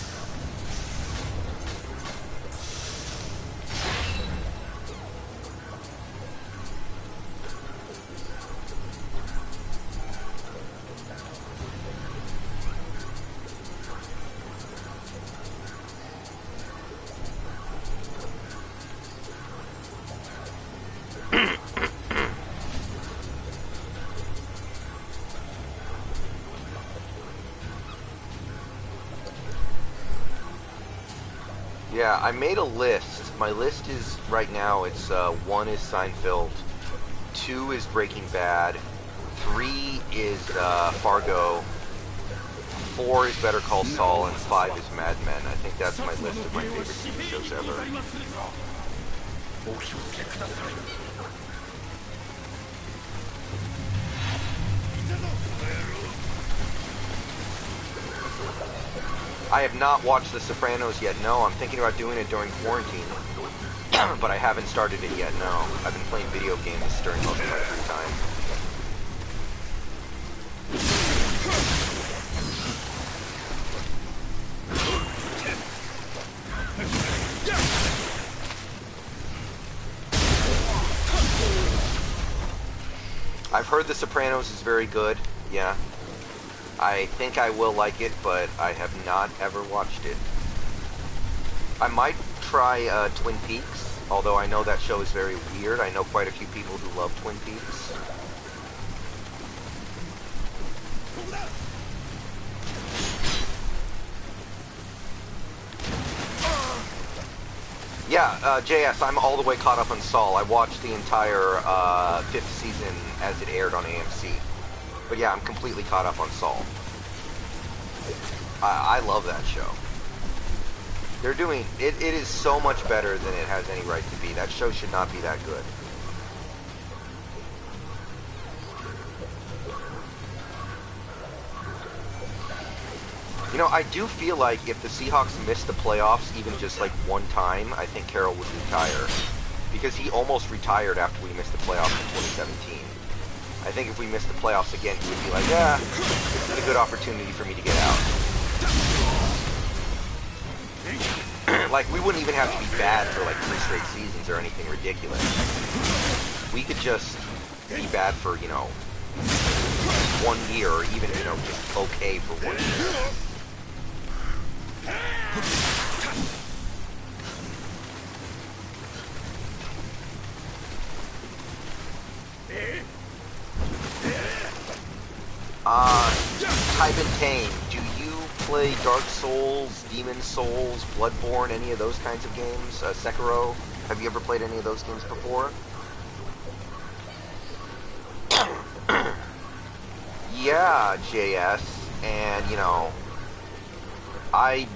Yeah, I made a list. My list is, right now, it's 1 is Seinfeld, 2 is Breaking Bad, 3 is Fargo, 4 is Better Call Saul, and 5 is Mad Men. I think that's my list of my favorite TV shows ever. I have not watched The Sopranos yet, no. I'm thinking about doing it during quarantine, but I haven't started it yet, no. I've been playing video games during most of my free time. I've heard The Sopranos is very good, yeah. I think I will like it, but I have not ever watched it. I might try Twin Peaks, although I know that show is very weird. I know quite a few people who love Twin Peaks. Yeah, JS, I'm all the way caught up on Saul. I watched the entire 5th season as it aired on AMC. But yeah, I'm completely caught up on Saul. I love that show. They're doing... It is so much better than it has any right to be. That show should not be that good. You know, I do feel like if the Seahawks missed the playoffs even just like one time, I think Carroll would retire. Because he almost retired after we missed the playoffs in 2017. I think if we missed the playoffs again, he would be like, yeah, this is a good opportunity for me to get out. Like, we wouldn't even have to be bad for like 3 straight seasons or anything ridiculous. We could just be bad for, you know, 1 year, or even, you know, just okay for 1 year. Type and Tame, do you play Dark Souls, Demon Souls, Bloodborne, any of those kinds of games? Sekiro? Have you ever played any of those games before? Yeah, JS, and, you know, I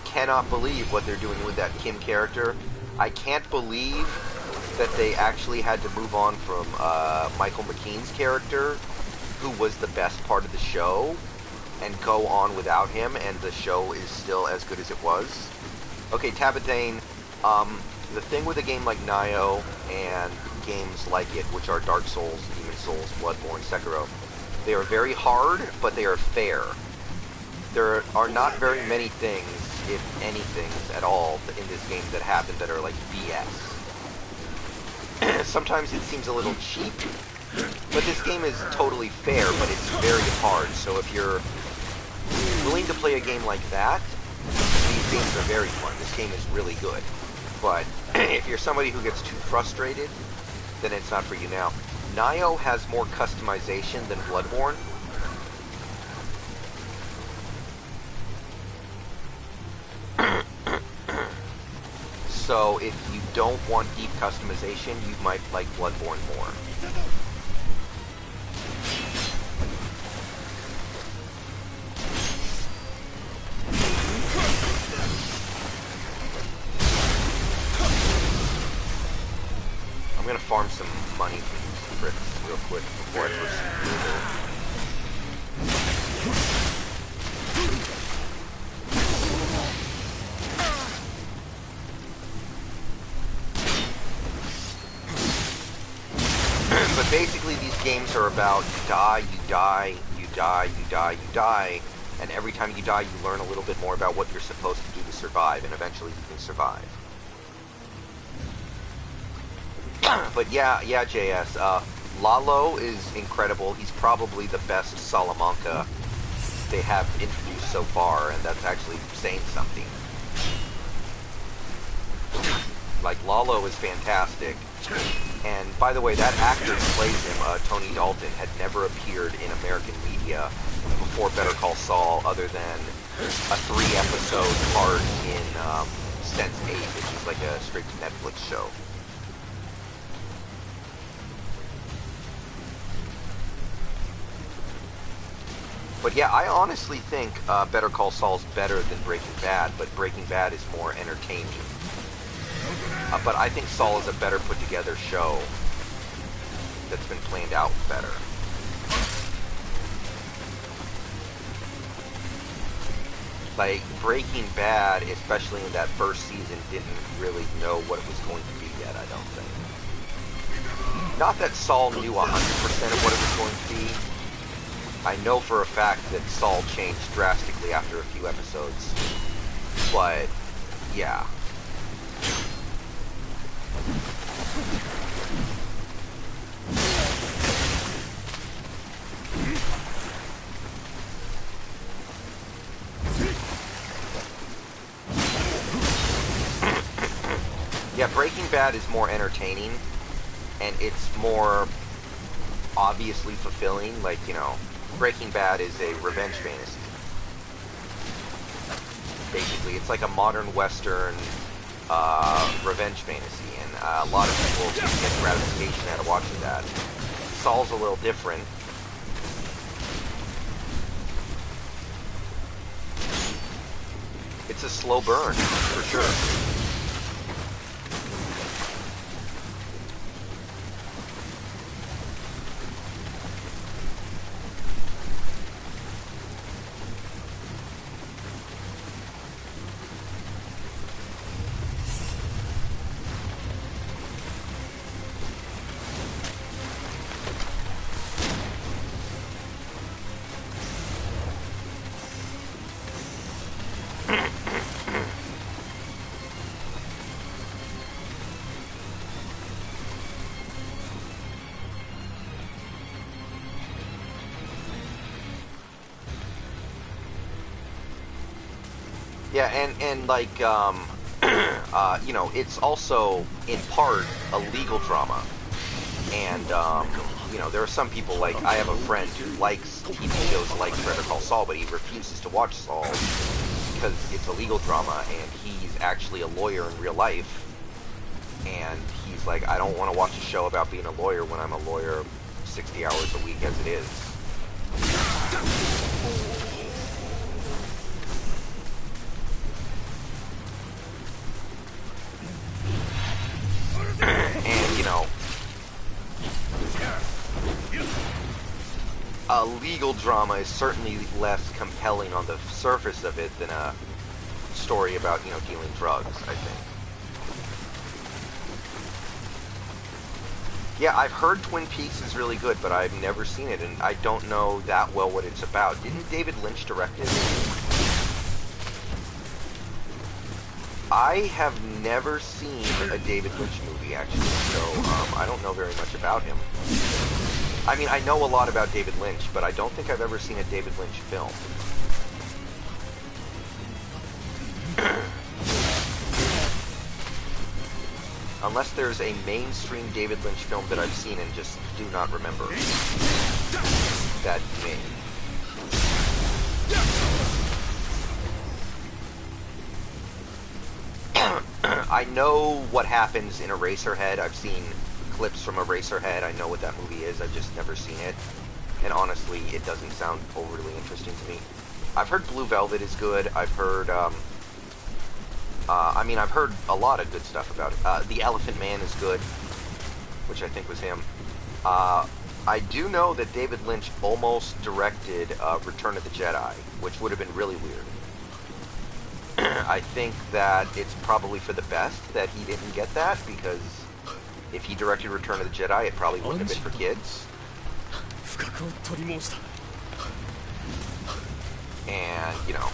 cannot believe what they're doing with that Kim character. I can't believe that they actually had to move on from Michael McKean's character, who was the best part of the show, and go on without him, and the show is still as good as it was. Okay, Tabathane, the thing with a game like Nioh and games like it, which are Dark Souls, Demon Souls, Bloodborne, Sekiro, they are very hard, but they are fair. There are not very many things, if anything at all, in this game that happen that are like BS. Sometimes it seems a little cheap, but this game is totally fair, but it's very hard. So if you're willing to play a game like that, these games are very fun. This game is really good. But if you're somebody who gets too frustrated, then it's not for you. Now, Nioh has more customization than Bloodborne. So if you don't want deep customization, you might like Bloodborne more. I'm gonna farm some money for these bricks real quick before I proceed further. But basically, these games are about you die, you die, you die, you die, you die, and every time you die, you learn a little bit more about what you're supposed to do to survive, and eventually you can survive. But yeah, JS. Lalo is incredible. He's probably the best Salamanca they have introduced so far, and that's actually saying something. Like, Lalo is fantastic. And, by the way, that actor who plays him, Tony Dalton, had never appeared in American media before Better Call Saul, other than a 3-episode part in Sense8, which is like a straight-to-Netflix show. But yeah, I honestly think Better Call Saul's better than Breaking Bad, but Breaking Bad is more entertaining. But I think Saul is a better put-together show that's been planned out better. Like, Breaking Bad, especially in that first season, didn't really know what it was going to be yet, I don't think. Not that Saul knew 100% of what it was going to be. I know for a fact that Saul changed drastically after a few episodes. But, yeah. Yeah, Breaking Bad is more entertaining, and it's more obviously fulfilling. Like, you know, Breaking Bad is a revenge fantasy. Basically, it's like a modern Western revenge fantasy, and a lot of people get gratification out of watching that. Saul's a little different. It's a slow burn, for sure. Yeah, and like, you know, it's also, in part, a legal drama. And, you know, there are some people, like, I have a friend who likes TV shows like Better Call Saul, but he refuses to watch Saul because it's a legal drama, and he's actually a lawyer in real life. And he's like, I don't want to watch a show about being a lawyer when I'm a lawyer 60 hours a week as it is. And, you know, a legal drama is certainly less compelling on the surface of it than a story about, you know, dealing drugs, I think. Yeah, I've heard Twin Peaks is really good, but I've never seen it, and I don't know that well what it's about. Didn't David Lynch direct it? I have never seen a David Lynch movie, actually, so I don't know very much about him. I mean, I know a lot about David Lynch, but I don't think I've ever seen a David Lynch film. Unless there's a mainstream David Lynch film that I've seen and just do not remember that he made. I know what happens in Eraserhead. I've seen clips from Eraserhead. I know what that movie is. I've just never seen it. And honestly, it doesn't sound overly interesting to me. I've heard Blue Velvet is good. I've heard, I mean, I've heard a lot of good stuff about it. The Elephant Man is good, which I think was him. I do know that David Lynch almost directed Return of the Jedi, which would have been really weird. I think that it's probably for the best that he didn't get that, because If he directed Return of the Jedi, it probably wouldn't have been for kids. And, you know.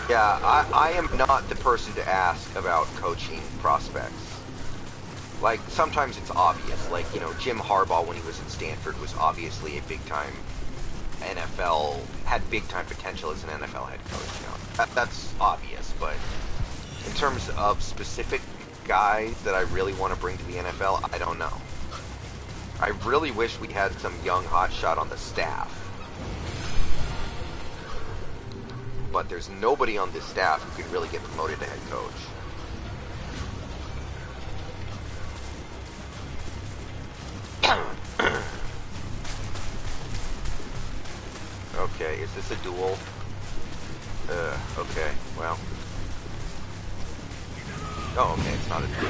Yeah, I am not the person to ask about coaching prospects. Like, sometimes it's obvious. Like, you know, Jim Harbaugh, when he was at Stanford, was obviously a big-time NFL, had big-time potential as an NFL head coach. You know, that's obvious. But in terms of specific guys that I really want to bring to the NFL, I don't know. I really wish we had some young hotshot on the staff. But there's nobody on this staff who could really get promoted to head coach. Okay, is this a duel? Okay, well. Oh, okay, it's not a duel.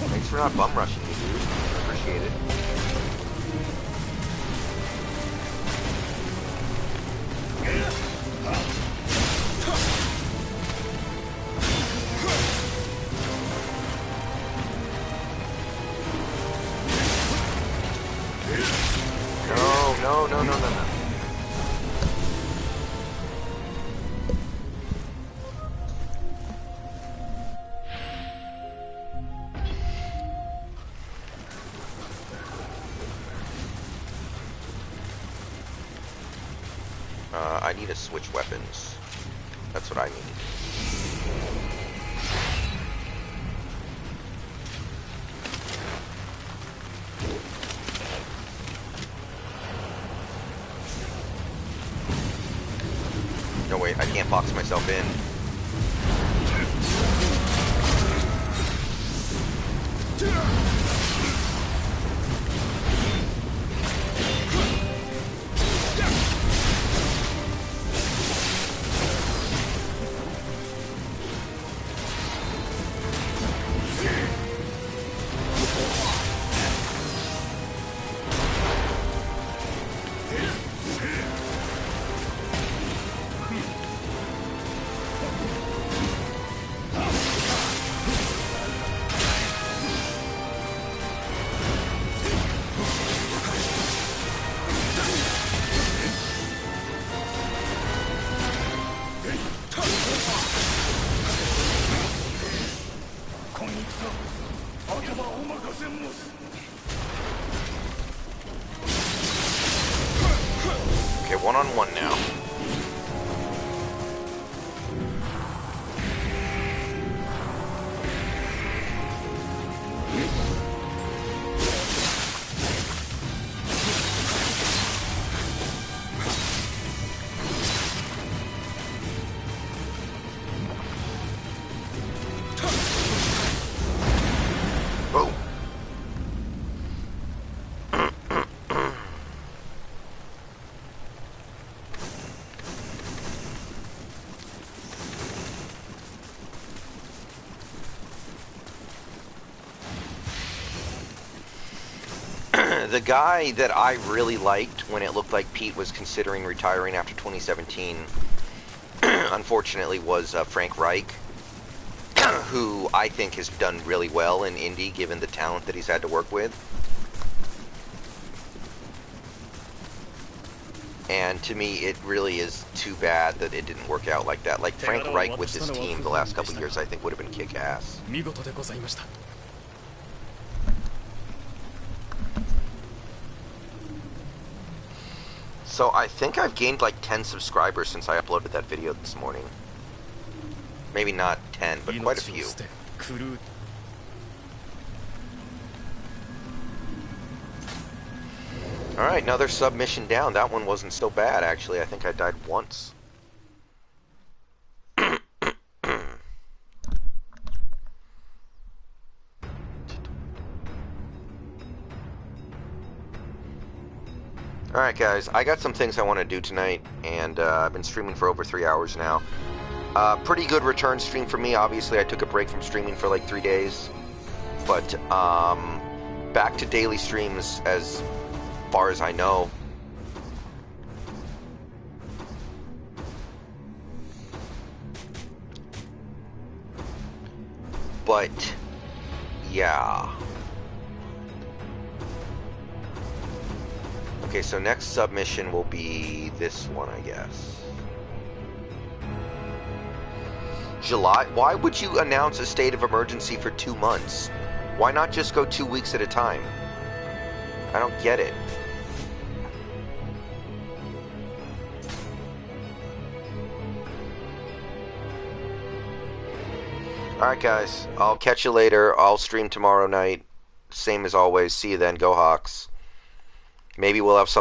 Thanks for not bum rushing me, dude. Appreciate it. No. I need to switch weapons. That's what I need. No, wait, I can't box myself in. Okay, one-on-one now. The guy that I really liked when it looked like Pete was considering retiring after 2017, unfortunately, was Frank Reich, who I think has done really well in Indy given the talent that he's had to work with. And to me, it really is too bad that it didn't work out like that. Like, Frank Reich with this team the last couple of years, I think would have been kick-ass. So I think I've gained like 10 subscribers since I uploaded that video this morning. Maybe not 10, but quite a few. Alright, another submission down. That one wasn't so bad, actually. I think I died once. Alright guys, I got some things I want to do tonight, and I've been streaming for over 3 hours now. Pretty good return stream for me. Obviously, I took a break from streaming for like 3 days. But, back to daily streams as far as I know. But, yeah. Okay, so next submission will be this one, I guess. July? Why would you announce a state of emergency for 2 months? Why not just go 2 weeks at a time? I don't get it. Alright guys, I'll catch you later. I'll stream tomorrow night. Same as always. See you then. Go Hawks. Maybe we'll have something